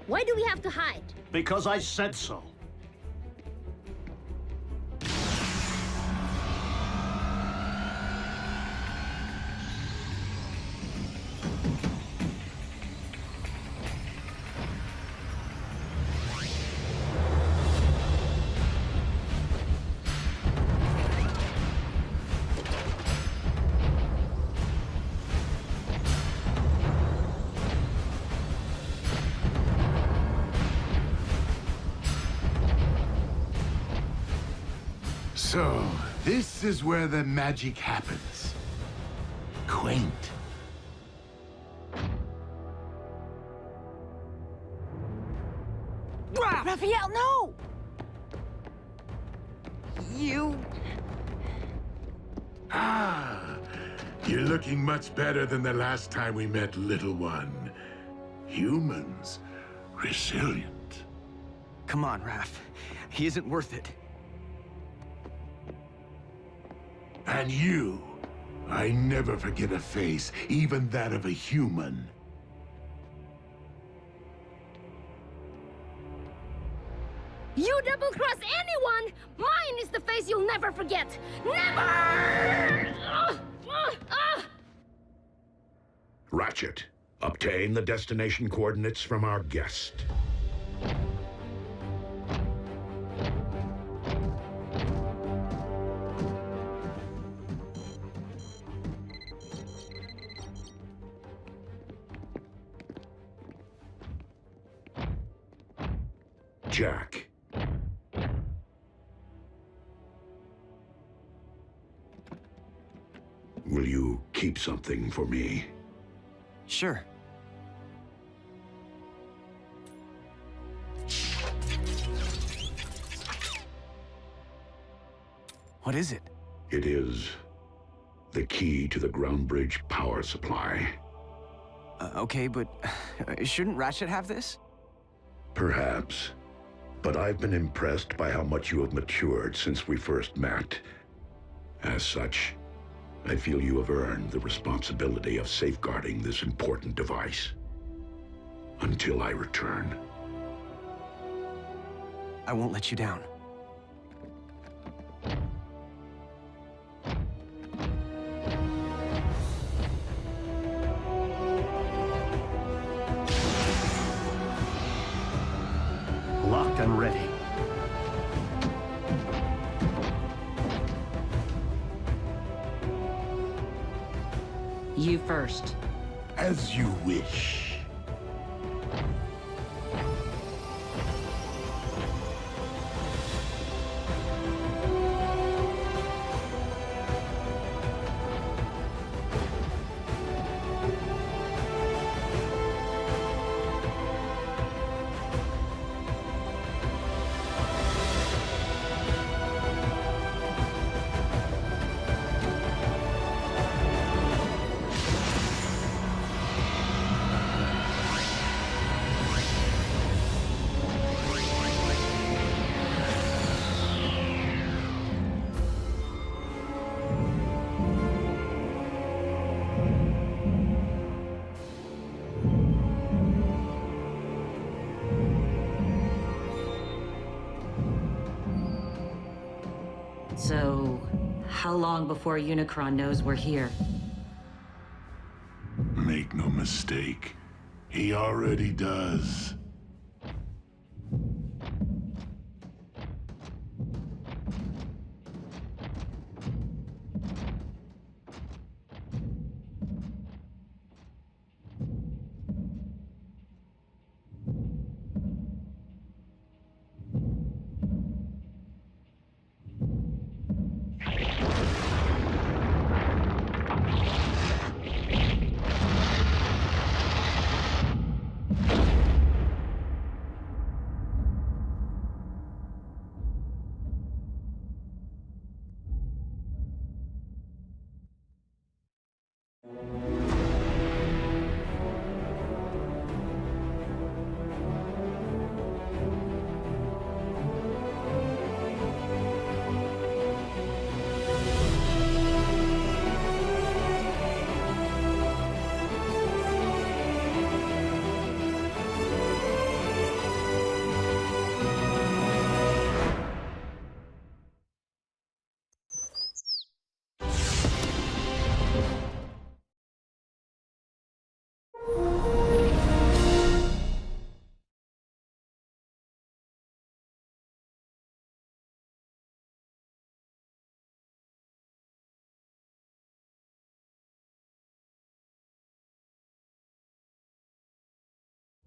Why do we have to hide? Because I said so. So, this is where the magic happens. Quaint. Raphael, no! You... Ah, you're looking much better than the last time we met, little one. Humans, resilient. Come on, Raph. He isn't worth it. And you, I never forget a face, even that of a human. You double-cross anyone! Mine is the face you'll never forget! Never! Ratchet, obtain the destination coordinates from our guest. Jack. Will you keep something for me? Sure. What is it? It is the key to the ground bridge power supply. Okay, but shouldn't Ratchet have this? Perhaps. But I've been impressed by how much you have matured since we first met. As such, I feel you have earned the responsibility of safeguarding this important device. Until I return. I won't let you down. Locked and ready. You first. As you wish. So, how long before Unicron knows we're here? Make no mistake, he already does.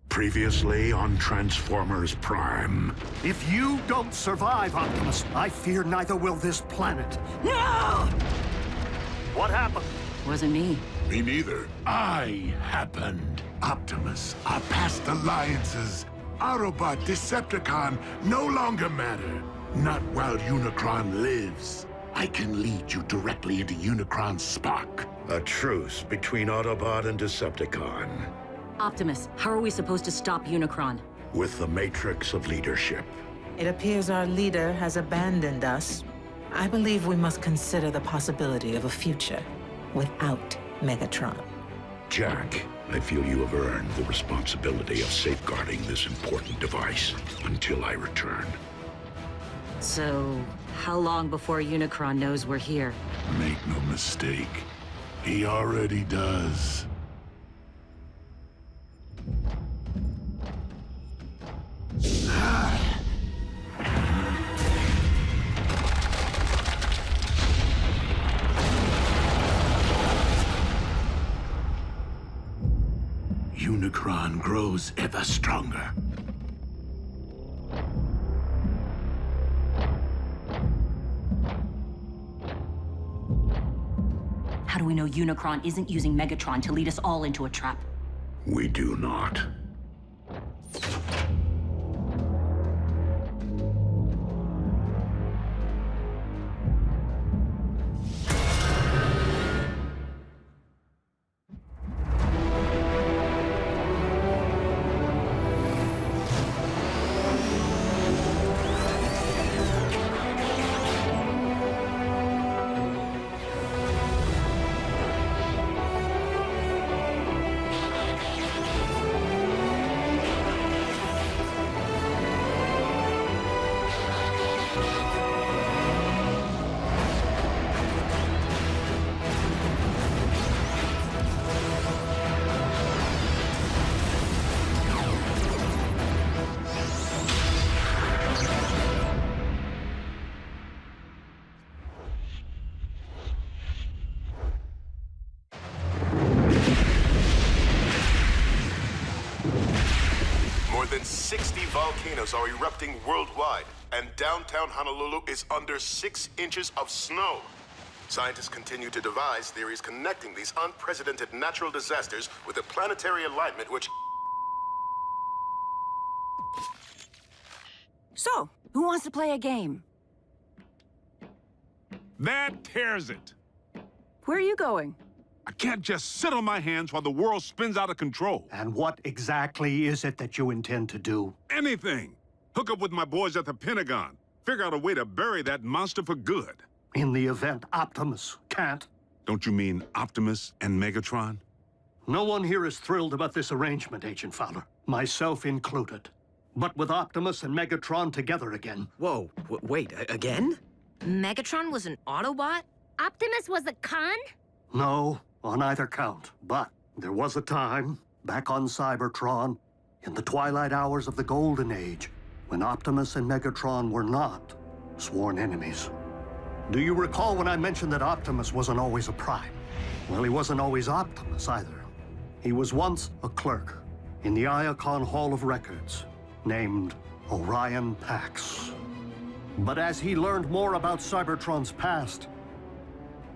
Previously on Transformers Prime. If you don't survive, Optimus, I fear neither will this planet. No! What happened? Wasn't me. Me neither. I happened. Optimus, our past alliances, Autobot, Decepticon, no longer matter. Not while Unicron lives. I can lead you directly into Unicron's spark. A truce between Autobot and Decepticon. Optimus, how are we supposed to stop Unicron? With the matrix of leadership. It appears our leader has abandoned us. I believe we must consider the possibility of a future without Megatron. Jack, I feel you have earned the responsibility of safeguarding this important device until I return. So, how long before Unicron knows we're here? Make no mistake, he already does. Unicron grows ever stronger. How How do we know Unicron isn't using Megatron to lead us all into a trap? We do not. More than 60 volcanoes are erupting worldwide, and downtown Honolulu is under 6 inches of snow. Scientists continue to devise theories connecting these unprecedented natural disasters with a planetary alignment which... So, who wants to play a game? That tears it. Where are you going? I can't just sit on my hands while the world spins out of control. And what exactly is it that you intend to do? Anything. Hook up with my boys at the Pentagon. Figure out a way to bury that monster for good. In the event Optimus can't? Don't you mean Optimus and Megatron? No one here is thrilled about this arrangement, Agent Fowler. Myself included. But with Optimus and Megatron together again... Whoa, wait, again? Megatron was an Autobot? Optimus was a con? No, on either count. But there was a time, back on Cybertron, in the twilight hours of the Golden Age, when Optimus and Megatron were not sworn enemies. Do you recall when I mentioned that Optimus wasn't always a Prime? Well, he wasn't always Optimus either. He was once a clerk in the Iacon Hall of Records, named Orion Pax. But as he learned more about Cybertron's past,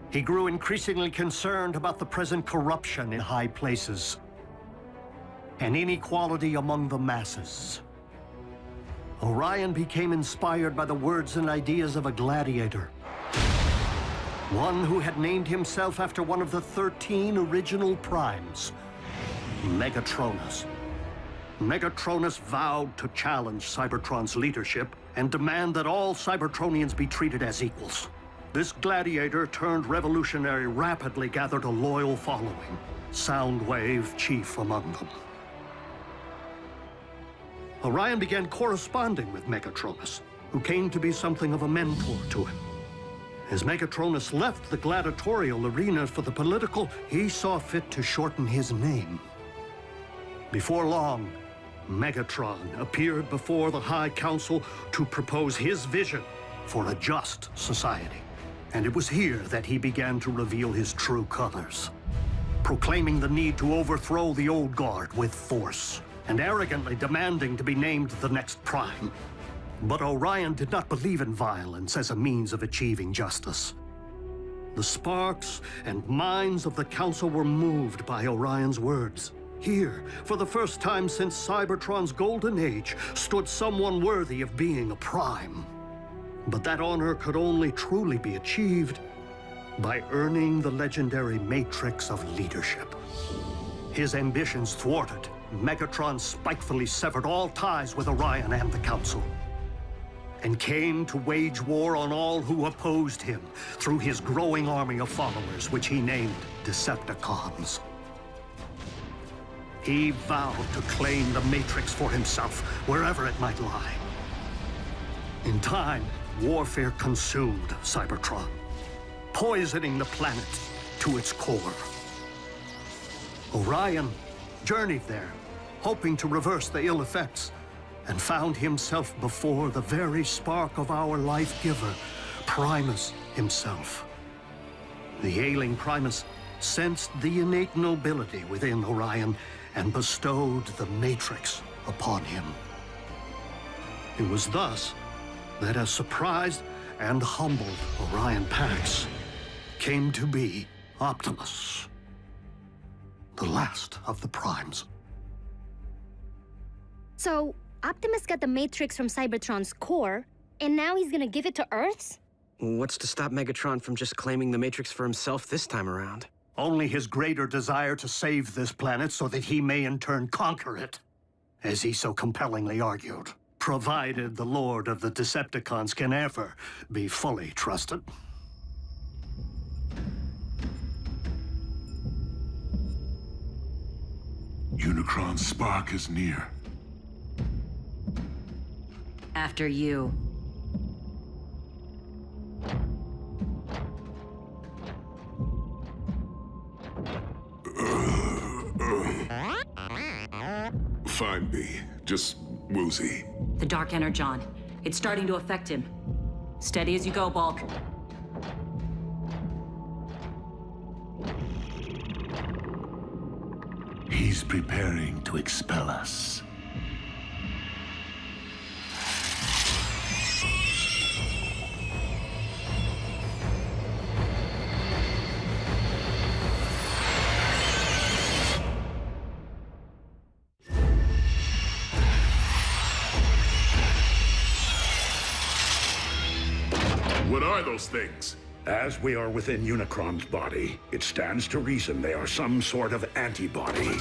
he grew increasingly concerned about the present corruption in high places and inequality among the masses. Orion became inspired by the words and ideas of a gladiator, one who had named himself after one of the 13 original primes, Megatronus. Megatronus vowed to challenge Cybertron's leadership and demand that all Cybertronians be treated as equals. This gladiator turned revolutionary rapidly gathered a loyal following, Soundwave chief among them. Orion began corresponding with Megatronus, who came to be something of a mentor to him. As Megatronus left the gladiatorial arena for the political, he saw fit to shorten his name. Before long, Megatron appeared before the High Council to propose his vision for a just society. And it was here that he began to reveal his true colors, proclaiming the need to overthrow the old guard with force, and arrogantly demanding to be named the next Prime. But Orion did not believe in violence as a means of achieving justice. The sparks and minds of the Council were moved by Orion's words. Here, for the first time since Cybertron's golden age, stood someone worthy of being a Prime. But that honor could only truly be achieved by earning the legendary matrix of leadership. His ambitions thwarted, Megatron spitefully severed all ties with Orion and the Council, and came to wage war on all who opposed him through his growing army of followers, which he named Decepticons. He vowed to claim the Matrix for himself, wherever it might lie. In time, warfare consumed Cybertron, poisoning the planet to its core. Orion journeyed there, hoping to reverse the ill effects, and found himself before the very spark of our life-giver, Primus himself. The ailing Primus sensed the innate nobility within Orion and bestowed the Matrix upon him. It was thus that a surprised and humbled Orion Pax came to be Optimus. The last of the Primes. So, Optimus got the Matrix from Cybertron's core, and now he's gonna give it to Earth's? What's to stop Megatron from just claiming the Matrix for himself this time around? Only his greater desire to save this planet so that he may in turn conquer it, as he so compellingly argued, provided the Lord of the Decepticons can ever be fully trusted. Unicron's spark is near. After you. Fine, B. Just woozy. The Dark Energon. It's starting to affect him. Steady as you go, Bulk. He's preparing to expel us. What are those things? As we are within Unicron's body, it stands to reason they are some sort of antibody.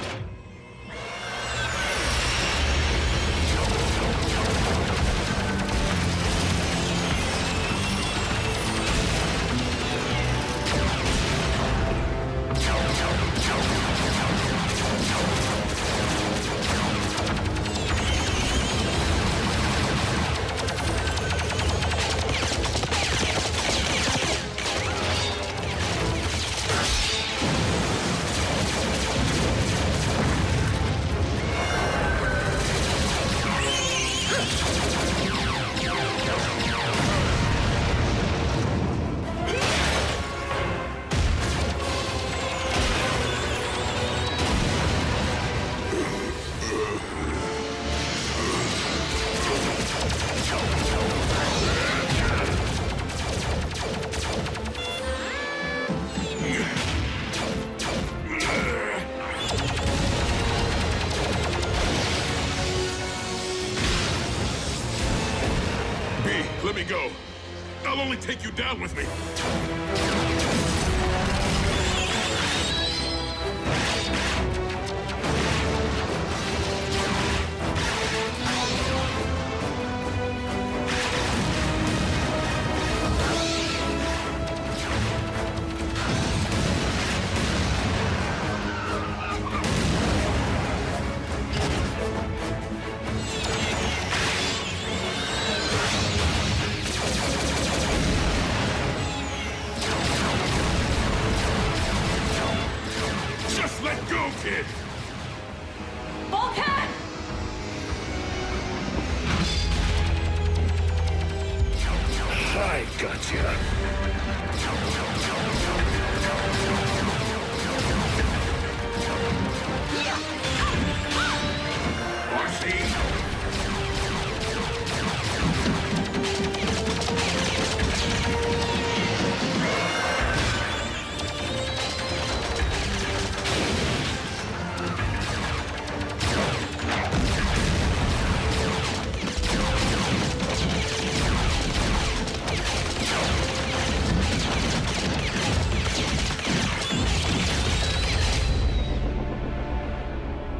Let me go. I'll only take you down with me. Kid. Bulkhead! I gotcha.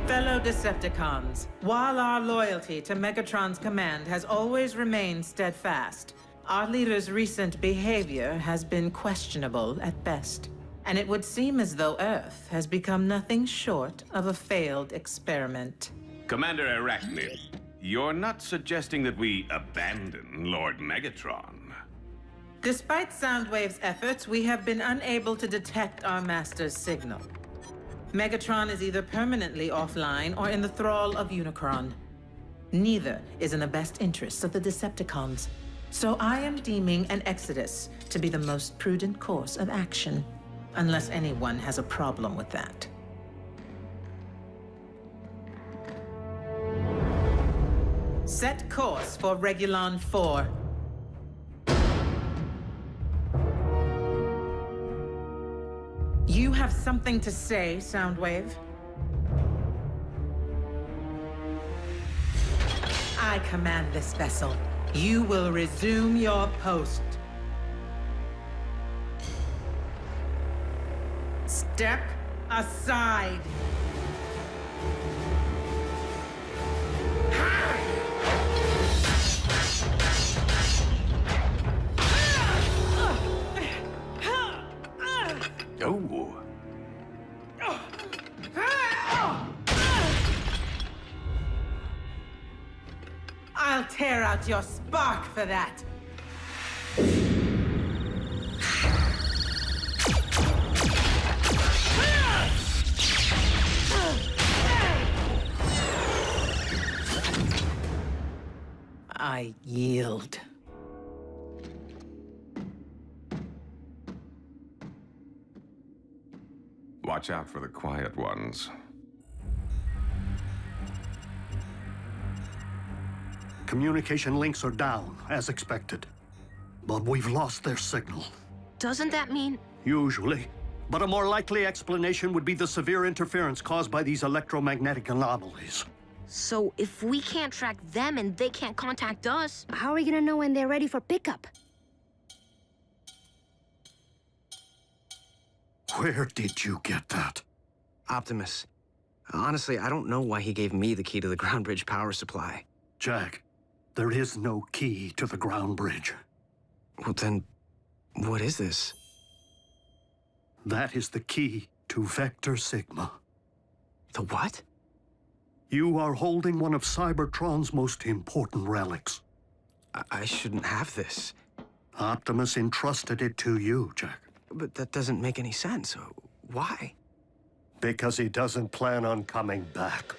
Fellow Decepticons, while our loyalty to Megatron's command has always remained steadfast, our leader's recent behavior has been questionable at best. And it would seem as though Earth has become nothing short of a failed experiment. Commander Arachnid, you're not suggesting that we abandon Lord Megatron? Despite Soundwave's efforts, we have been unable to detect our master's signal. Megatron is either permanently offline or in the thrall of Unicron. Neither is in the best interests of the Decepticons. So I am deeming an exodus to be the most prudent course of action, unless anyone has a problem with that. Set course for Regulon 4. You have something to say, Soundwave? I command this vessel. You will resume your post. Step aside. Oh. I'll tear out your spark for that. I yield. Watch out for the quiet ones. Communication links are down, as expected. But we've lost their signal. Doesn't that mean... Usually. But a more likely explanation would be the severe interference caused by these electromagnetic anomalies. So if we can't track them and they can't contact us... How are we gonna know when they're ready for pickup? Where did you get that? Optimus. Honestly, I don't know why he gave me the key to the ground bridge power supply. Jack, there is no key to the ground bridge. Well, then, what is this? That is the key to Vector Sigma. The what? You are holding one of Cybertron's most important relics. I shouldn't have this. Optimus entrusted it to you, Jack. But that doesn't make any sense. Why? Because he doesn't plan on coming back.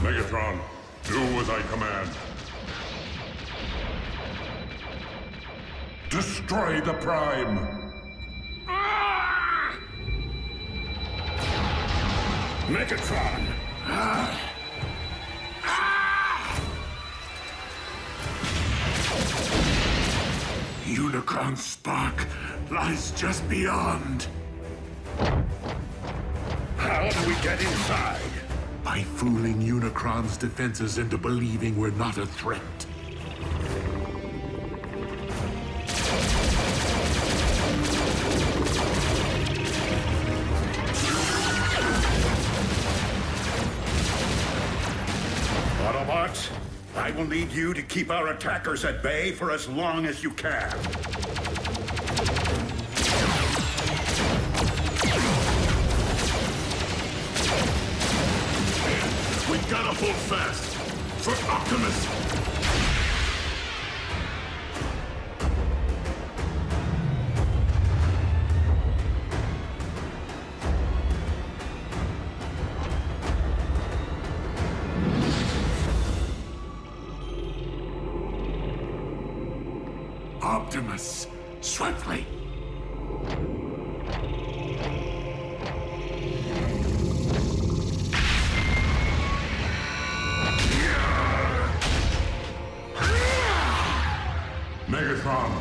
Megatron, do as I command. Destroy the Prime! Megatron! Unicron's spark lies just beyond. How do we get inside? By fooling Unicron's defenses into believing we're not a threat. Autobots, I will need you to keep our attackers at bay for as long as you can. We gotta hold fast! For Optimus! Optimus, swiftly! Megatron!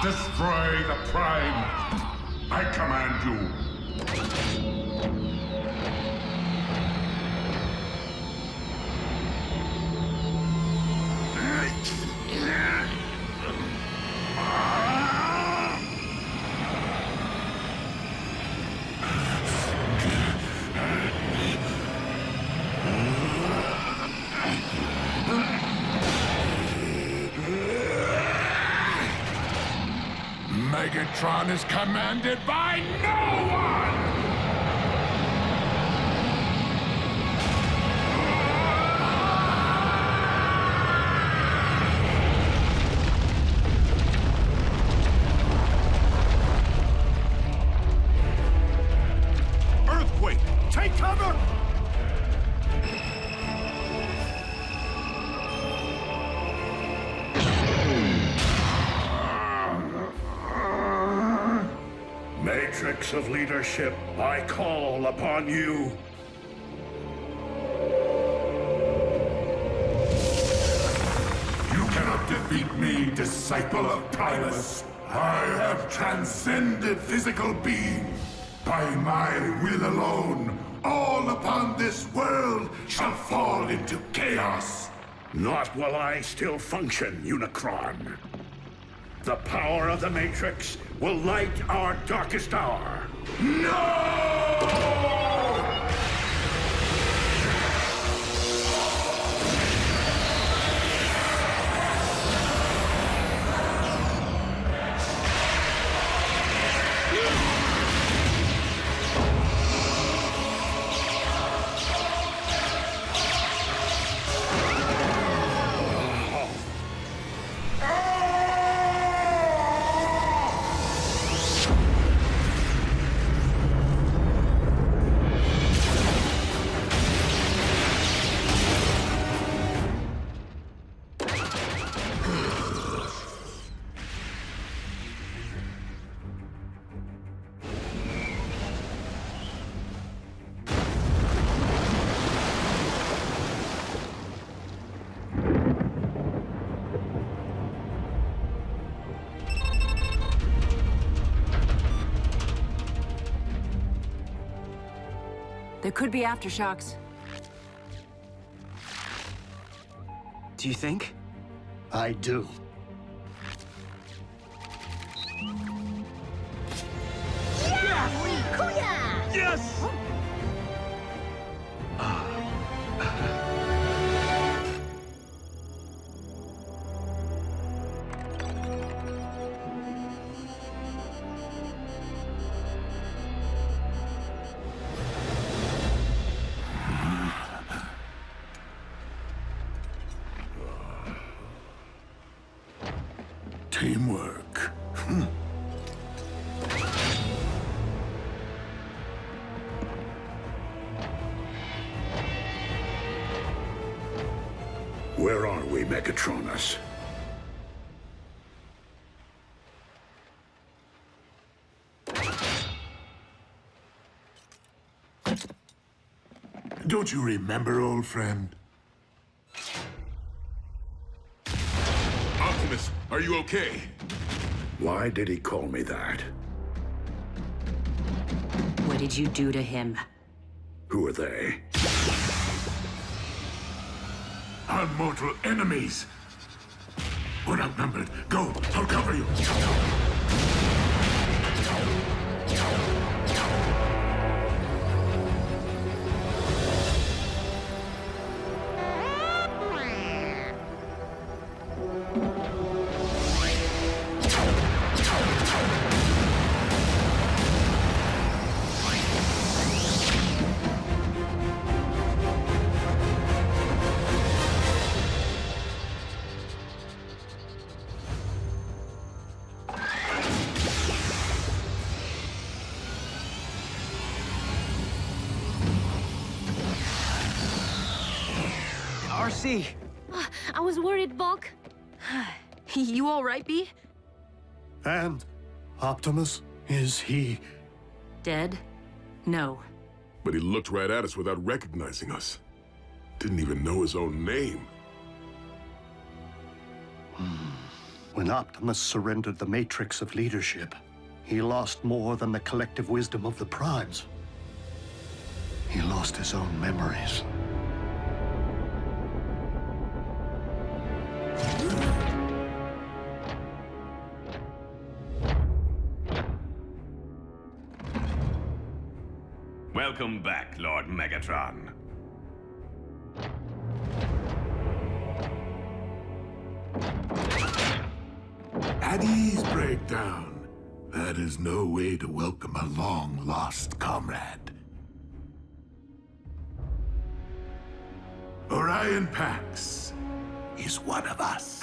Destroy the Prime! I command you! Megatron is commanded by no one! Earthquake! Matrix of leadership, I call upon you. You cannot defeat me, disciple of Primus. I have transcended physical being. By my will alone, all upon this world shall fall into chaos. Not while I still function, Unicron. The power of the Matrix will light our darkest hour. No! There could be aftershocks. Do you think? I do. Yes! Teamwork. Where are we, Megatronus? Don't you remember, old friend? Optimus, are you okay? Why did he call me that? What did you do to him? Who are they? Our mortal enemies. We're outnumbered. Go, I'll cover you. RC! I was worried, Bulk. You all right, B? And Optimus, is he... Dead? No. But he looked right at us without recognizing us. Didn't even know his own name. When Optimus surrendered the Matrix of leadership, he lost more than the collective wisdom of the Primes. He lost his own memories. Welcome back, Lord Megatron. At ease, Breakdown. That is no way to welcome a long-lost comrade. Orion Pax is one of us.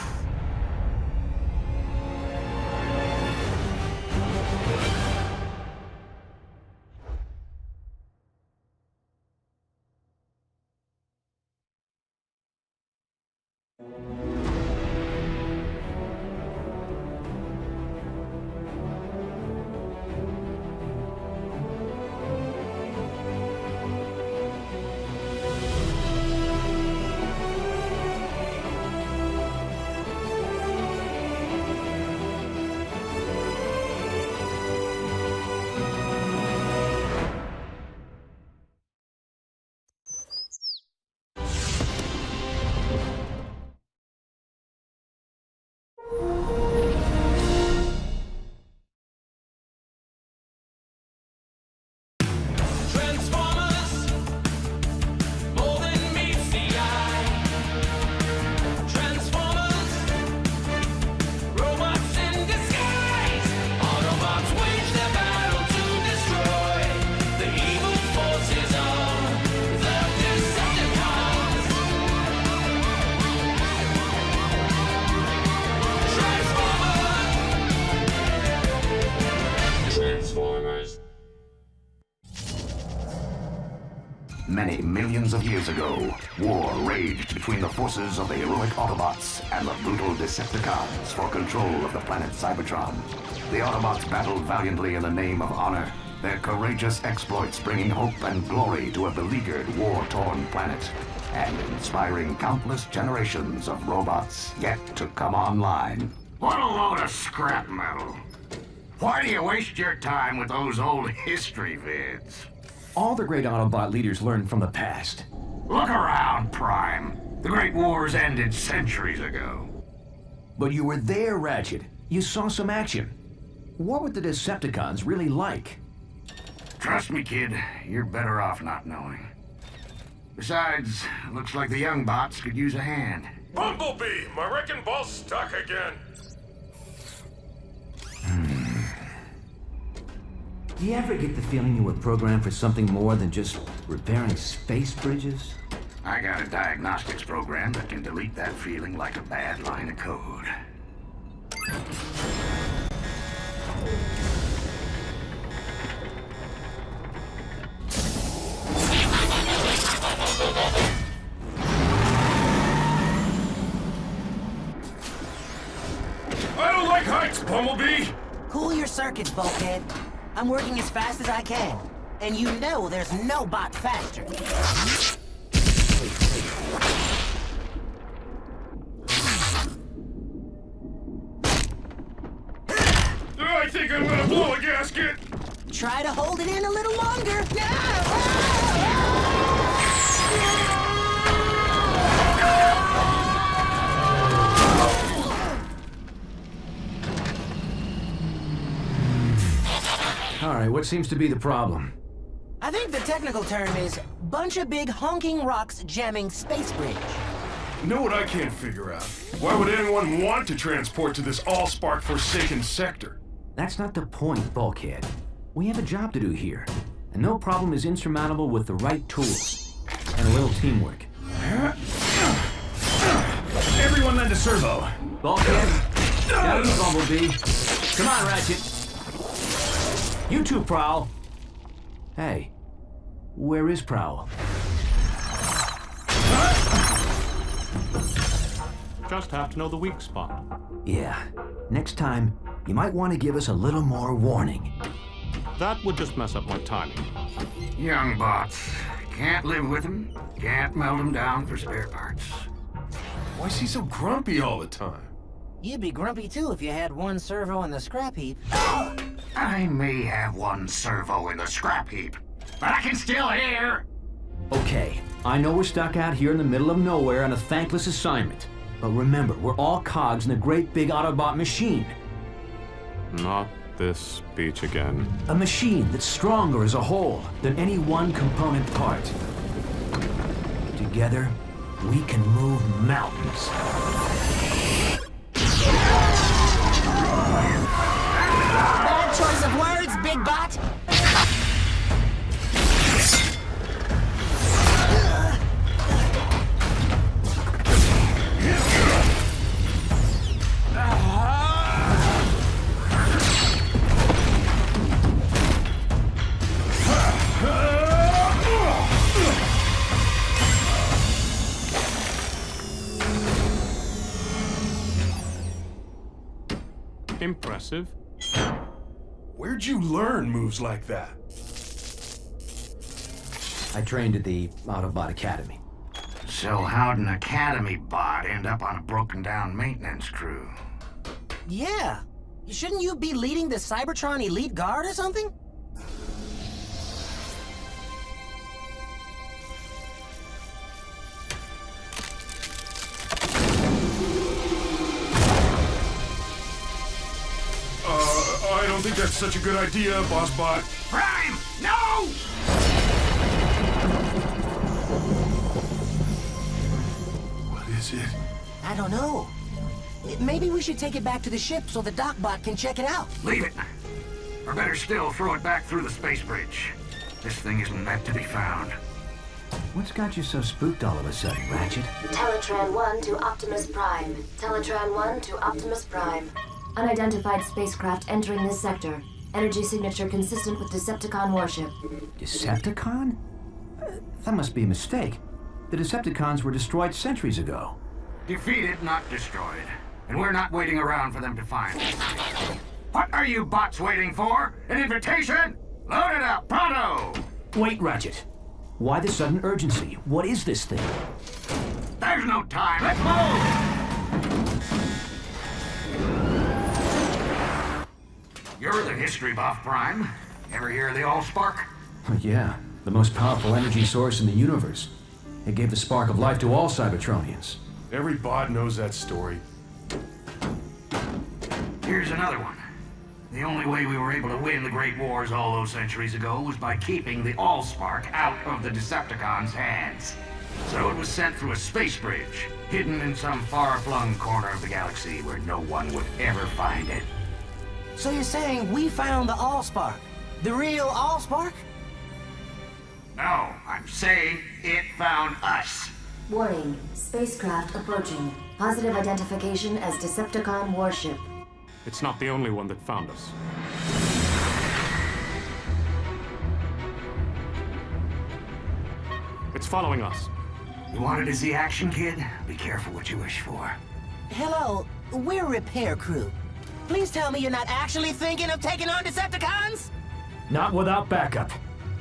Many millions of years ago, war raged between the forces of the heroic Autobots and the brutal Decepticons for control of the planet Cybertron. The Autobots battled valiantly in the name of honor, their courageous exploits bringing hope and glory to a beleaguered, war-torn planet, and inspiring countless generations of robots yet to come online. What a load of scrap metal. Why do you waste your time with those old history vids? All the great Autobot leaders learned from the past. Look around, Prime. The Great Wars ended centuries ago. But you were there, Ratchet. You saw some action. What were the Decepticons really like? Trust me, kid, you're better off not knowing. Besides, looks like the young bots could use a hand. Bumblebee! My wrecking ball's stuck again! Do you ever get the feeling you were programmed for something more than just repairing space bridges? I got a diagnostics program that can delete that feeling like a bad line of code. I don't like heights, Bumblebee! Cool your circuits, Bulkhead. I'm working as fast as I can. And you know there's no bot faster. I think I'm gonna blow a gasket! Try to hold it in a little longer. All right, what seems to be the problem? I think the technical term is bunch of big honking rocks jamming space bridge. You know what I can't figure out? Why would anyone want to transport to this all-spark forsaken sector? That's not the point, Bulkhead. We have a job to do here, and no problem is insurmountable with the right tools and a little teamwork. Everyone lend a servo. Bulkhead, down to Bumblebee. Come on, Ratchet. You two, Prowl. Hey, where is Prowl? Just have to know the weak spot. Yeah. Next time, you might want to give us a little more warning. That would just mess up my timing. Young bots. Can't live with them. Can't melt them down for spare parts. Why is he so grumpy all the time? You'd be grumpy too if you had one servo in the scrap heap. I may have one servo in the scrap heap, but I can still hear. Okay, I know we're stuck out here in the middle of nowhere on a thankless assignment. But remember, we're all cogs in a great big Autobot machine. Not this speech again. A machine that's stronger as a whole than any one component part. Together, we can move mountains. Bad choice of words, Big Bot. Impressive. Where'd you learn moves like that? I trained at the Autobot Academy. So how'd an Academy bot end up on a broken-down maintenance crew? Yeah. Shouldn't you be leading the Cybertron Elite Guard or something? I don't think that's such a good idea, Boss Bot. Prime! No! What is it? I don't know. Maybe we should take it back to the ship so the Docbot can check it out. Leave it. Or better still, throw it back through the space bridge. This thing isn't meant to be found. What's got you so spooked all of a sudden, Ratchet? Teletran 1 to Optimus Prime. Teletran 1 to Optimus Prime. Unidentified spacecraft entering this sector. Energy signature consistent with Decepticon warship. Decepticon? That must be a mistake. The Decepticons were destroyed centuries ago. Defeated, not destroyed. And we're not waiting around for them to find us. What are you bots waiting for? An invitation? Load it up, pronto! Wait, Ratchet. Why the sudden urgency? What is this thing? There's no time, let's move! You're the history buff, Prime. Ever hear of the Allspark? Yeah, the most powerful energy source in the universe. It gave the spark of life to all Cybertronians. Every bot knows that story. Here's another one. The only way we were able to win the Great Wars all those centuries ago was by keeping the Allspark out of the Decepticons' hands. So it was sent through a space bridge, hidden in some far-flung corner of the galaxy where no one would ever find it. So you're saying we found the Allspark? The real Allspark? No, I'm saying it found us. Warning, spacecraft approaching. Positive identification as Decepticon warship. It's not the only one that found us. It's following us. You wanted to see action, kid? Be careful what you wish for. Hello, we're repair crew. Please tell me you're not actually thinking of taking on Decepticons? Not without backup.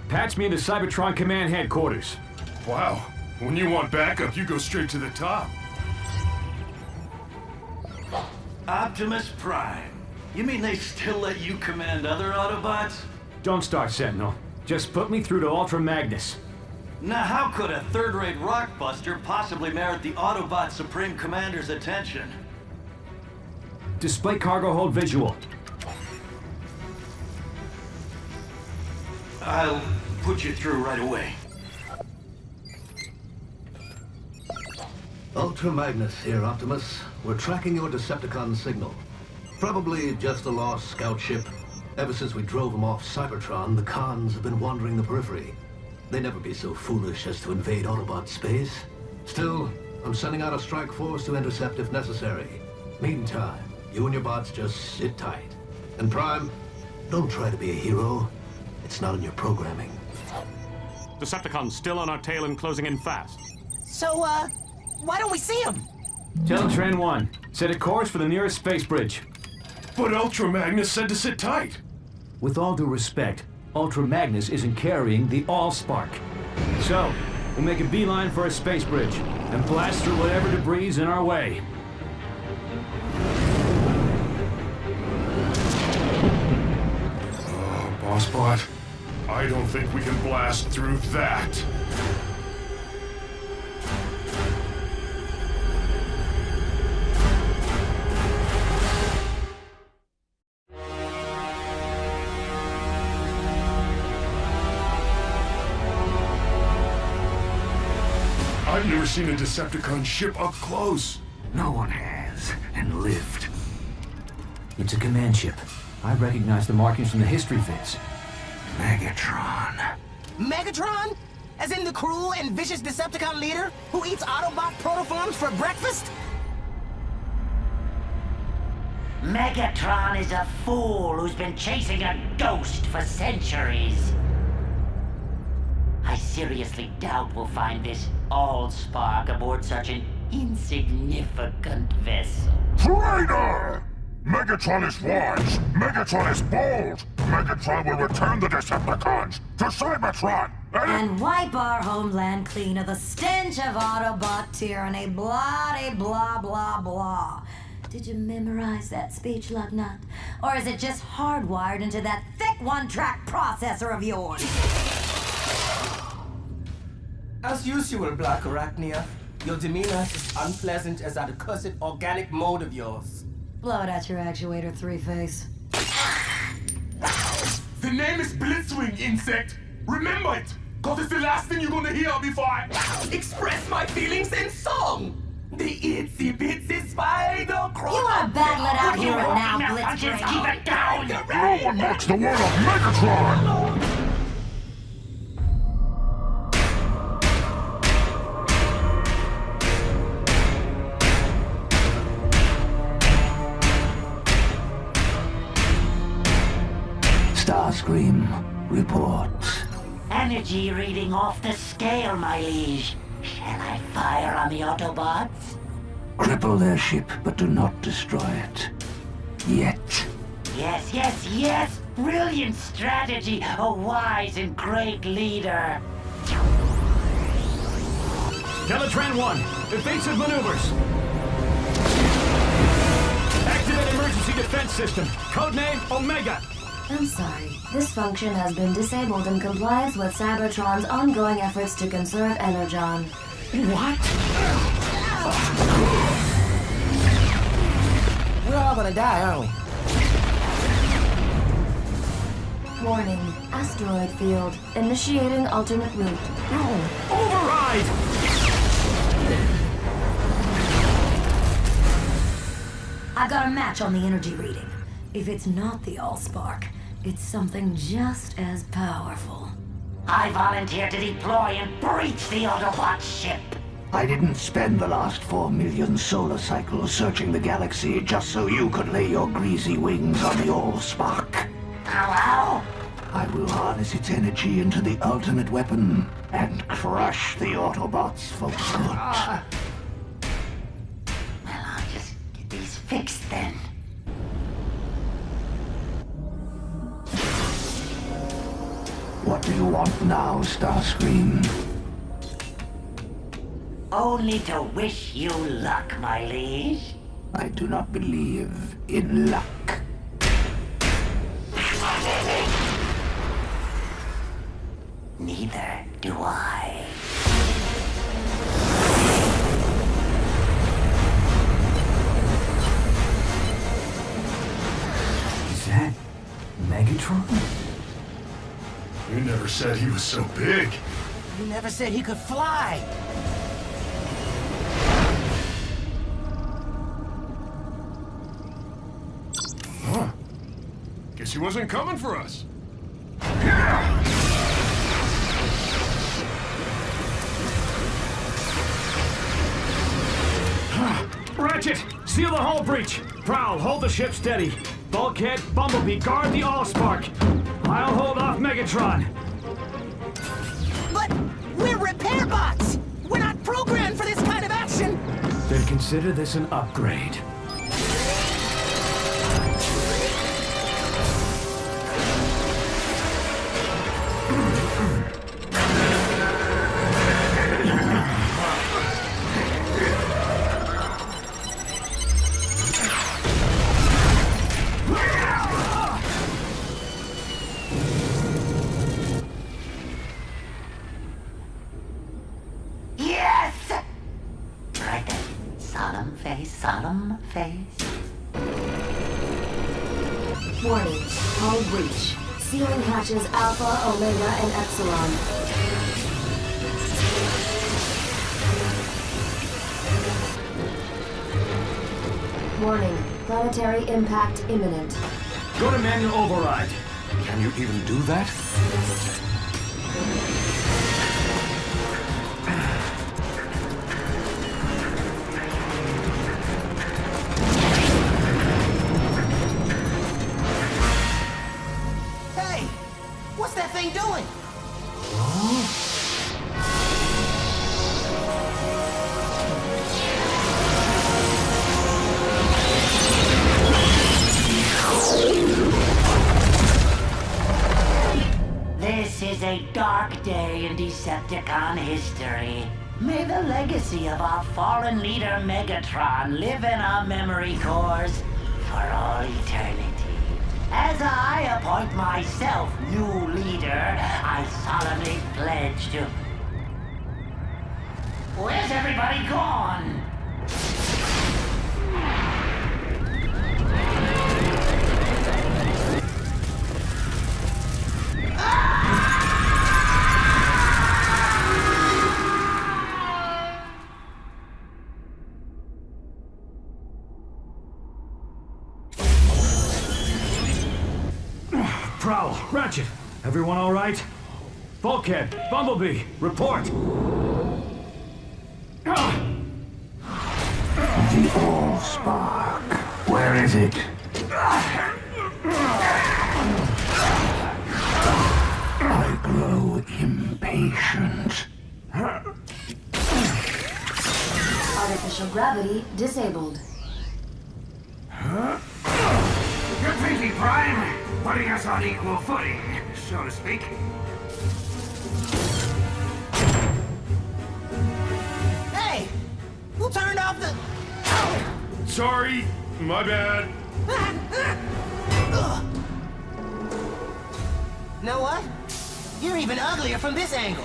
Patch me into Cybertron Command Headquarters. Wow. When you want backup, you go straight to the top. Optimus Prime. You mean they still let you command other Autobots? Don't start, Sentinel. Just put me through to Ultra Magnus. Now how could a third-rate rockbuster possibly merit the Autobot Supreme Commander's attention? Display cargo hold visual. I'll put you through right away. Ultra Magnus here, Optimus. We're tracking your Decepticon signal. Probably just a lost scout ship. Ever since we drove them off Cybertron, the cons have been wandering the periphery. They'd never be so foolish as to invade Autobot space. Still, I'm sending out a strike force to intercept if necessary. Meantime, you and your bots just sit tight. And Prime, don't try to be a hero. It's not in your programming. Decepticons still on our tail and closing in fast. So, why don't we see them? Teletran 1, set a course for the nearest space bridge. But Ultra Magnus said to sit tight. With all due respect, Ultra Magnus isn't carrying the Allspark. So, we'll make a beeline for a space bridge and blast through whatever debris is in our way. Bossbot, I don't think we can blast through that. I've never seen a Decepticon ship up close. No one has, and lived. It's a command ship. I recognize the markings from the history vids. Megatron. Megatron? As in the cruel and vicious Decepticon leader who eats Autobot protoforms for breakfast? Megatron is a fool who's been chasing a ghost for centuries. I seriously doubt we'll find this Allspark aboard such an insignificant vessel. Traitor! Megatron is wise! Megatron is bold! Megatron will return the Decepticons to Cybertron! And wipe our homeland clean of the stench of Autobot tyranny, blah blah blah blah. Did you memorize that speech, Lugnut? Or is it just hardwired into that thick one-track processor of yours? As usual, Black Arachnia, your demeanor is as unpleasant as that accursed organic mode of yours. Blow it at your actuator, Three-Face. The name is Blitzwing, insect. Remember it, cause it's the last thing you're gonna hear before I express my feelings in song. The itsy bitsy spider crawl. You wanna battle it out here and now, Blitzwing? Keep it down. No one mocks the word of Megatron! Starscream reports. energy reading off the scale, my liege. Shall I fire on the Autobots? Cripple their ship, but do not destroy it. Yet. Yes, yes, yes! Brilliant strategy! A wise and great leader! Teletran 1, evasive maneuvers. Activate emergency defense system. Codename Omega. I'm sorry. This function has been disabled in compliance with Cybertron's ongoing efforts to conserve Energon. What? We're all gonna die, aren't we? Warning. Asteroid field. Initiating alternate route. Override! I've got a match on the energy reading. If it's not the Allspark, it's something just as powerful. I volunteer to deploy and breach the Autobot ship. I didn't spend the last 4 million solar cycles searching the galaxy just so you could lay your greasy wings on the Allspark. Hello? I will harness its energy into the ultimate weapon and crush the Autobots for good. Well, I'll just get these fixed then. What do you want now, Starscream? Only to wish you luck, my liege. I do not believe in luck. Neither do I. Is that Megatron? You never said he was so big. You never said he could fly. Huh. Guess he wasn't coming for us. Ratchet, seal the hull breach. Prowl, hold the ship steady. Bulkhead, Bumblebee, guard the Allspark. I'll hold off Megatron. But we're repair bots! We're not programmed for this kind of action! Then consider this an upgrade. Solemn face. Warning. Hull breach. Sealing hatches Alpha, Omega, and Epsilon. Warning. Planetary impact imminent. Go to manual override. Can you even do that? What's that thing doing? This is a dark day in Decepticon history. May the legacy of our fallen leader Megatron live in our memory cores for all eternity. As I appoint myself new leader, I solemnly pledge to... Where's everybody gone? Prowl, Ratchet, everyone all right? Bulkhead, Bumblebee, report. The Allspark. Where is it? I grow impatient. patient. Artificial gravity disabled. Completely, Prime. Putting us on equal footing, so to speak. Hey! Who turned off the... Sorry, my bad. Know what? You're even uglier from this angle.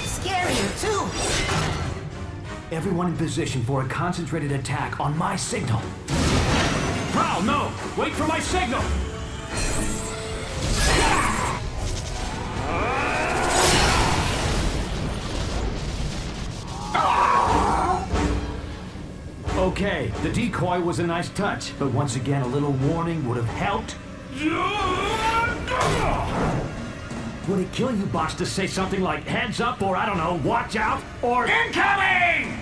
Scarier, too. Everyone in position for a concentrated attack on my signal. Prowl, no! Wait for my signal! Okay, the decoy was a nice touch, but once again, a little warning would have helped. Would it kill you, boss, to say something like heads up, or I don't know, watch out, or incoming?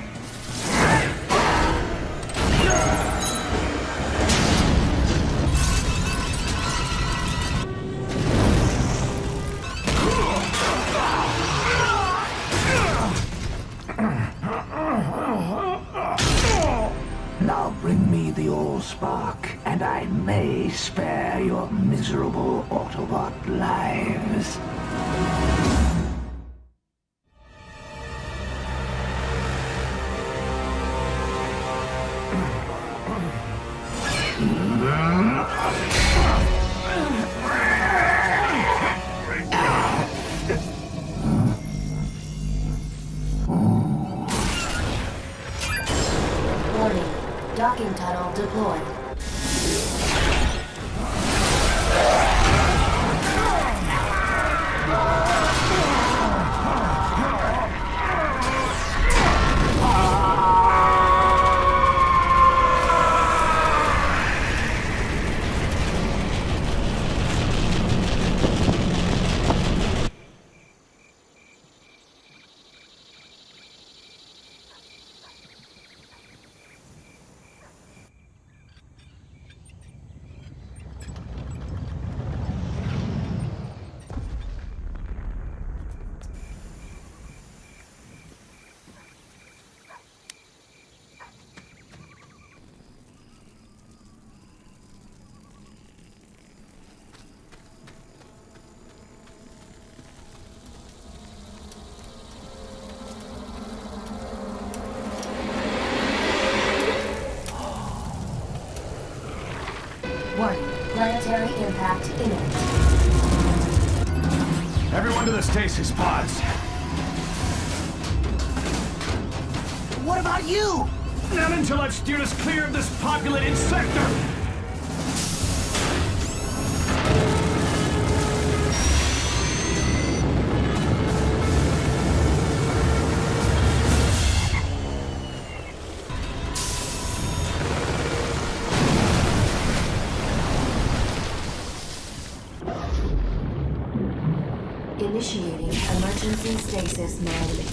Now bring me the Allspark, and I may spare your miserable Autobot lives. Warning. Docking tunnel deployed. Warning. Planetary impact imminent. Everyone to the stasis pods. What about you? Not until I've steered us clear of this populated sector! Initiating emergency stasis mode.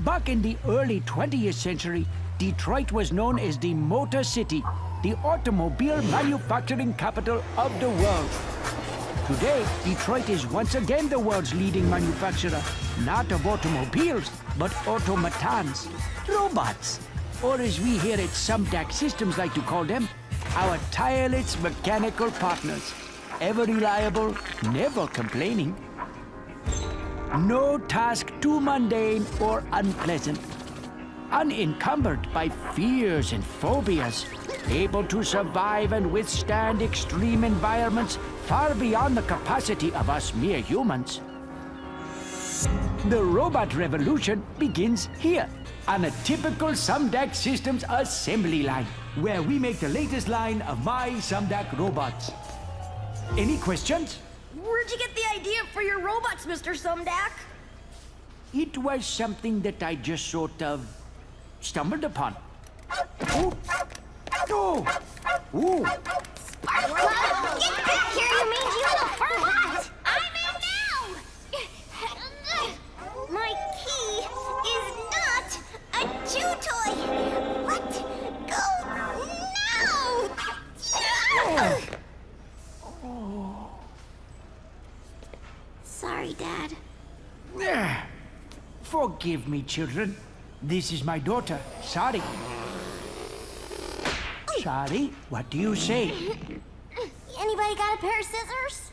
Back in the early 20th century, Detroit was known as the Motor City, the automobile manufacturing capital of the world. Today, Detroit is once again the world's leading manufacturer, not of automobiles, but automatons, robots, or as we here at Sumdac Systems like to call them, our tireless mechanical partners, ever reliable, never complaining. No task too mundane or unpleasant. Unencumbered by fears and phobias, able to survive and withstand extreme environments far beyond the capacity of us mere humans. The robot revolution begins here, on a typical Sumdac Systems assembly line, where we make the latest line of my Sumdac robots. Any questions? Where'd you get the idea for your robots, Mr. Sumdac? It was something that I just sort of stumbled upon. Ooh. Oh. Ooh. Sparkplug, get back here, you mangy little furlot! I'm in now! My key is not a chew toy! Let go now! Sorry, Dad. Forgive me, children. This is my daughter, Sari. Sari, what do you say? Anybody got a pair of scissors?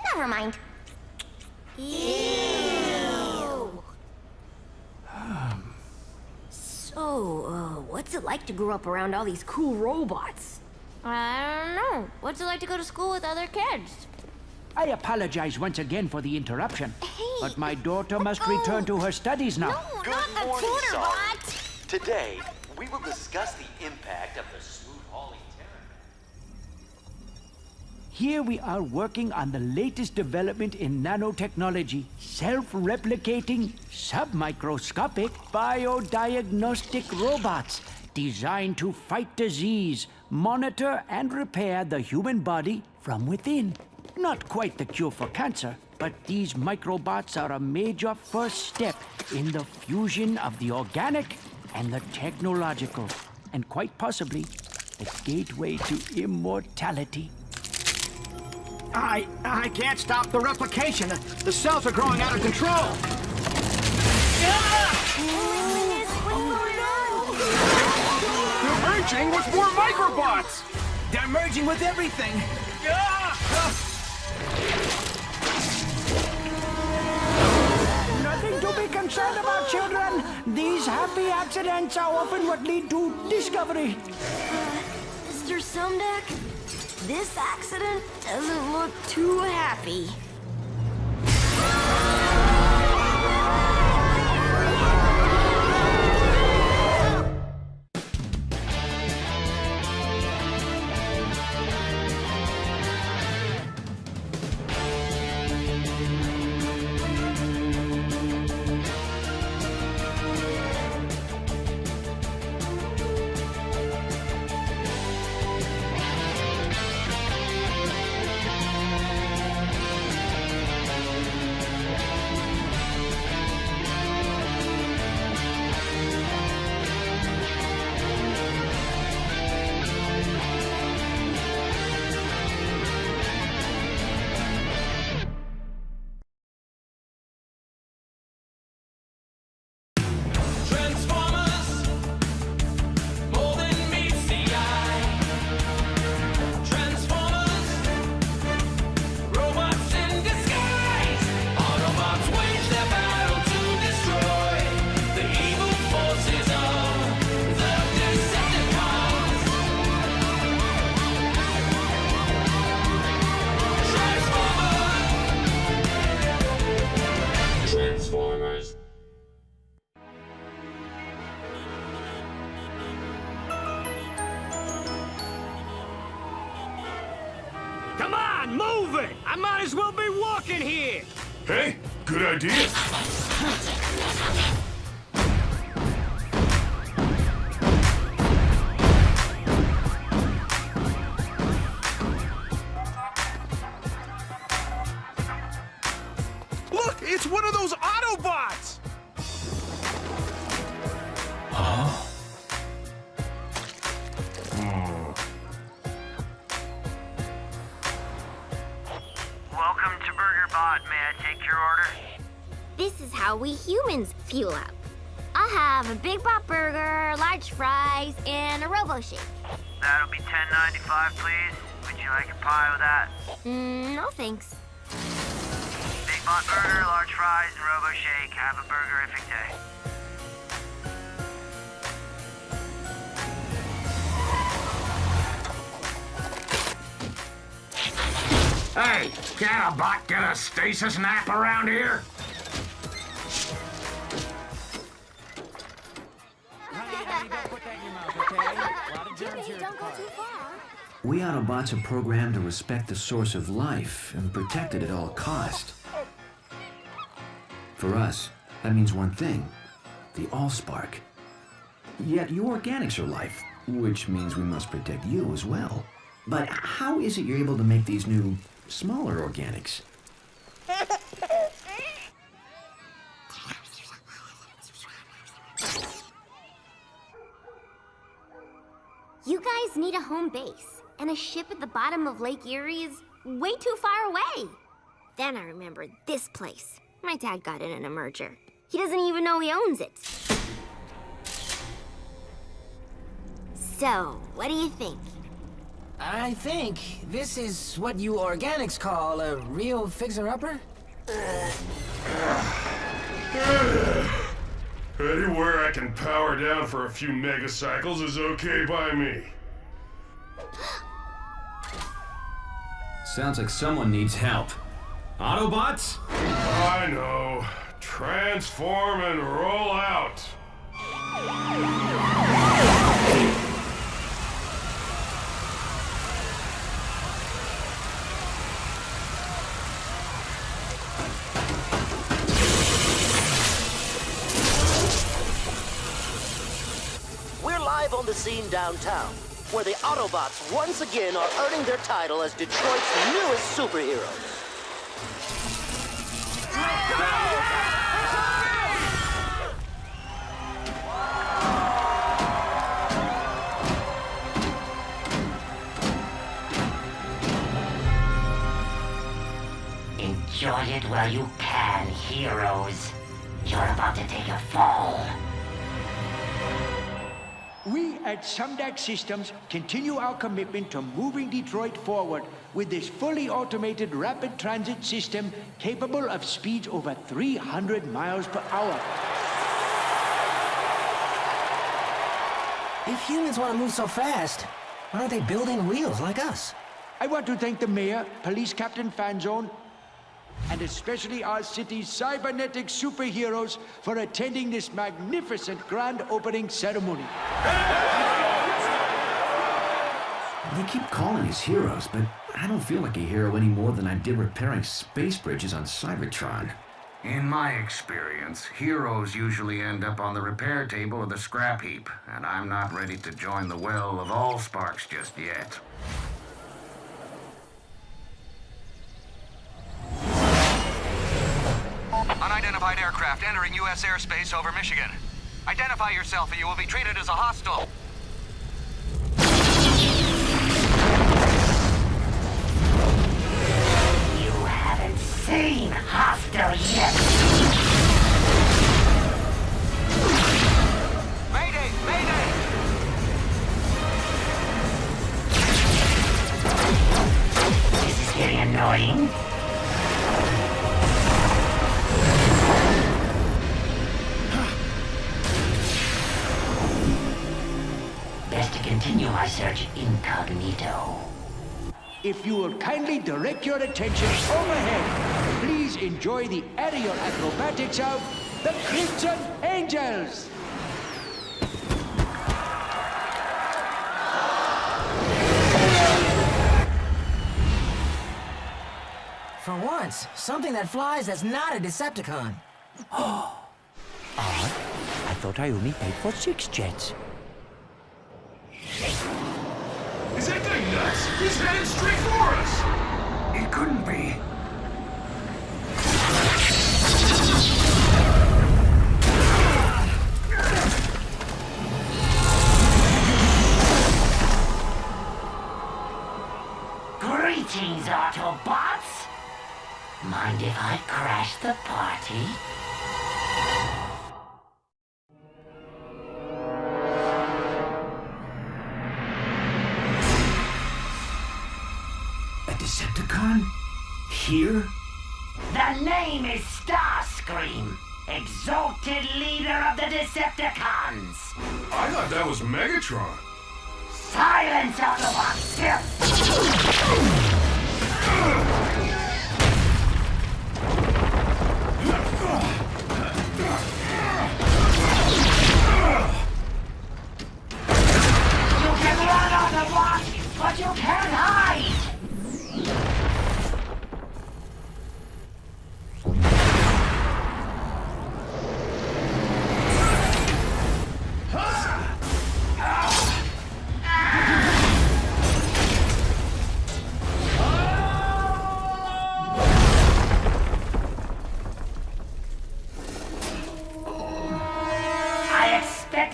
Never mind. Ew. So, what's it like to grow up around all these cool robots? I don't know. What's it like to go to school with other kids? I apologize once again for the interruption, but my daughter must return to her studies now. Good morning, Sorry. Today, we will discuss the impact of the smooth hauling terror. Here we are working on the latest development in nanotechnology, self-replicating, submicroscopic biodiagnostic robots designed to fight disease, monitor and repair the human body from within. Not quite the cure for cancer, but these microbots are a major first step in the fusion of the organic and the technological, and quite possibly the gateway to immortality. I can't stop the replication. The cells are growing out of control. They're merging with more microbots! They're merging with everything. Nothing to be concerned about, children. These happy accidents are often what lead to discovery. Mr. Sumdeck, this accident doesn't look too happy. Come on, move it! I might as well be walking here! Hey, good idea. Look, it's one of those Autobots! Huh? Welcome to BurgerBot. May I take your order? This is how we humans fuel up. I'll have a Big Bot Burger, large fries, and a Robo Shake. That'll be $10.95, please. Would you like a pie with that? No thanks. Big Bot Burger, large fries, and Robo Shake. Have a burgerific day. Hey, can a bot get a stasis nap around here? Don't go too far. We Autobots are programmed to respect the source of life and protect it at all cost. For us, that means one thing. The Allspark. Yet you organics are life, which means we must protect you as well. But how is it you're able to make these new, smaller organics? You guys need a home base, and a ship at the bottom of Lake Erie is way too far away. Then I remembered this place. My dad got it in a merger. He doesn't even know he owns it. So, what do you think? I think this is what you organics call a real fixer-upper? Anywhere I can power down for a few megacycles is okay by me. Sounds like someone needs help. Autobots? I know. Transform and roll out. We're live on the scene downtown, where the Autobots once again are earning their title as Detroit's newest superheroes. Enjoy it while you can, heroes. You're about to take a fall. We at Sumdac Systems continue our commitment to moving Detroit forward with this fully automated rapid transit system capable of speeds over 300 miles per hour. If humans want to move so fast, why aren't they building wheels like us? I want to thank the mayor, Police Captain Fanzone, and especially our city's cybernetic superheroes for attending this magnificent grand opening ceremony. They keep calling us heroes, but I don't feel like a hero any more than I did repairing space bridges on Cybertron. In my experience, heroes usually end up on the repair table or the scrap heap, and I'm not ready to join the well of Allsparks just yet. Unidentified aircraft entering U.S. airspace over Michigan. Identify yourself or you will be treated as a hostile. You haven't seen hostile yet. Mayday! Mayday! This is getting annoying. Best to continue my search incognito. If you will kindly direct your attention overhead, please enjoy the aerial acrobatics of the Crimson Angels. For once, something that flies that's not a Decepticon. Odd. I thought I only paid for 6 jets. Is that thing nuts? He's headed straight for us! It couldn't be. Greetings, Autobots! Mind if I crash the party? Decepticon? Here? The name is Starscream, exalted leader of the Decepticons. I thought that was Megatron. Silence, Autobots! You can run, Autobots, but you can't hide!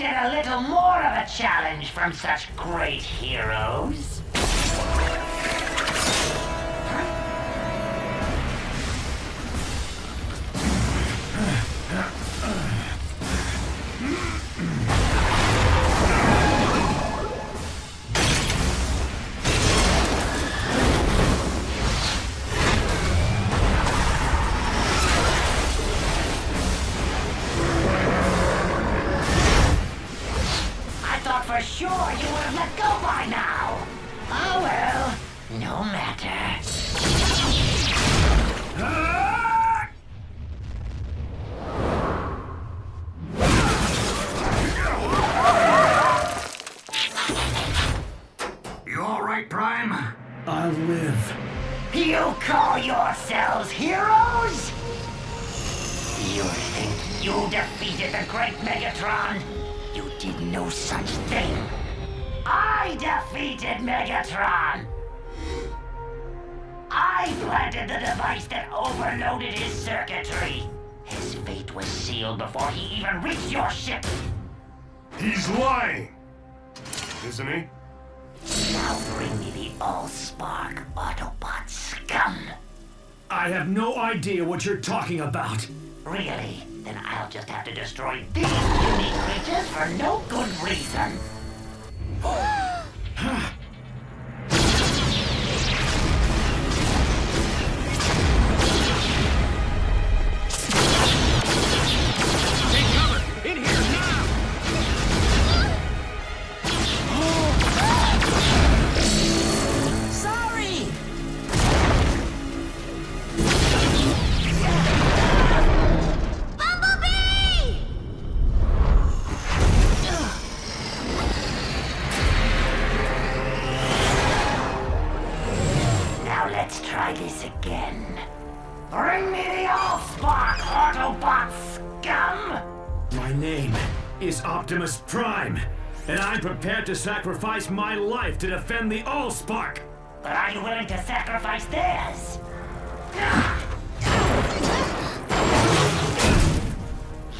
expected a little more of a challenge from such great heroes. For sure, you would have let go by now. Oh well, no matter. You all right, Prime? I'll live. You call yourselves heroes? You think you defeated the great Megatron? You did no such thing. I defeated Megatron. I planted the device that overloaded his circuitry. His fate was sealed before he even reached your ship. He's lying, isn't he? Now bring me the Allspark, Autobot scum. I have no idea what you're talking about. Really? Then I'll just have to destroy these unique creatures for no good reason. Take cover! In here now! Sorry! Let's try this again. Bring me the Allspark, Autobot scum! My name is Optimus Prime, and I'm prepared to sacrifice my life to defend the Allspark. But are you willing to sacrifice theirs?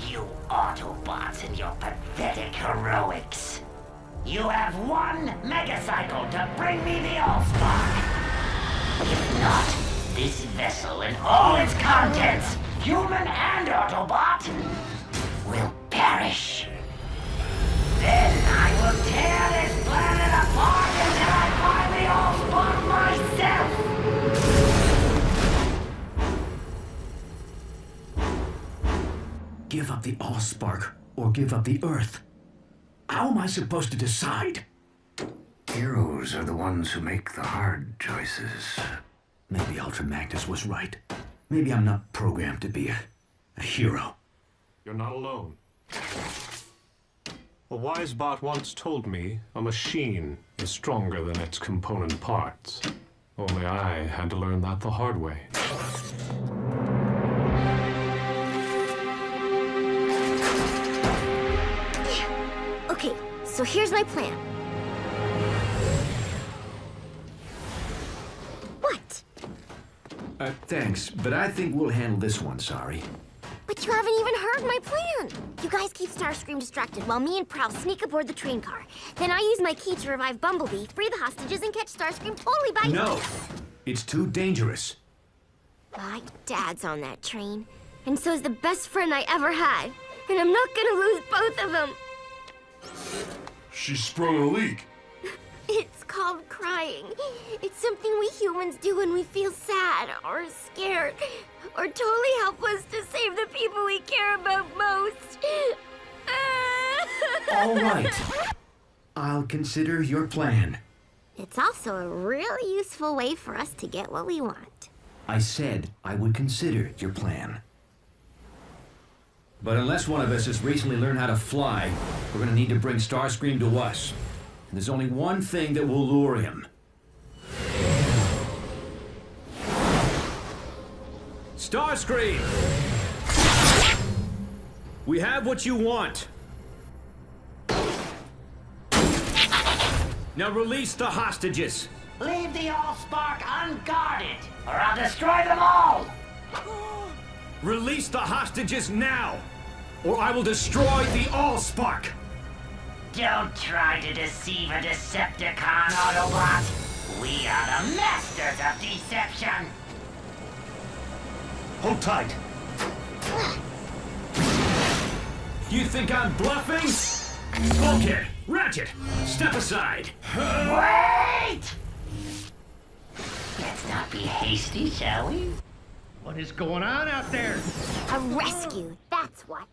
You Autobots and your pathetic heroics. You have one megacycle to bring me the Allspark. If not, this vessel and all its contents, human and Autobot, will perish. Then I will tear this planet apart until I find the Allspark myself. Give up the Allspark or give up the Earth. How am I supposed to decide? Heroes are the ones who make the hard choices. Maybe Ultra Magnus was right. Maybe I'm not programmed to be a hero. You're not alone. A wise bot once told me a machine is stronger than its component parts. Only I had to learn that the hard way. Okay, so here's my plan. What? Thanks, but I think we'll handle this one, sorry. But you haven't even heard my plan. You guys keep Starscream distracted while me and Prowl sneak aboard the train car. Then I use my key to revive Bumblebee, free the hostages, and catch Starscream totally by... No! It's too dangerous. My dad's on that train, and so's the best friend I ever had. And I'm not gonna lose both of them. She sprung a leak. It's called crying. It's something we humans do when we feel sad or scared or totally helpless to save the people we care about most. All right. I'll consider your plan. It's also a really useful way for us to get what we want. I said I would consider your plan. But unless one of us has recently learned how to fly, we're gonna need to bring Starscream to us. And there's only one thing that will lure him. Starscream! We have what you want. Now release the hostages. Leave the Allspark unguarded, or I'll destroy them all! Release the hostages now, or I will destroy the Allspark. Don't try to deceive a Decepticon, Autobot. We are the masters of deception. Hold tight. You think I'm bluffing? Bulkhead, Ratchet, step aside. Wait! Let's not be hasty, shall we? What is going on out there? A rescue, that's what.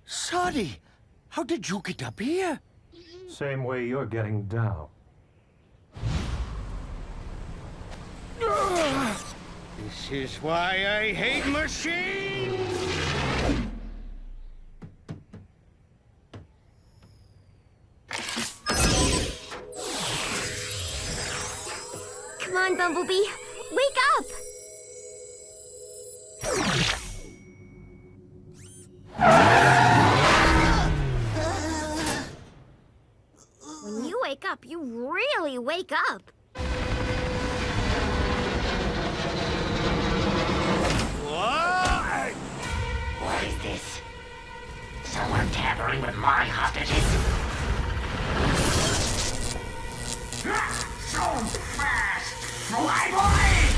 Sorry, how did you get up here? Same way you're getting down. This is why I hate machines! Come on, Bumblebee, wake up! When you wake up, you really wake up. What is this? Someone tampering with my hostages? So fast! Fly, boy!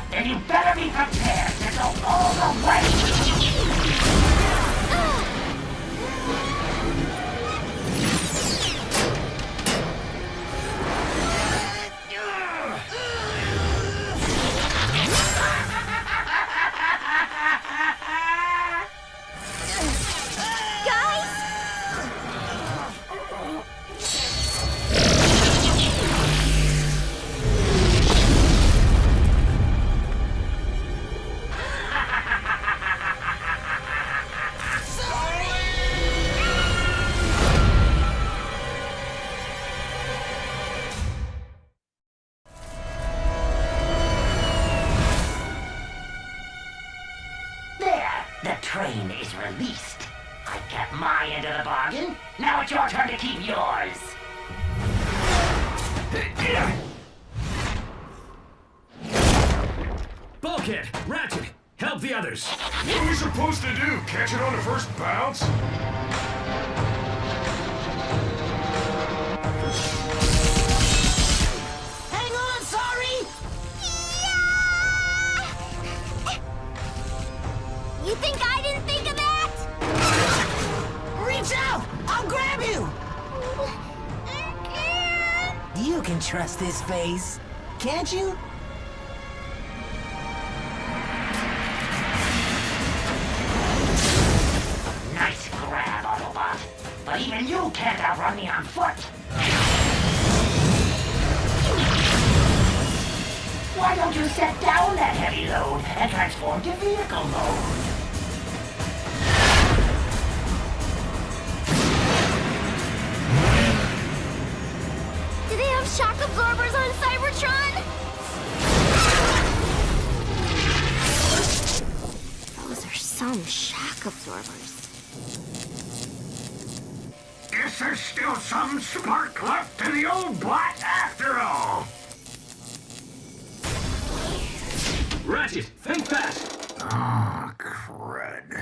Then you better be prepared to go all the way! Train is released. I kept my end of the bargain. Now it's your turn to keep yours. Bulkhead, Ratchet, help the others. What are we supposed to do? Catch it on the first bounce? Hang on, sorry! You think I didn't think of that? Reach out! I'll grab you! You can trust this face, can't you? Nice grab, Autobot. But even you can't outrun me on foot. Why don't you set down that heavy load and transform to vehicle mode? Do they have shock absorbers on Cybertron? Those are some shock absorbers. Guess there's still some spark left in the old bot after all. Ratchet, think fast! Ah, crud.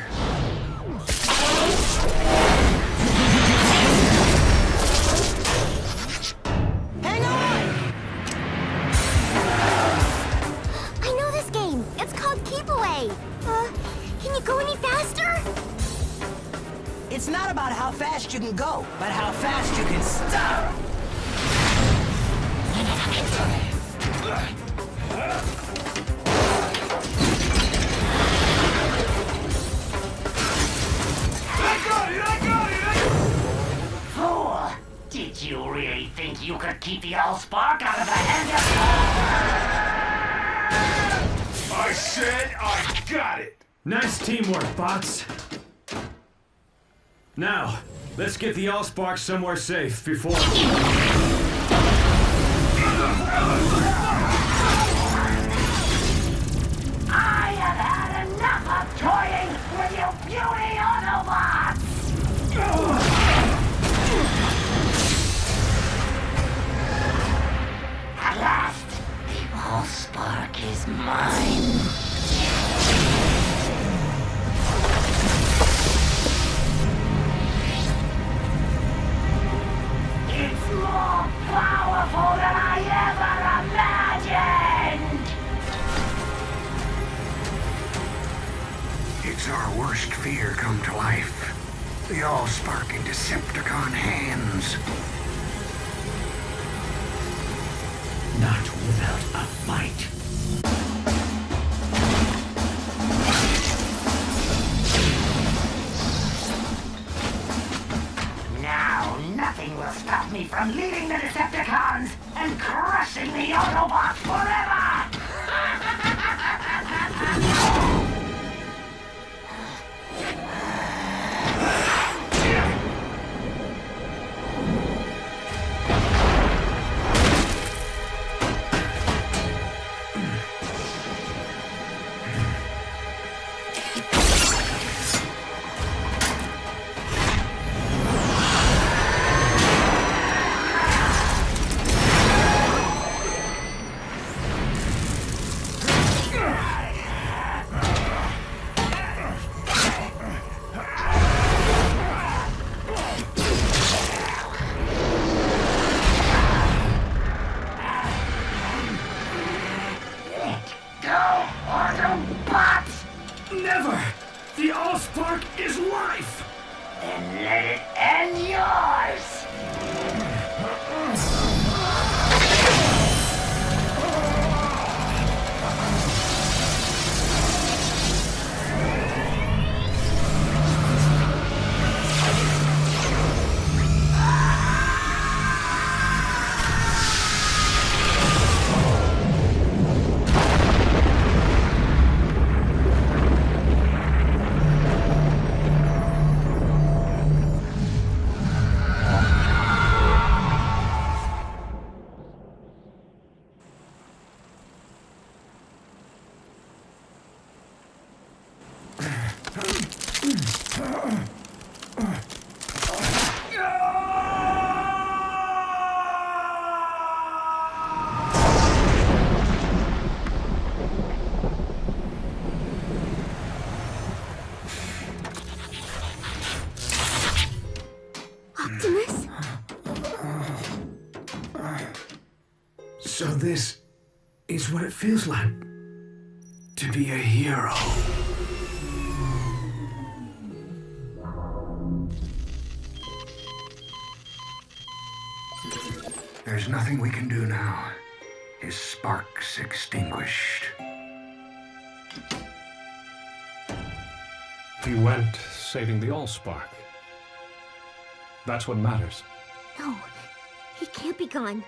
Hang on! I know this game. It's called Keep Away. Can you go any faster? It's not about how fast you can go, but how fast you can stop! Fool! Did you really think you could keep the Allspark out of the hand of... I said I got it! Nice teamwork, bots. Now, let's get the Allspark somewhere safe before... I have had enough of toying with you puny Autobots! At last, the Allspark is mine. It's more powerful than I ever imagined! It's our worst fear come to life. The Allspark in Decepticon hands. Not without a fight. Now, nothing will stop me from leading the Decepticons and crushing the Autobots forever! Never! The Allspark is life! Then let it end yours! Optimus? So this is what it feels like to be a hero. There's nothing we can do now. His spark's extinguished. He went saving the Allspark. That's what matters. No, he can't be gone.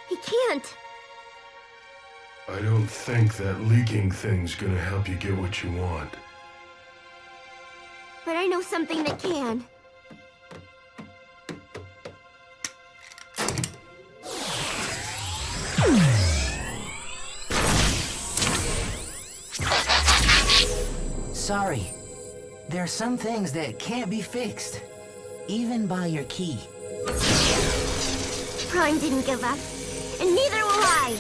He can't. I don't think that leaking thing's gonna help you get what you want. But I know something that can. Sorry. There are some things that can't be fixed, even by your key. Prime didn't give up, and neither will I!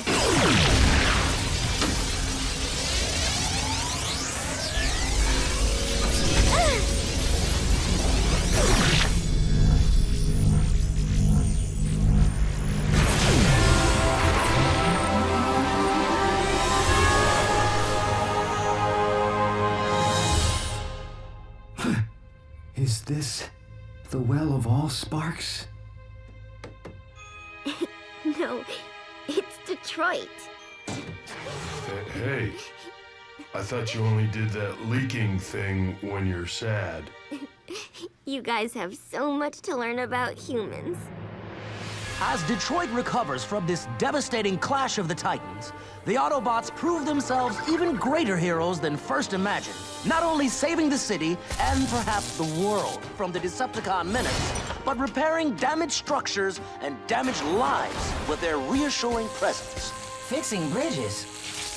Is this the Well of All Sparks? No, it's Detroit. Hey, I thought you only did that leaking thing when you're sad. You guys have so much to learn about humans. As Detroit recovers from this devastating clash of the Titans, the Autobots prove themselves even greater heroes than first imagined, not only saving the city and perhaps the world from the Decepticon menace, but repairing damaged structures and damaged lives with their reassuring presence. Fixing bridges?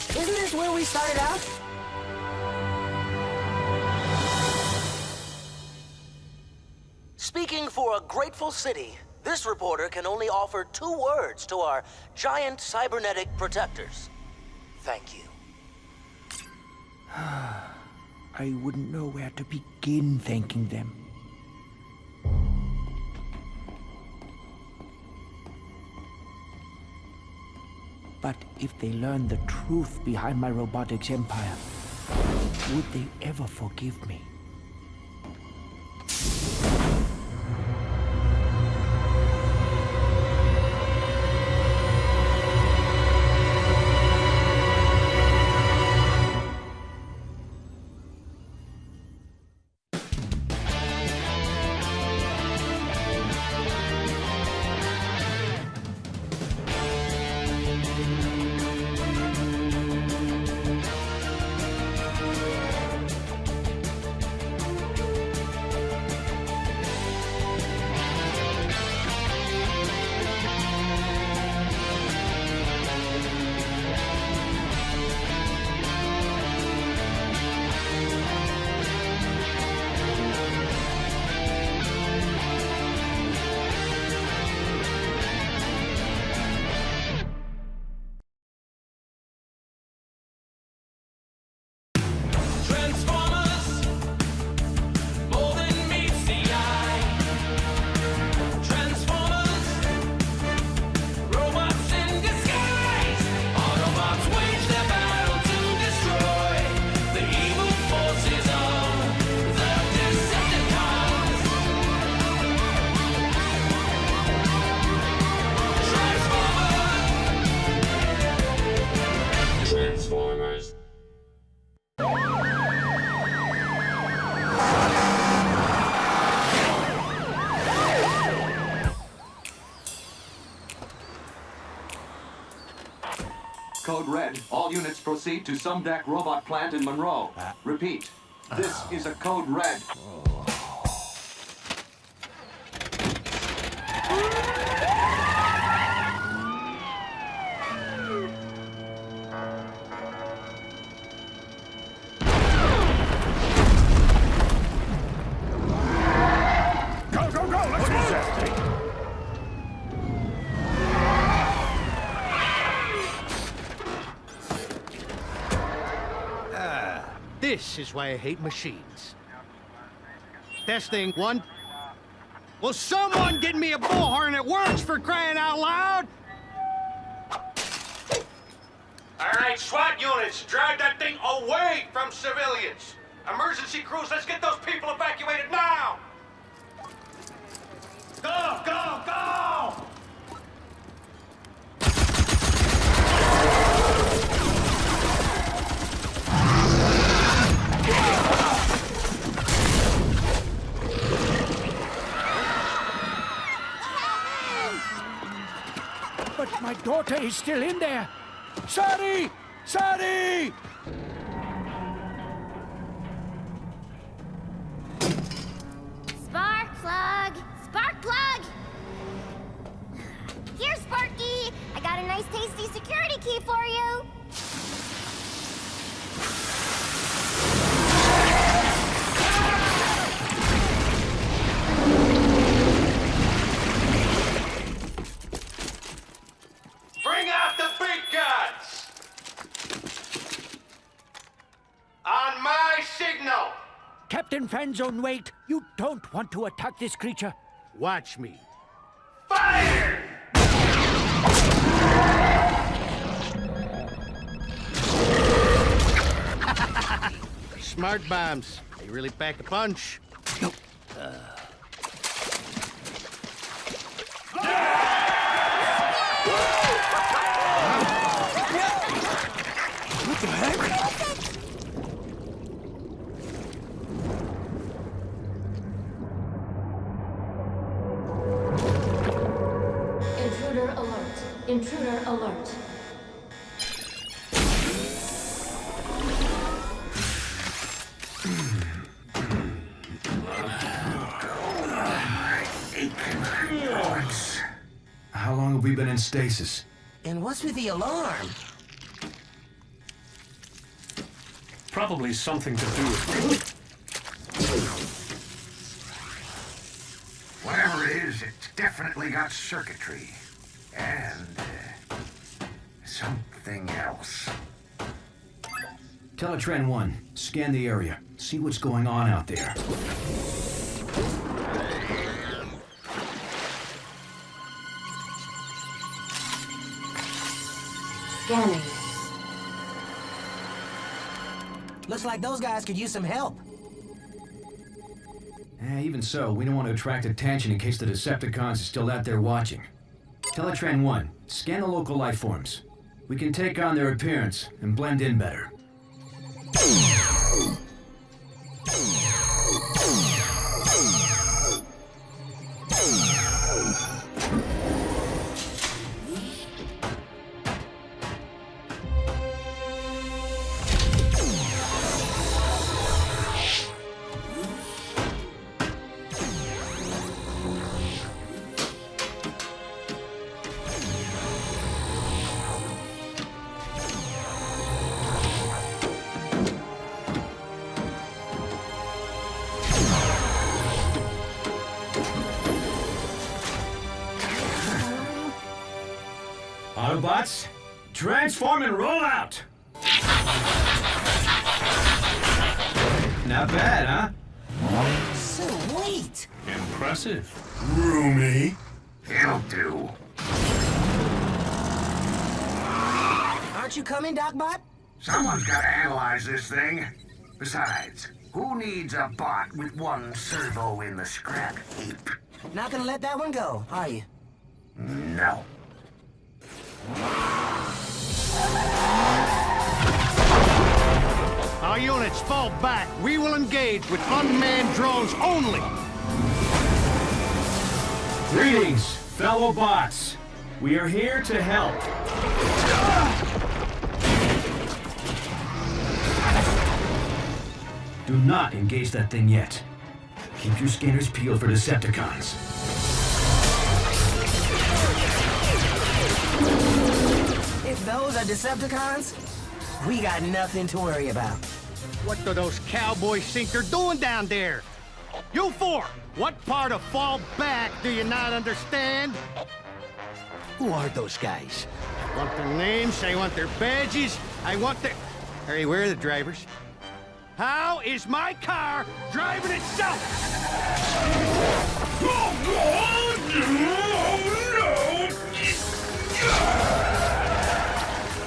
Isn't this where we started out? Speaking for a grateful city, this reporter can only offer 2 words to our giant cybernetic protectors. Thank you. I wouldn't know where to begin thanking them. But if they learn the truth behind my robotics empire, would they ever forgive me? Code Red. All units proceed to Sumdac Robot Plant in Monroe. Repeat. This is a Code Red. Go, go, go! Let's move! This is why I hate machines. Testing 1. Will someone get me a bullhorn that works, for crying out loud? All right, SWAT units, drive that thing away from civilians. Emergency crews, let's get those people evacuated now. Go, go, go! But my daughter is still in there. Sorry! Sorry! Spark plug! Spark plug! Here, Sparky! I got a nice tasty security key for you! Bring out the big guns! On my signal! Captain Fanzone, wait! You don't want to attack this creature. Watch me. Fire! Smart bombs. They really pack a punch. What the heck? we've been in stasis. And what's with the alarm? Probably something to do with... Whatever it is, it's definitely got circuitry. And, something else. Teletran 1, scan the area. See what's going on out there. Scanning. Looks like those guys could use some help. Even so, we don't want to attract attention in case the Decepticons are still out there watching. Teletran 1, scan the local life forms. We can take on their appearance and blend in better. Autobots, transform and roll out! Not bad, huh? Sweet! Impressive. Roomy. It'll do. Aren't you coming, Docbot? Someone's got to analyze this thing. Besides, who needs a bot with one servo in the scrap heap? Not gonna let that one go, are you? No. Our units fall back. We will engage with unmanned drones only. Greetings, fellow bots. We are here to help. Do not engage that thing yet. Keep your scanners peeled for Decepticons. If those are Decepticons, we got nothing to worry about. What do those cowboys think they're doing down there? You four, what part of fall back do you not understand? Who are those guys? I want their names, I want their badges, I want their... Hey, where are the drivers? How is my car driving itself?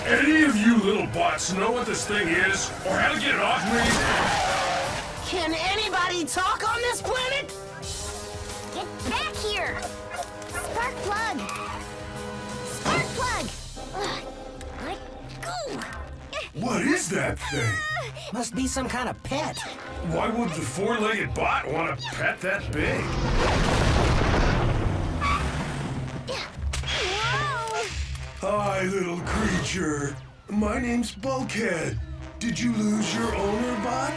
Any of you little bots know what this thing is, or how to get it off me? Can anybody talk on this planet? Get back here! Spark plug! Spark plug! Ugh, let go! What is that thing? Must be some kind of pet. Why would the four-legged bot want a pet that big? Hi, little creature. My name's Bulkhead. Did you lose your owner, bot?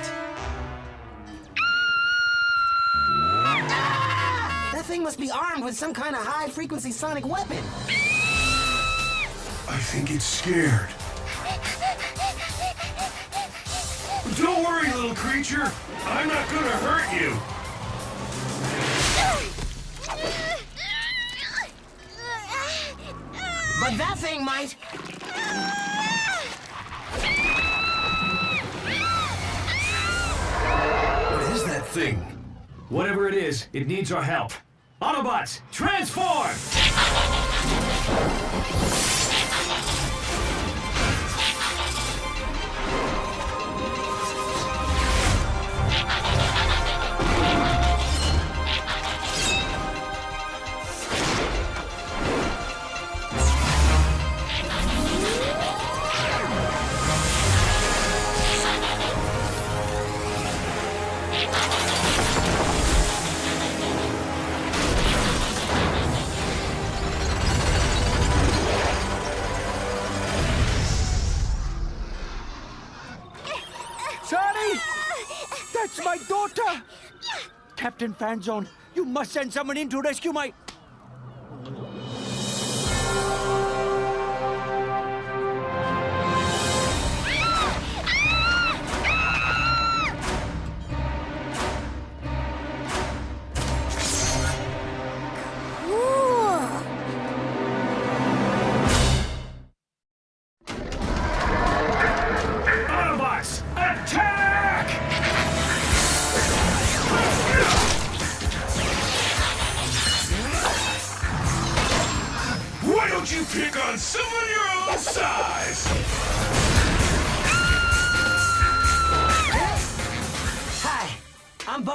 That thing must be armed with some kind of high-frequency sonic weapon. I think it's scared. Don't worry, little creature. I'm not gonna hurt you. But that thing might. What is that thing? Whatever it is, it needs our help. Autobots, transform! That's my daughter! Captain Fanzone, you must send someone in to rescue my...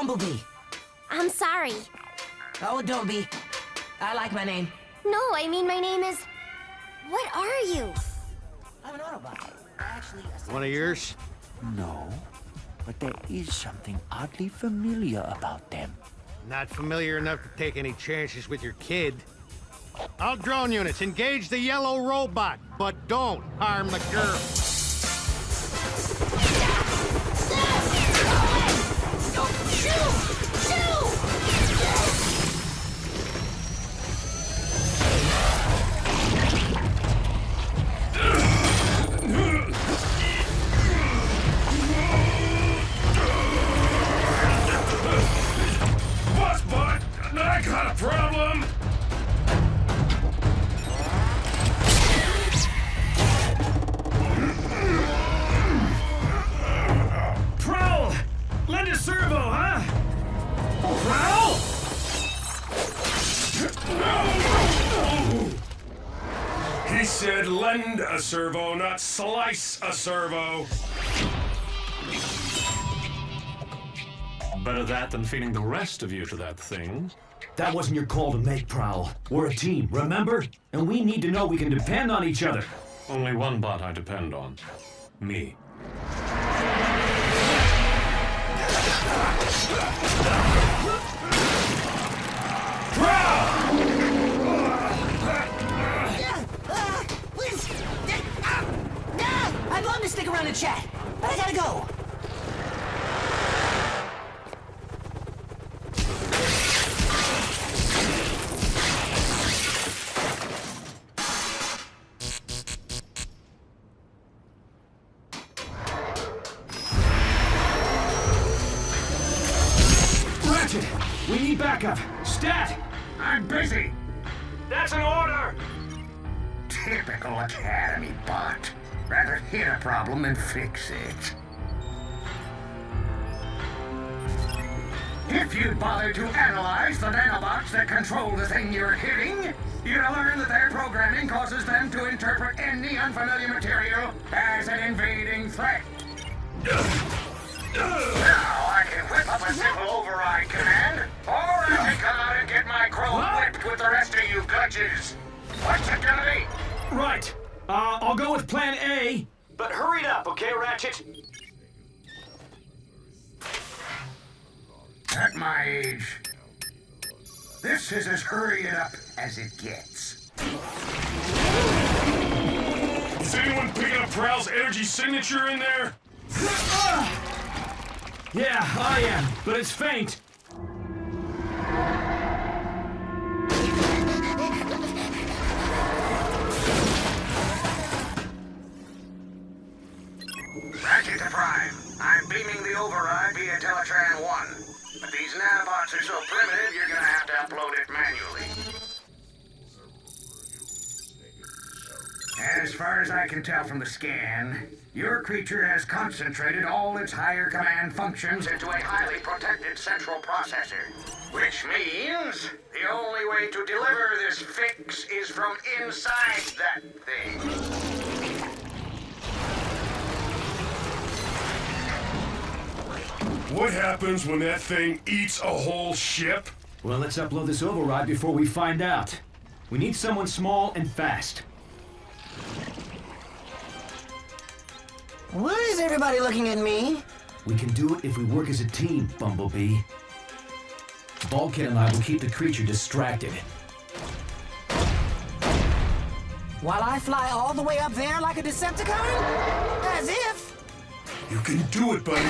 Bumblebee. I'm sorry. Oh, don't be. I like my name. No, I mean my name is... What are you? I'm an Autobot. Actually, One of yours? No, but there is something oddly familiar about them. Not familiar enough to take any chances with your kid. All drone units, engage the yellow robot, but don't harm the girl. What's butt? I got a problem. Prowl! Lend a servo, huh? Prowl! He said lend a servo, not slice a servo. Better that than feeding the rest of you to that thing. That wasn't your call to make, Prowl. We're a team, remember? And we need to know we can depend on each other. Only one bot I depend on. Me. I'd love to stick around and chat, but I gotta go. Ratchet! We need backup! Stat! I'm busy. That's an order! Typical Academy bot. Rather hit a problem than fix it. If you bother to analyze the nanobots that control the thing you're hitting, you'll learn that their programming causes them to interpret any unfamiliar material as an invading threat. Now I can whip up a simple override command, or I can come out and get my chrome whipped with the rest of you glitches. What's it gonna be? Right. I'll go with plan A. But hurry it up, okay, Ratchet? At my age, this is as hurry it up as it gets. Is anyone picking up Prowl's energy signature in there? Yeah, I am, but it's faint. Ratchet to Prime. I'm beaming the override via Teletran 1. But these nanobots are so primitive, you're gonna have to upload it manually. As far as I can tell from the scan, your creature has concentrated all its higher command functions into a highly protected central processor. Which means the only way to deliver this fix is from inside that thing. What happens when that thing eats a whole ship? Well, let's upload this override before we find out. We need someone small and fast. Why is everybody looking at me? We can do it if we work as a team, Bumblebee. Bulkhead and I will keep the creature distracted. While I fly all the way up there like a Decepticon? As if. You can do it, buddy,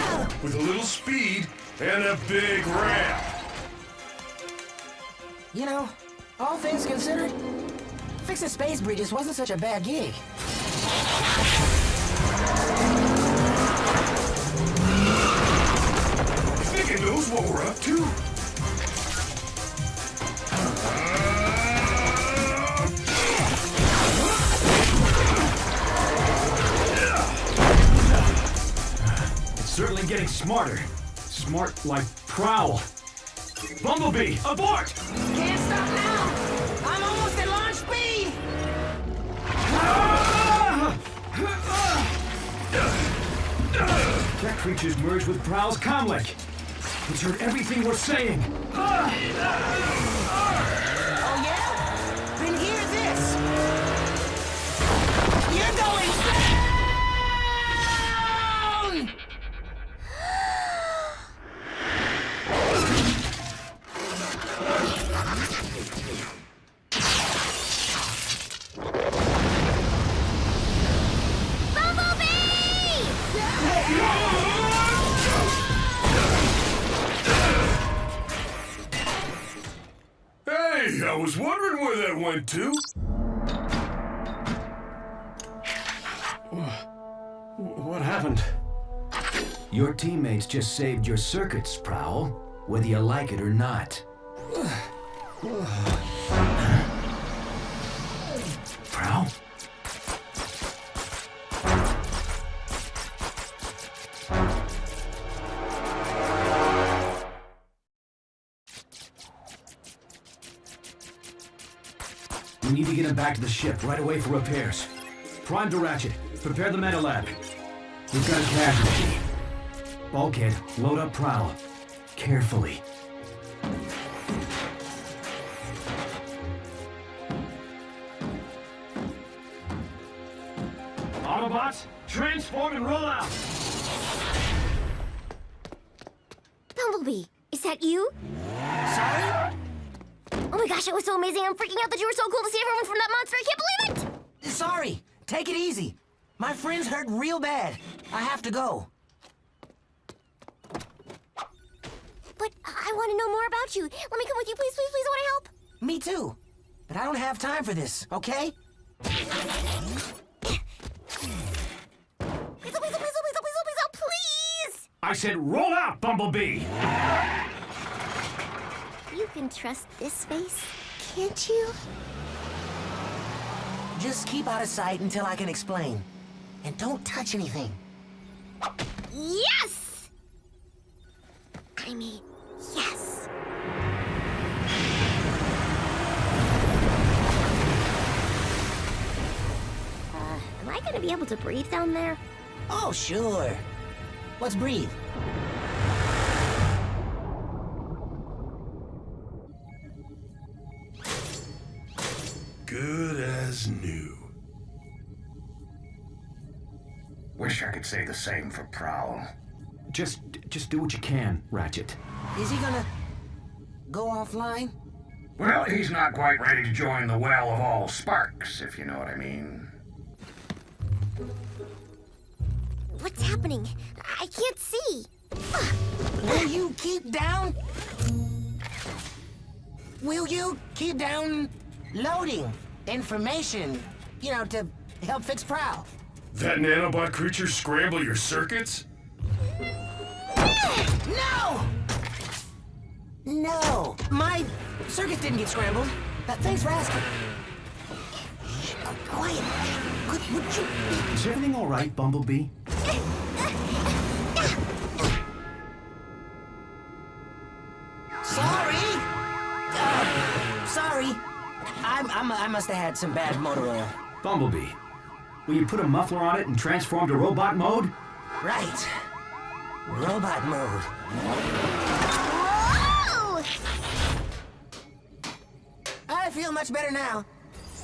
with a little speed and a big ramp. You know, all things considered, fixing space bridges wasn't such a bad gig. You think it knows what we're up to? Certainly getting smarter. Smart like Prowl. Bumblebee, abort! Can't stop now! I'm almost at launch speed! That creature's merged with Prowl's comlink. He's heard everything we're saying. Oh, yeah? Then hear this. You're going down! Hey, I was wondering where that went to. What happened? Your teammates just saved your circuits, Prowl, whether you like it or not. Prowl? We need to get him back to the ship right away for repairs. Prime to Ratchet. Prepare the meta lab. We've got a casualty. Bulkhead, load up Prowl. Carefully. Autobots, transform and roll out! Bumblebee, is that you? Sorry? Oh my gosh, that was so amazing. I'm freaking out that you were so cool to save everyone from that monster. I can't believe it! Sorry. Take it easy. My friend's hurt real bad. I have to go. But I want to know more about you. Let me come with you, please, please, please. I want to help. Me too. But I don't have time for this, okay? Please! I said roll out, Bumblebee! You can trust this face, can't you? Just keep out of sight until I can explain. And don't touch anything. Yes! I mean, yes. Am I gonna be able to breathe down there? Oh, sure. Let's breathe. Good as new. Wish I could say the same for Prowl. Just do what you can, Ratchet. Is he gonna go offline? Well, he's not quite ready to join the well of all sparks, if you know what I mean. What's happening? I can't see. Will you keep down? Will you keep down loading information, you know, to help fix Prowl? That nanobot creature scramble your circuits? No! No! My circuits didn't get scrambled. Thanks for asking. Shh, quiet. Would you... Is everything all right, Bumblebee? Sorry! Sorry. I must have had some bad motor oil. Bumblebee, will you put a muffler on it and transform to robot mode? Right. Robot mode. Whoa! I feel much better now.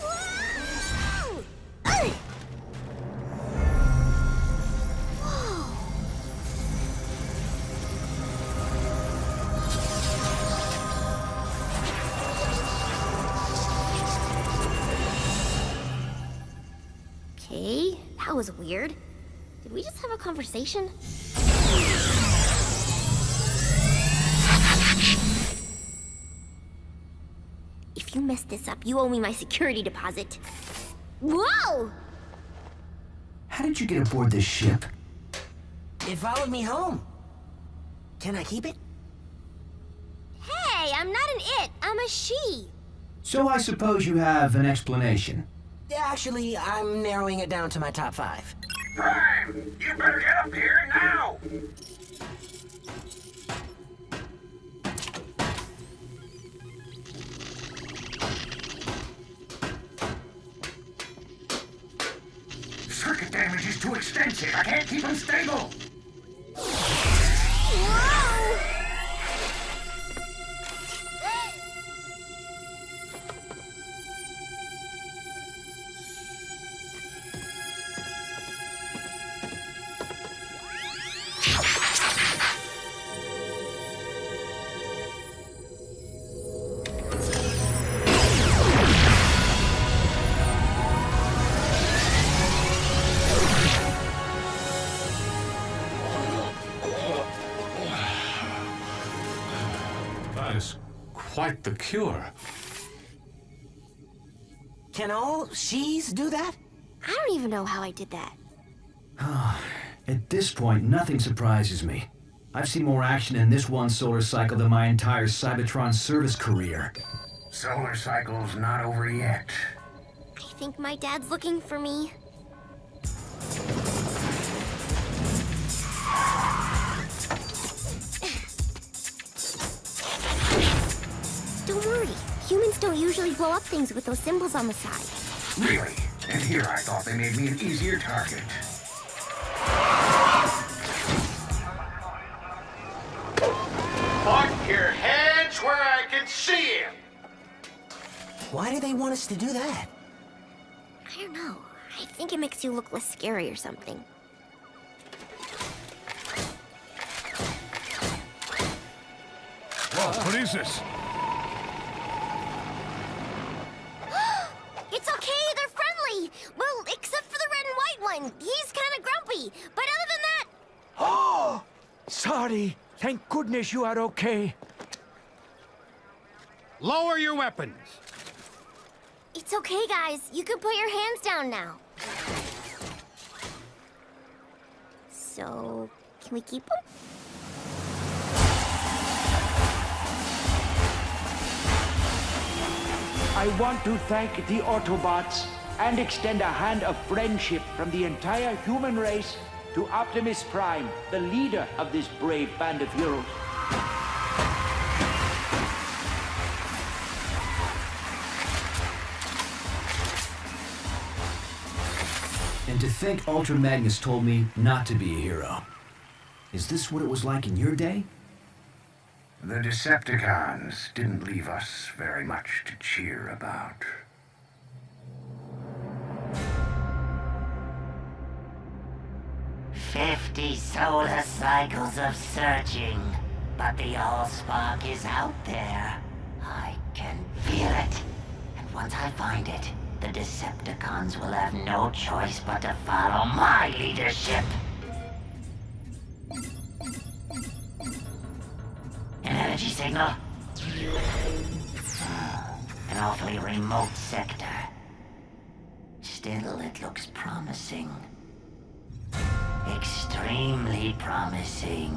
Whoa! Okay, that was weird. Did we just have a conversation? If you mess this up, you owe me my security deposit. Whoa! How did you get aboard this ship? It followed me home. Can I keep it? Hey, I'm not an it, I'm a she. So I suppose you have an explanation. Actually, I'm narrowing it down to my top 5. Prime! You better get up here now! Circuit damage is too extensive. I can't keep them stable. Whoa! quite the cure. Can all she's do that? I don't even know how I did that. At this point, nothing surprises me. I've seen more action in this one solar cycle than my entire Cybertron service career. Solar cycle's not over yet. I think my dad's looking for me. Don't worry. Humans don't usually blow up things with those symbols on the side. Really? And here I thought they made me an easier target. Put your hands where I can see him. Why do they want us to do that? I don't know. I think it makes you look less scary or something. Whoa, what is this? It's okay, they're friendly! Well, except for the red and white one. He's kind of grumpy. But other than that... Oh! Sorry. Thank goodness you are okay. Lower your weapons. It's okay, guys. You can put your hands down now. So, can we keep them? I want to thank the Autobots and extend a hand of friendship from the entire human race to Optimus Prime, the leader of this brave band of heroes. And to think Ultra Magnus told me not to be a hero. Is this what it was like in your day? The Decepticons didn't leave us very much to cheer about. "50 solar cycles of searching, but the Allspark is out there. I can feel it. And once I find it, the Decepticons will have no choice but to follow my leadership." An energy signal? An awfully remote sector. Still, it looks promising. Extremely promising.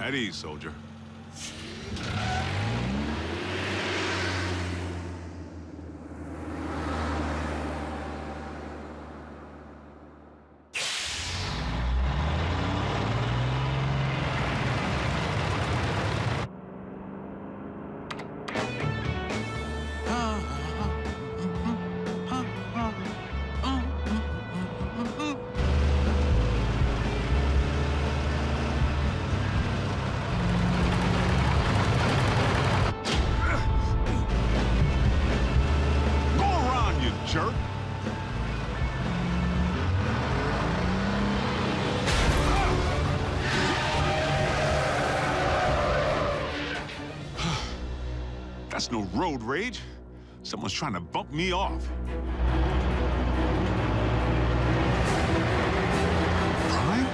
At ease, soldier. Jerk. That's no road rage. Someone's trying to bump me off. Prime?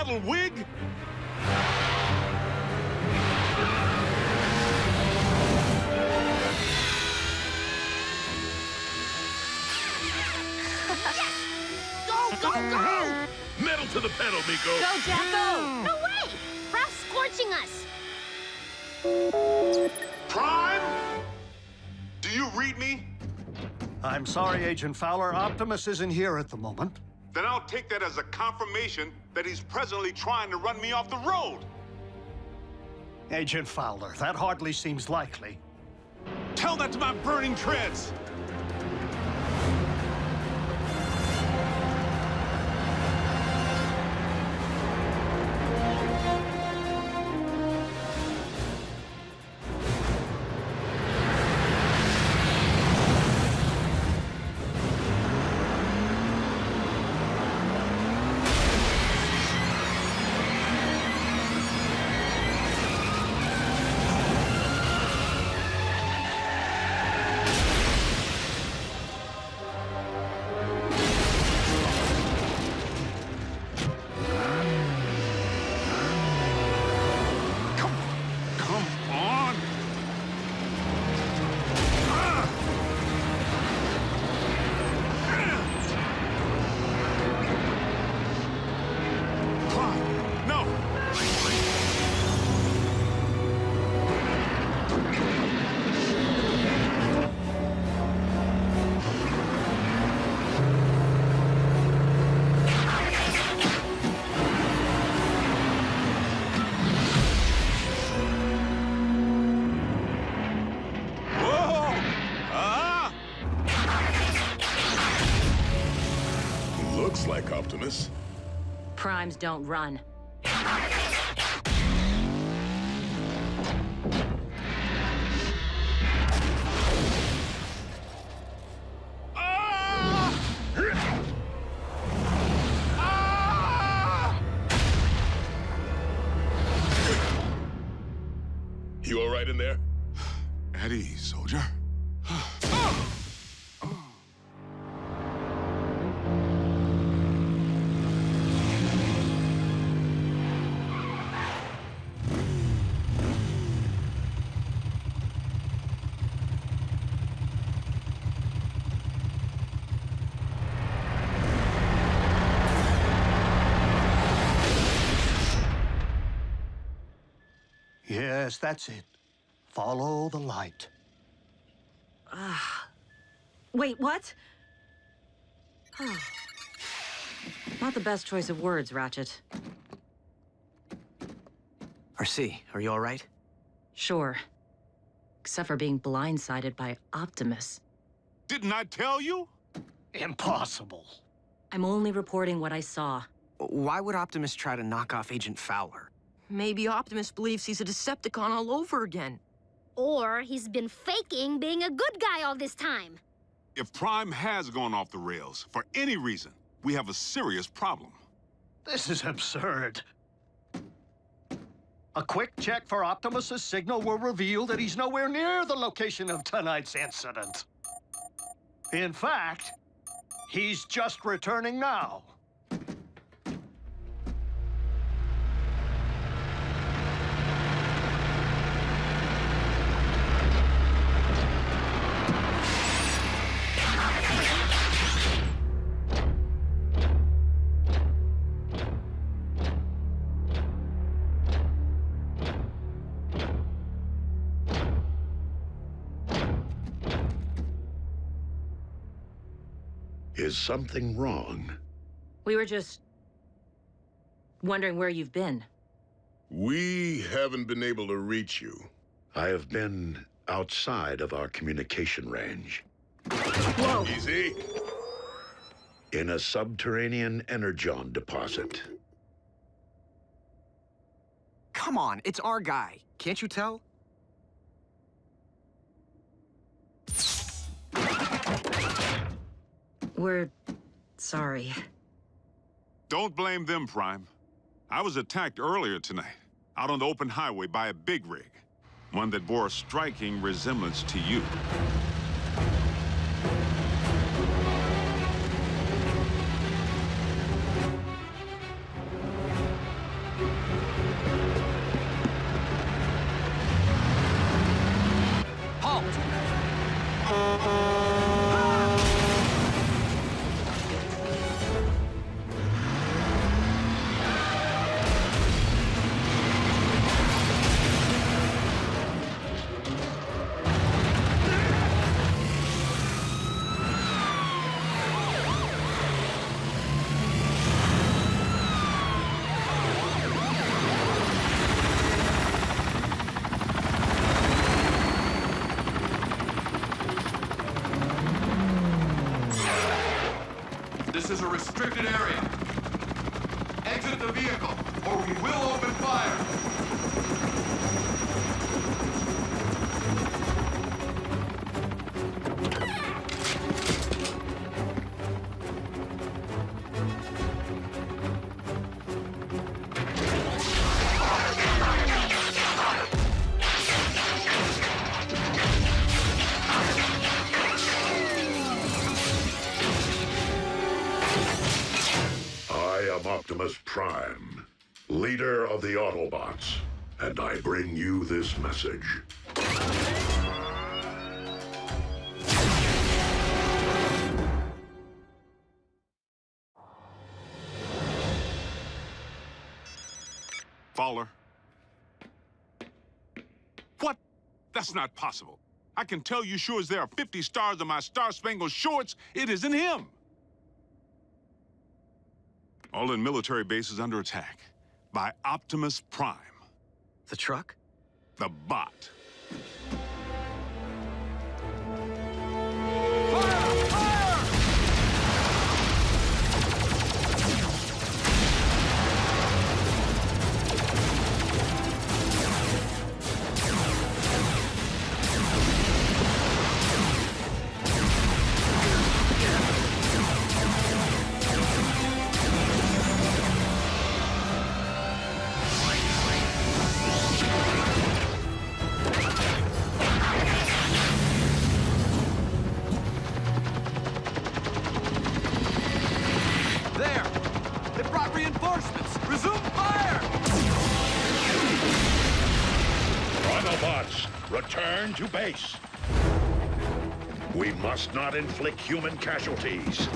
little wig? Go, go, go! Metal to the pedal, Miko. Go, Jack, go! No way! Ralph's scorching us! Prime? Do you read me? I'm sorry, Agent Fowler. Optimus isn't here at the moment. Then I'll take that as a confirmation that he's presently trying to run me off the road. Agent Fowler, that hardly seems likely. Tell that to my burning treads. Looks like Optimus. Primes don't run. You all right in there? At ease, soldier. Yes, that's it. Follow the light. Wait, what? Not the best choice of words, Ratchet. RC, are you all right? Sure. Except for being blindsided by Optimus. Didn't I tell you? Impossible. I'm only reporting what I saw. Why would Optimus try to knock off Agent Fowler? Maybe Optimus believes he's a Decepticon all over again. Or he's been faking being a good guy all this time. If Prime has gone off the rails, for any reason, we have a serious problem. This is absurd. A quick check for Optimus's signal will reveal that he's nowhere near the location of tonight's incident. In fact, he's just returning now. Is something wrong? We were just wondering where you've been. We haven't been able to reach you. I have been outside of our communication range. Whoa! Easy. In a subterranean Energon deposit. Come on, it's our guy. Can't you tell? We're sorry. Don't blame them, Prime. I was attacked earlier tonight, out on the open highway by a big rig. One that bore a striking resemblance to you. This is a restricted area. Exit the vehicle, or we will open fire. Optimus Prime, leader of the Autobots, and I bring you this message. Fowler. What? That's not possible. I can tell you sure as there are 50 stars on my Star-Spangled Shorts, it isn't him. All in military base is under attack by Optimus Prime. The truck? The bot. Return to base. We must not inflict human casualties.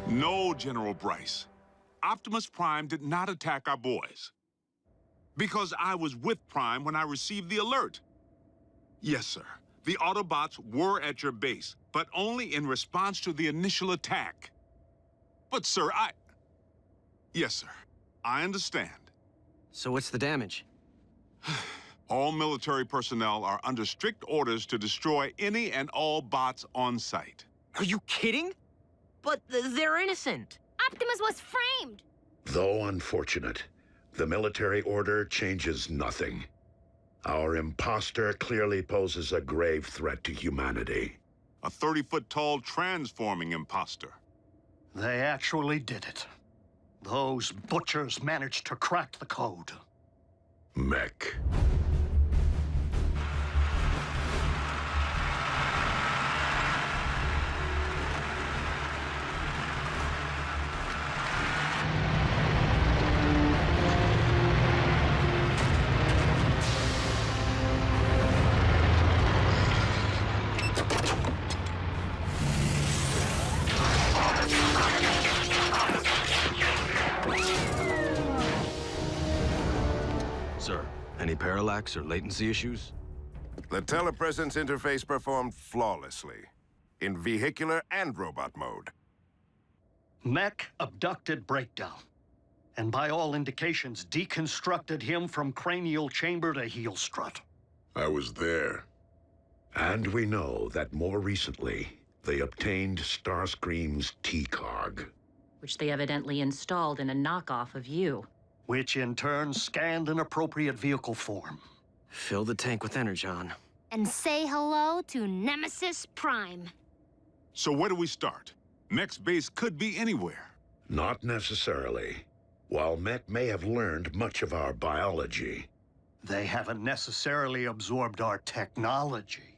No, General Bryce. Optimus Prime did not attack our boys. Because I was with Prime when I received the alert. Yes, sir. The Autobots were at your base, but only in response to the initial attack. But, sir, Yes, sir. I understand. So what's the damage? All military personnel are under strict orders to destroy any and all bots on site. Are you kidding? But they're innocent. Optimus was framed! Though unfortunate, the military order changes nothing. Our imposter clearly poses a grave threat to humanity. A 30-foot-tall transforming imposter. They actually did it. Those butchers managed to crack the code. Mech. Any parallax or latency issues? The telepresence interface performed flawlessly, in vehicular and robot mode. Mech abducted Breakdown, and by all indications deconstructed him from cranial chamber to heel strut. I was there. And we know that more recently, they obtained Starscream's T-Cog. Which they evidently installed in a knockoff of you. Which in turn scanned an appropriate vehicle form. Fill the tank with Energon. And say hello to Nemesis Prime. So where do we start? Mech's base could be anywhere. Not necessarily. While Mech may have learned much of our biology, they haven't necessarily absorbed our technology.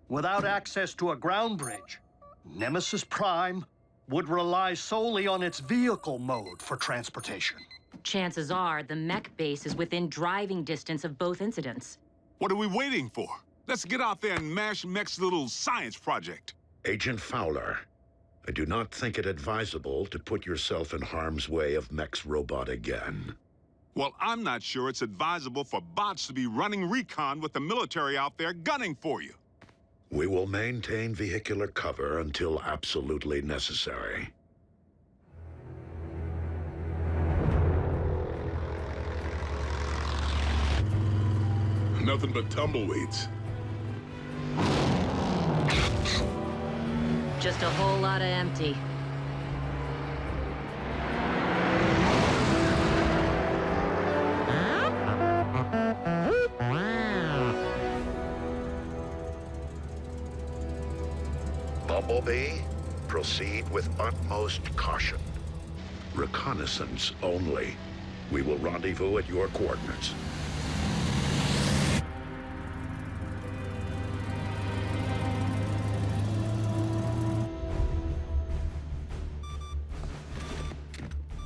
Without access to a ground bridge, Nemesis Prime would rely solely on its vehicle mode for transportation. Chances are the mech base is within driving distance of both incidents. What are we waiting for? Let's get out there and mash Mech's little science project. Agent Fowler, I do not think it advisable to put yourself in harm's way of Mech's robot again. Well, I'm not sure it's advisable for bots to be running recon with the military out there gunning for you. We will maintain vehicular cover until absolutely necessary. Nothing but tumbleweeds. Just a whole lot of empty. Bumblebee, proceed with utmost caution. Reconnaissance only. We will rendezvous at your coordinates.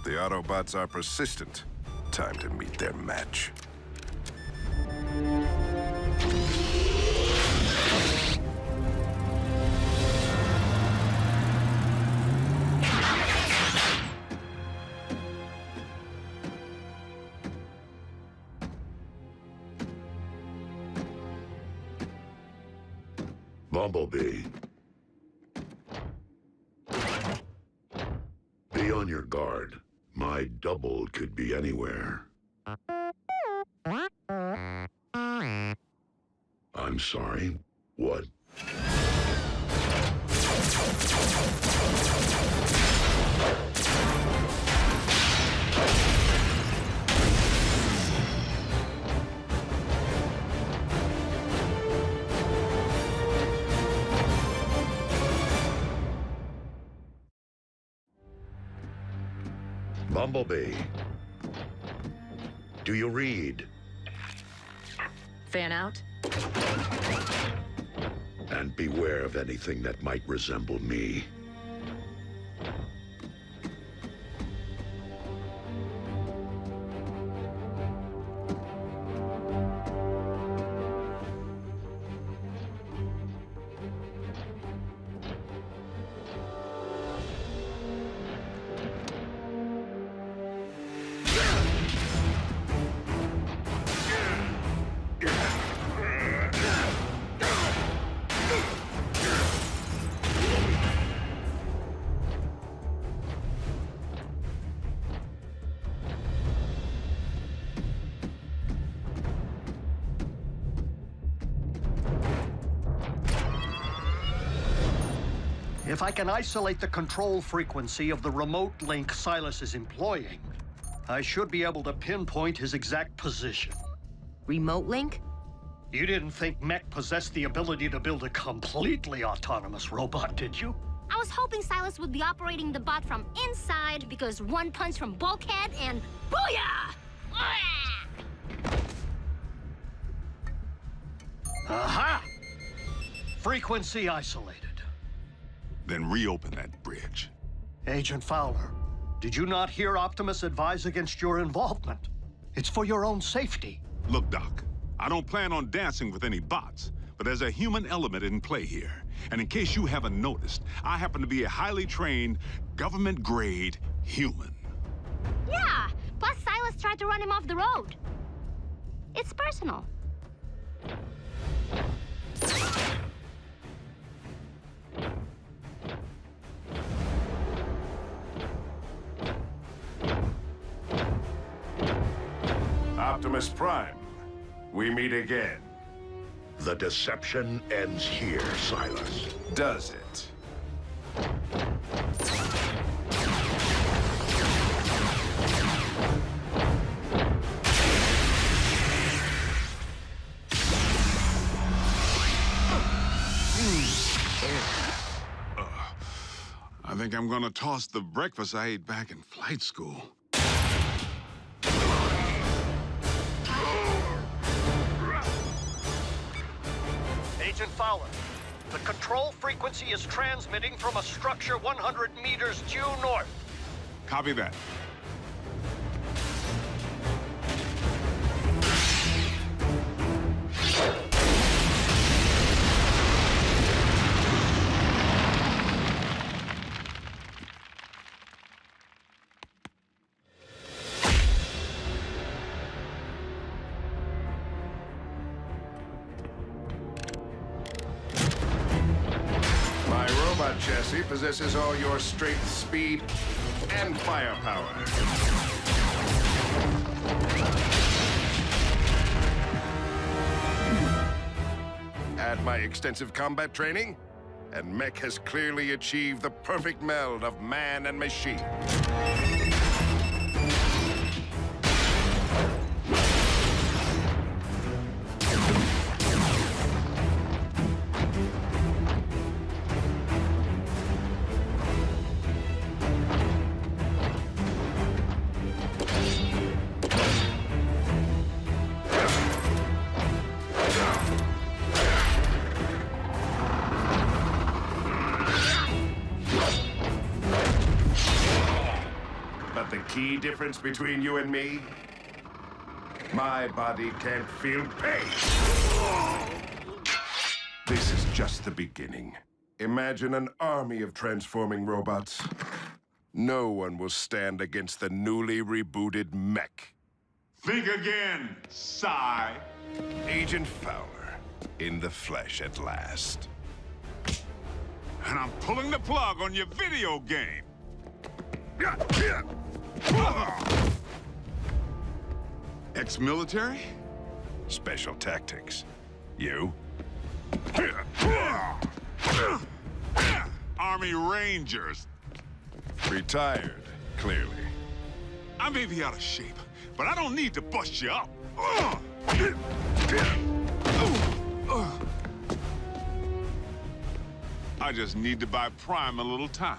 The Autobots are persistent. Time to meet their match. Bumblebee. Be on your guard. My double could be anywhere. I'm sorry. What? Bumblebee. Do you read? Fan out? And beware of anything that might resemble me. If I can isolate the control frequency of the remote link Silas is employing, I should be able to pinpoint his exact position. Remote link? You didn't think Mech possessed the ability to build a completely autonomous robot, did you? I was hoping Silas would be operating the bot from inside because one punch from Bulkhead and booyah! Aha! Frequency isolated. Then reopen that bridge. Agent Fowler, did you not hear Optimus advise against your involvement? It's for your own safety. Look, Doc, I don't plan on dancing with any bots, but there's a human element in play here. And in case you haven't noticed, I happen to be a highly trained, government-grade human. Yeah, plus Silas tried to run him off the road. It's personal. Optimus Prime, we meet again. The deception ends here, Silas. Does it? I think I'm gonna toss the breakfast I ate back in flight school. Agent Fowler, the control frequency is transmitting from a structure 100 meters due north. Copy that. robot chassis possesses all your strength, speed, and firepower. Add my extensive combat training, and Mech has clearly achieved the perfect meld of man and machine. The key difference between you and me? My body can't feel pain. This is just the beginning. Imagine an army of transforming robots. No one will stand against the newly rebooted Mech. Think again, Psy. Agent Fowler, in the flesh at last. And I'm pulling the plug on your video game. Ex-military? Special tactics. You? Army Rangers. Retired, clearly. I may be out of shape, but I don't need to bust you up. I just need to buy Prime a little time.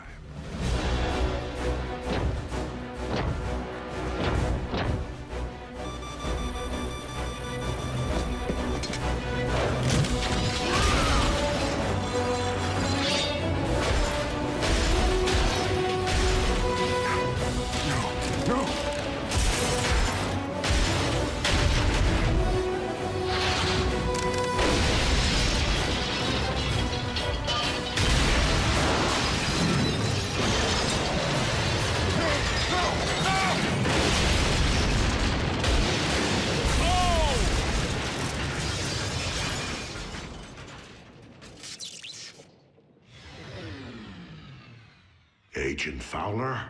Agent Fowler?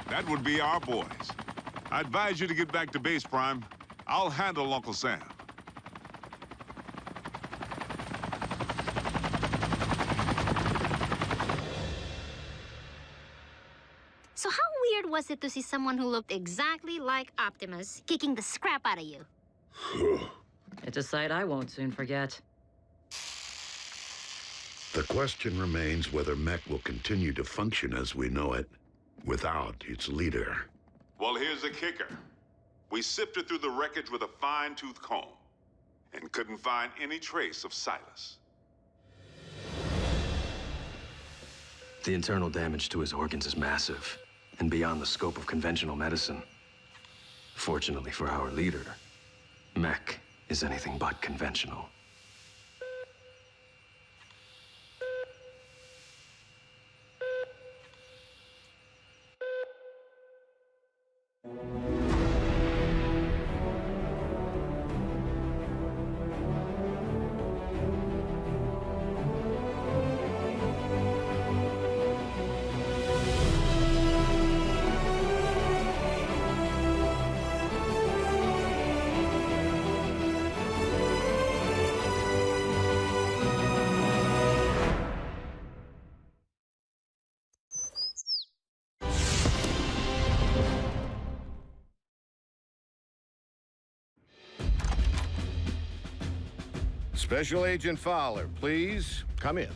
That would be our boys. I advise you to get back to base, Prime. I'll handle Uncle Sam. So how weird was it to see someone who looked exactly like Optimus kicking the scrap out of you? It's a sight I won't soon forget. The question remains whether Mech will continue to function as we know it, without its leader. Well, here's the kicker. We sifted through the wreckage with a fine-tooth comb, and couldn't find any trace of Silas. The internal damage to his organs is massive, and beyond the scope of conventional medicine. Fortunately for our leader, Mech is anything but conventional. Special Agent Fowler, please come in.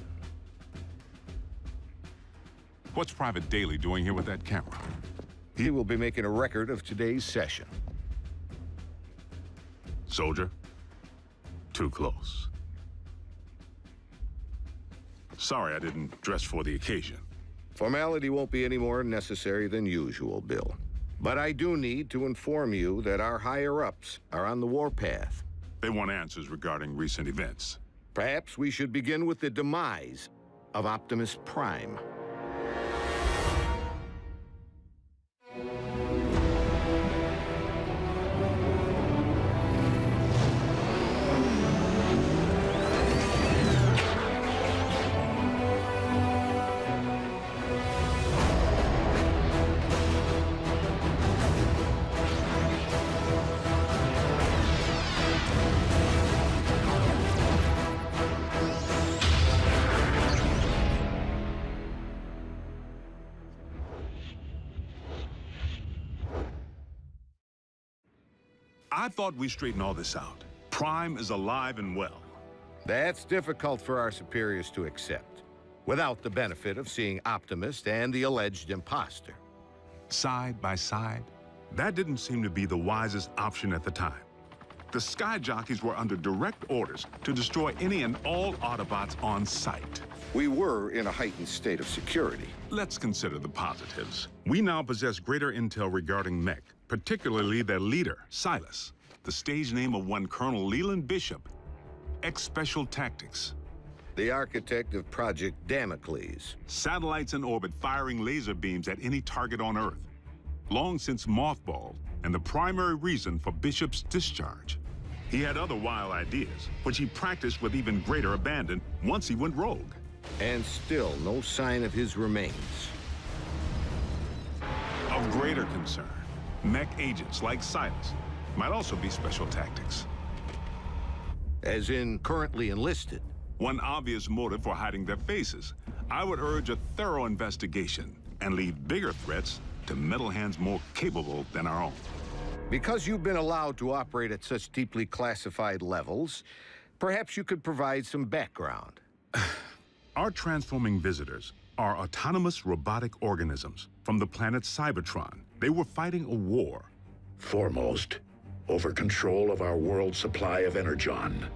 What's Private Daly doing here with that camera? He will be making a record of today's session. Soldier, too close. Sorry I didn't dress for the occasion. Formality won't be any more necessary than usual, Bill. But I do need to inform you that our higher-ups are on the warpath. They want answers regarding recent events. Perhaps we should begin with the demise of Optimus Prime. I thought we straightened all this out. Prime is alive and well. That's difficult for our superiors to accept, without the benefit of seeing Optimus and the alleged imposter. Side by side, that didn't seem to be the wisest option at the time. The Sky Jockeys were under direct orders to destroy any and all Autobots on sight. We were in a heightened state of security. Let's consider the positives. We now possess greater intel regarding Mech, particularly their leader, Silas, the stage name of one Colonel Leland Bishop, ex-Special Tactics. The architect of Project Damocles. Satellites in orbit firing laser beams at any target on Earth. Long since mothballed, and the primary reason for Bishop's discharge. He had other wild ideas, which he practiced with even greater abandon once he went rogue. And still no sign of his remains. Of greater concern, Mech agents like Silas might also be Special Tactics. As in currently enlisted. One obvious motive for hiding their faces. I would urge a thorough investigation and leave bigger threats to metal hands more capable than our own. Because you've been allowed to operate at such deeply classified levels, perhaps you could provide some background. Our transforming visitors are autonomous robotic organisms from the planet Cybertron. They were fighting a war. Foremost, over control of our world's supply of Energon,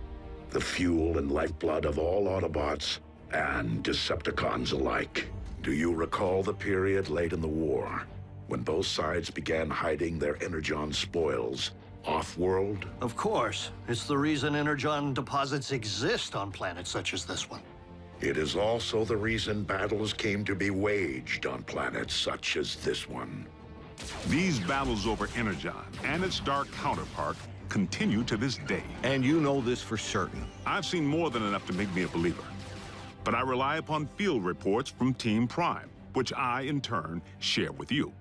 the fuel and lifeblood of all Autobots and Decepticons alike. Do you recall the period late in the war, when both sides began hiding their Energon spoils off-world? Of course. It's the reason Energon deposits exist on planets such as this one. It is also the reason battles came to be waged on planets such as this one. These battles over Energon and its dark counterpart continue to this day. And you know this for certain. I've seen more than enough to make me a believer. But I rely upon field reports from Team Prime, which I, in turn, share with you.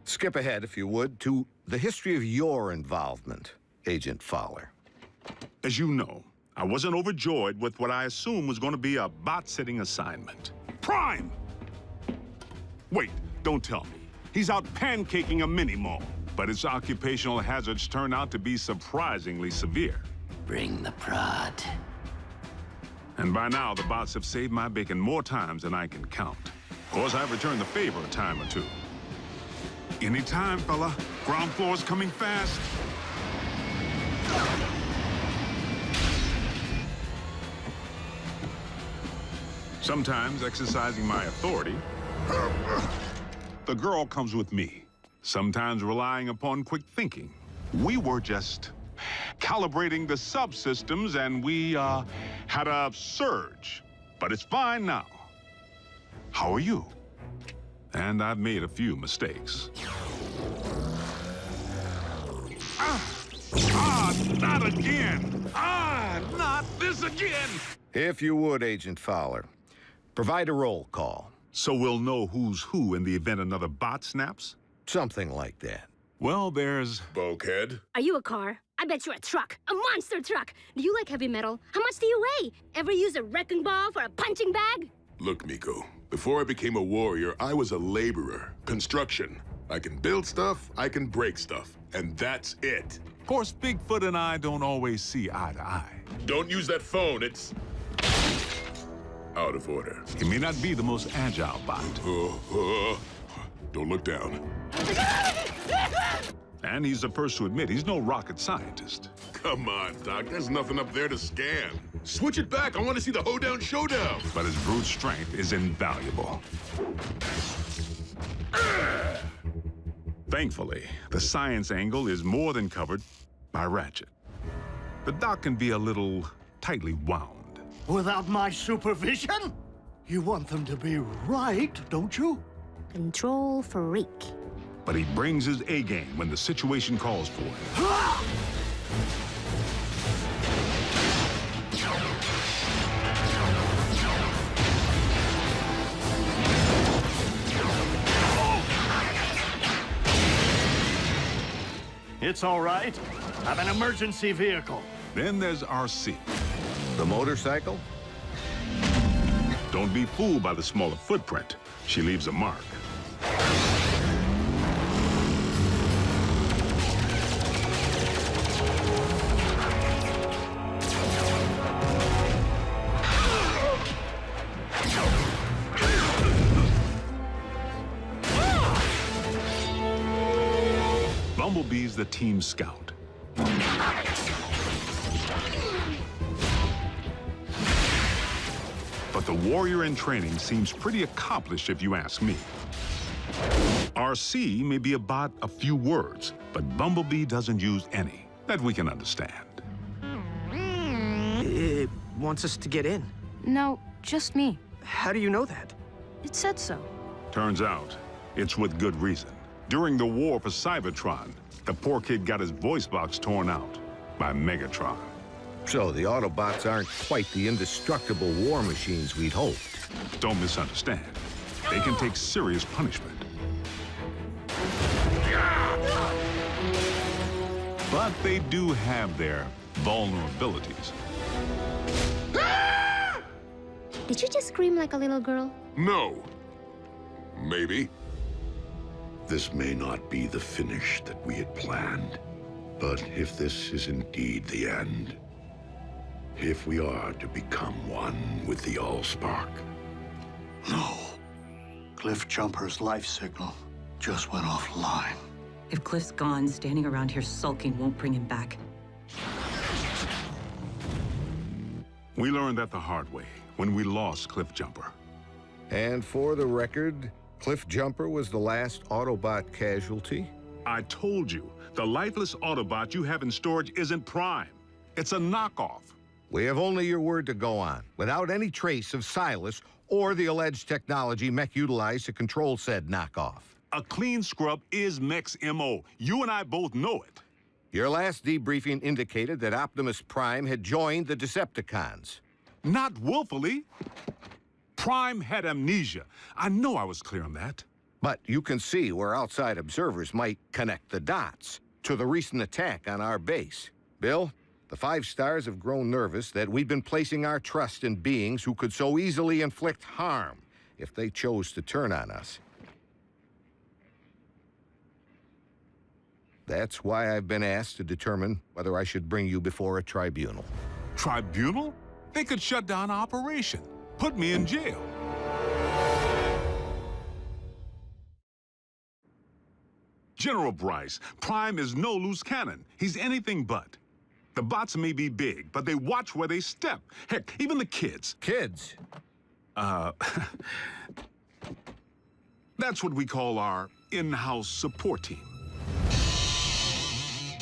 Skip ahead, if you would, to the history of your involvement, Agent Fowler. As you know, I wasn't overjoyed with what I assumed was going to be a bot-sitting assignment. Prime! Wait, don't tell me. He's out pancaking a mini-mall, but its occupational hazards turn out to be surprisingly severe. Bring the prod. And by now, the bots have saved my bacon more times than I can count. Of course, I've returned the favor a time or two. Anytime, fella. Ground floor's coming fast. Sometimes, exercising my authority, the girl comes with me. Sometimes relying upon quick thinking. We were just calibrating the subsystems, and we had a surge. But it's fine now. How are you? And I've made a few mistakes. Not again! Not this again! If you would, Agent Fowler, provide a roll call. So we'll know who's who in the event another bot snaps? Something like that. Well, there's... Bulkhead? Are you a car? I bet you're a truck. A monster truck. Do you like heavy metal? How much do you weigh? Ever use a wrecking ball for a punching bag? Look, Miko, before I became a warrior, I was a laborer. Construction. I can build stuff, I can break stuff. And that's it. Of course, Bigfoot and I don't always see eye to eye. Don't use that phone, it's... out of order. He may not be the most agile bot. Don't look down. And he's the first to admit he's no rocket scientist. Come on, Doc. There's nothing up there to scan. Switch it back. I want to see the hoedown showdown. But his brute strength is invaluable. Thankfully, the science angle is more than covered by Ratchet. The doc can be a little tightly wound. Without my supervision? You want them to be right, don't you? Control freak. But he brings his A-game when the situation calls for it. It's all right. I'm an emergency vehicle. Then there's RC. The motorcycle? Don't be fooled by the smaller footprint. She leaves a mark. Bumblebee's the team scout. But the warrior in training seems pretty accomplished if you ask me. RC may be about a few words, but Bumblebee doesn't use any that we can understand. It wants us to get in. No, just me. How do you know that? It said so. Turns out, it's with good reason. During the war for Cybertron, the poor kid got his voice box torn out by Megatron. So the Autobots aren't quite the indestructible war machines we'd hoped. Don't misunderstand. They can take serious punishment. But they do have their vulnerabilities. Did you just scream like a little girl? No. Maybe. This may not be the finish that we had planned, but if this is indeed the end, if we are to become one with the Allspark. No. Cliff Jumper's life signal just went offline. If Cliff's gone, standing around here sulking won't bring him back. We learned that the hard way when we lost Cliff Jumper. And for the record, Cliff Jumper was the last Autobot casualty? I told you, the lifeless Autobot you have in storage isn't Prime. It's a knockoff. We have only your word to go on, without any trace of Silas or the alleged technology Mech utilized to control said knockoff. A clean scrub is Mech's MO. You and I both know it. Your last debriefing indicated that Optimus Prime had joined the Decepticons. Not willfully. Prime had amnesia. I know I was clear on that. But you can see where outside observers might connect the dots to the recent attack on our base. Bill, the 5 stars have grown nervous that we've been placing our trust in beings who could so easily inflict harm if they chose to turn on us. That's why I've been asked to determine whether I should bring you before a tribunal. Tribunal? They could shut down our operation. Put me in jail. General Bryce, Prime is no loose cannon. He's anything but. The bots may be big, but they watch where they step. Heck, even the kids. Kids? That's what we call our in-house support team.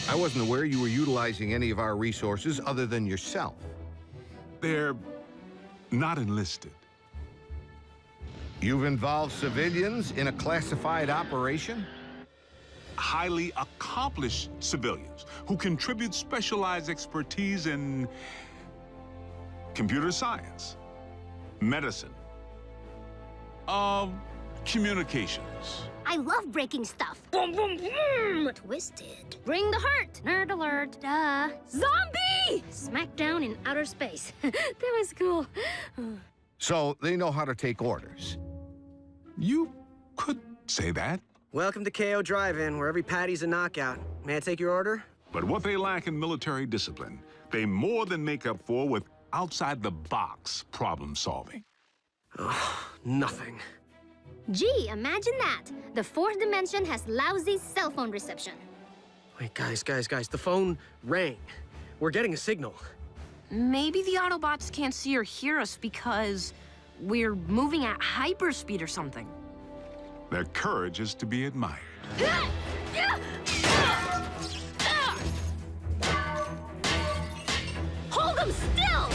I wasn't aware you were utilizing any of our resources other than yourself. They're not enlisted. You've involved civilians in a classified operation? Highly accomplished civilians who contribute specialized expertise in computer science, medicine, communications. I love breaking stuff. Boom, boom, boom! Twisted. Bring the hurt. Nerd alert. Duh. Zombie! Smackdown in outer space. That was cool. So they know how to take orders. You could say that. Welcome to KO Drive-In, where every patty's a knockout. May I take your order? But what they lack in military discipline, they more than make up for with outside-the-box problem solving. Oh, nothing. Gee, imagine that. The 4th dimension has lousy cell phone reception. Wait, guys, the phone rang. We're getting a signal. Maybe the Autobots can't see or hear us because we're moving at hyperspeed or something. Their courage is to be admired. Hold them still!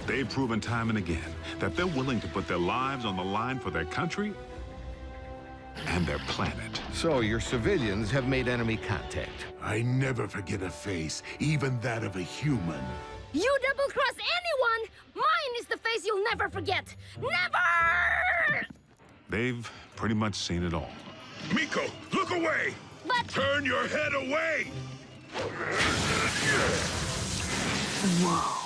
They've proven time and again that they're willing to put their lives on the line for their country and their planet. So your civilians have made enemy contact. I never forget a face, even that of a human. You double-cross anyone, mine is the face you'll never forget. Never! They've pretty much seen it all. Miko, look away! But... Turn your head away! Whoa.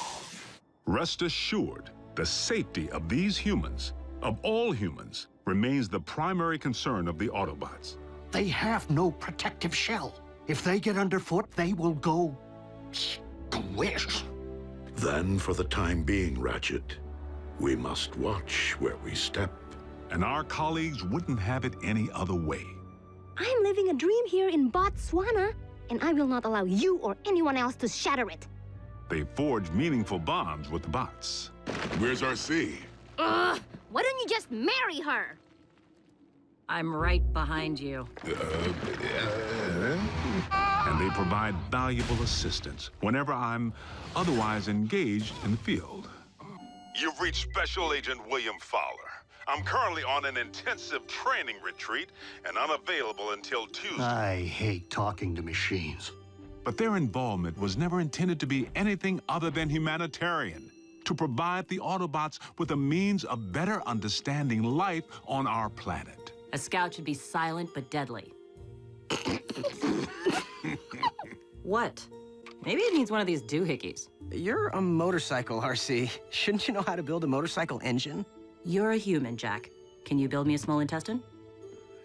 Rest assured, the safety of these humans, of all humans, remains the primary concern of the Autobots. They have no protective shell. If they get underfoot, they will go squish. Then, for the time being, Ratchet, we must watch where we step. And our colleagues wouldn't have it any other way. I'm living a dream here in Botswana, and I will not allow you or anyone else to shatter it. They forged meaningful bonds with the bots. Where's RC? Ugh! Why don't you just marry her? I'm right behind you. And they provide valuable assistance whenever I'm otherwise engaged in the field. You've reached Special Agent William Fowler. I'm currently on an intensive training retreat and unavailable until Tuesday. I hate talking to machines. But their involvement was never intended to be anything other than humanitarian, to provide the Autobots with a means of better understanding life on our planet. A scout should be silent but deadly. What? Maybe it needs one of these doohickeys. You're a motorcycle, RC. Shouldn't you know how to build a motorcycle engine? You're a human, Jack. Can you build me a small intestine?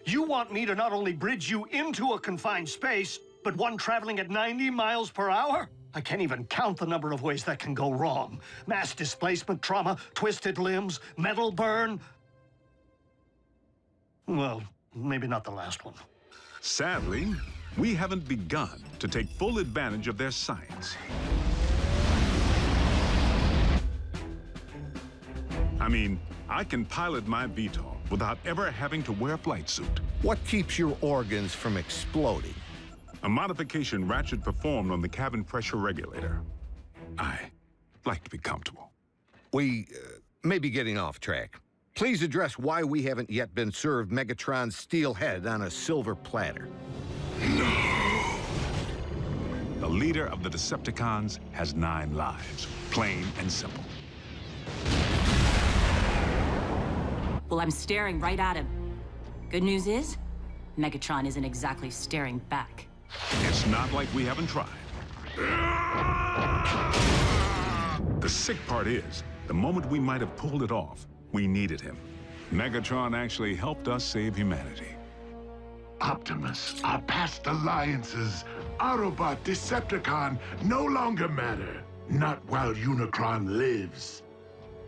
You want me to not only bridge you into a confined space, but one traveling at 90 miles per hour? I can't even count the number of ways that can go wrong. Mass displacement trauma, twisted limbs, metal burn. Well, maybe not the last one. Sadly, we haven't begun to take full advantage of their science. I mean, I can pilot my VTOL without ever having to wear a flight suit. What keeps your organs from exploding? A modification Ratchet performed on the cabin pressure regulator. I like to be comfortable. We may be getting off track. Please address why we haven't yet been served Megatron's steel head on a silver platter. The leader of the Decepticons has 9 lives, plain and simple. Well, I'm staring right at him. Good news is, Megatron isn't exactly staring back. It's not like we haven't tried. The sick part is, the moment we might have pulled it off, we needed him. Megatron actually helped us save humanity. Optimus, our past alliances, Autobot, Decepticon, no longer matter. Not while Unicron lives.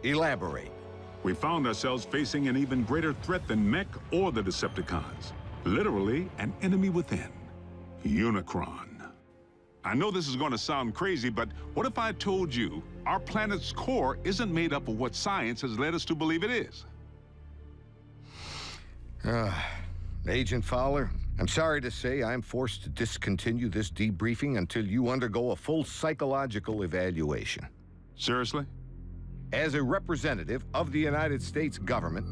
Elaborate. We found ourselves facing an even greater threat than Mech or the Decepticons. Literally, an enemy within. Unicron. I know this is going to sound crazy, but what if I told you our planet's core isn't made up of what science has led us to believe it is? Agent Fowler, I'm sorry to say I'm forced to discontinue this debriefing until you undergo a full psychological evaluation. Seriously? As a representative of the United States government,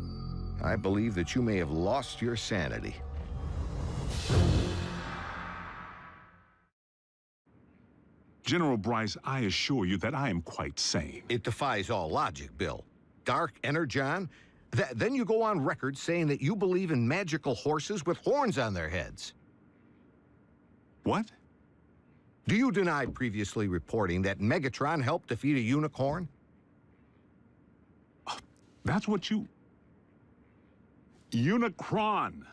I believe that you may have lost your sanity. General Bryce, I assure you that I am quite sane. It defies all logic, Bill. Dark Energon? Then you go on record saying that you believe in magical horses with horns on their heads. What? Do you deny previously reporting that Megatron helped defeat a unicorn? That's what you... Unicron.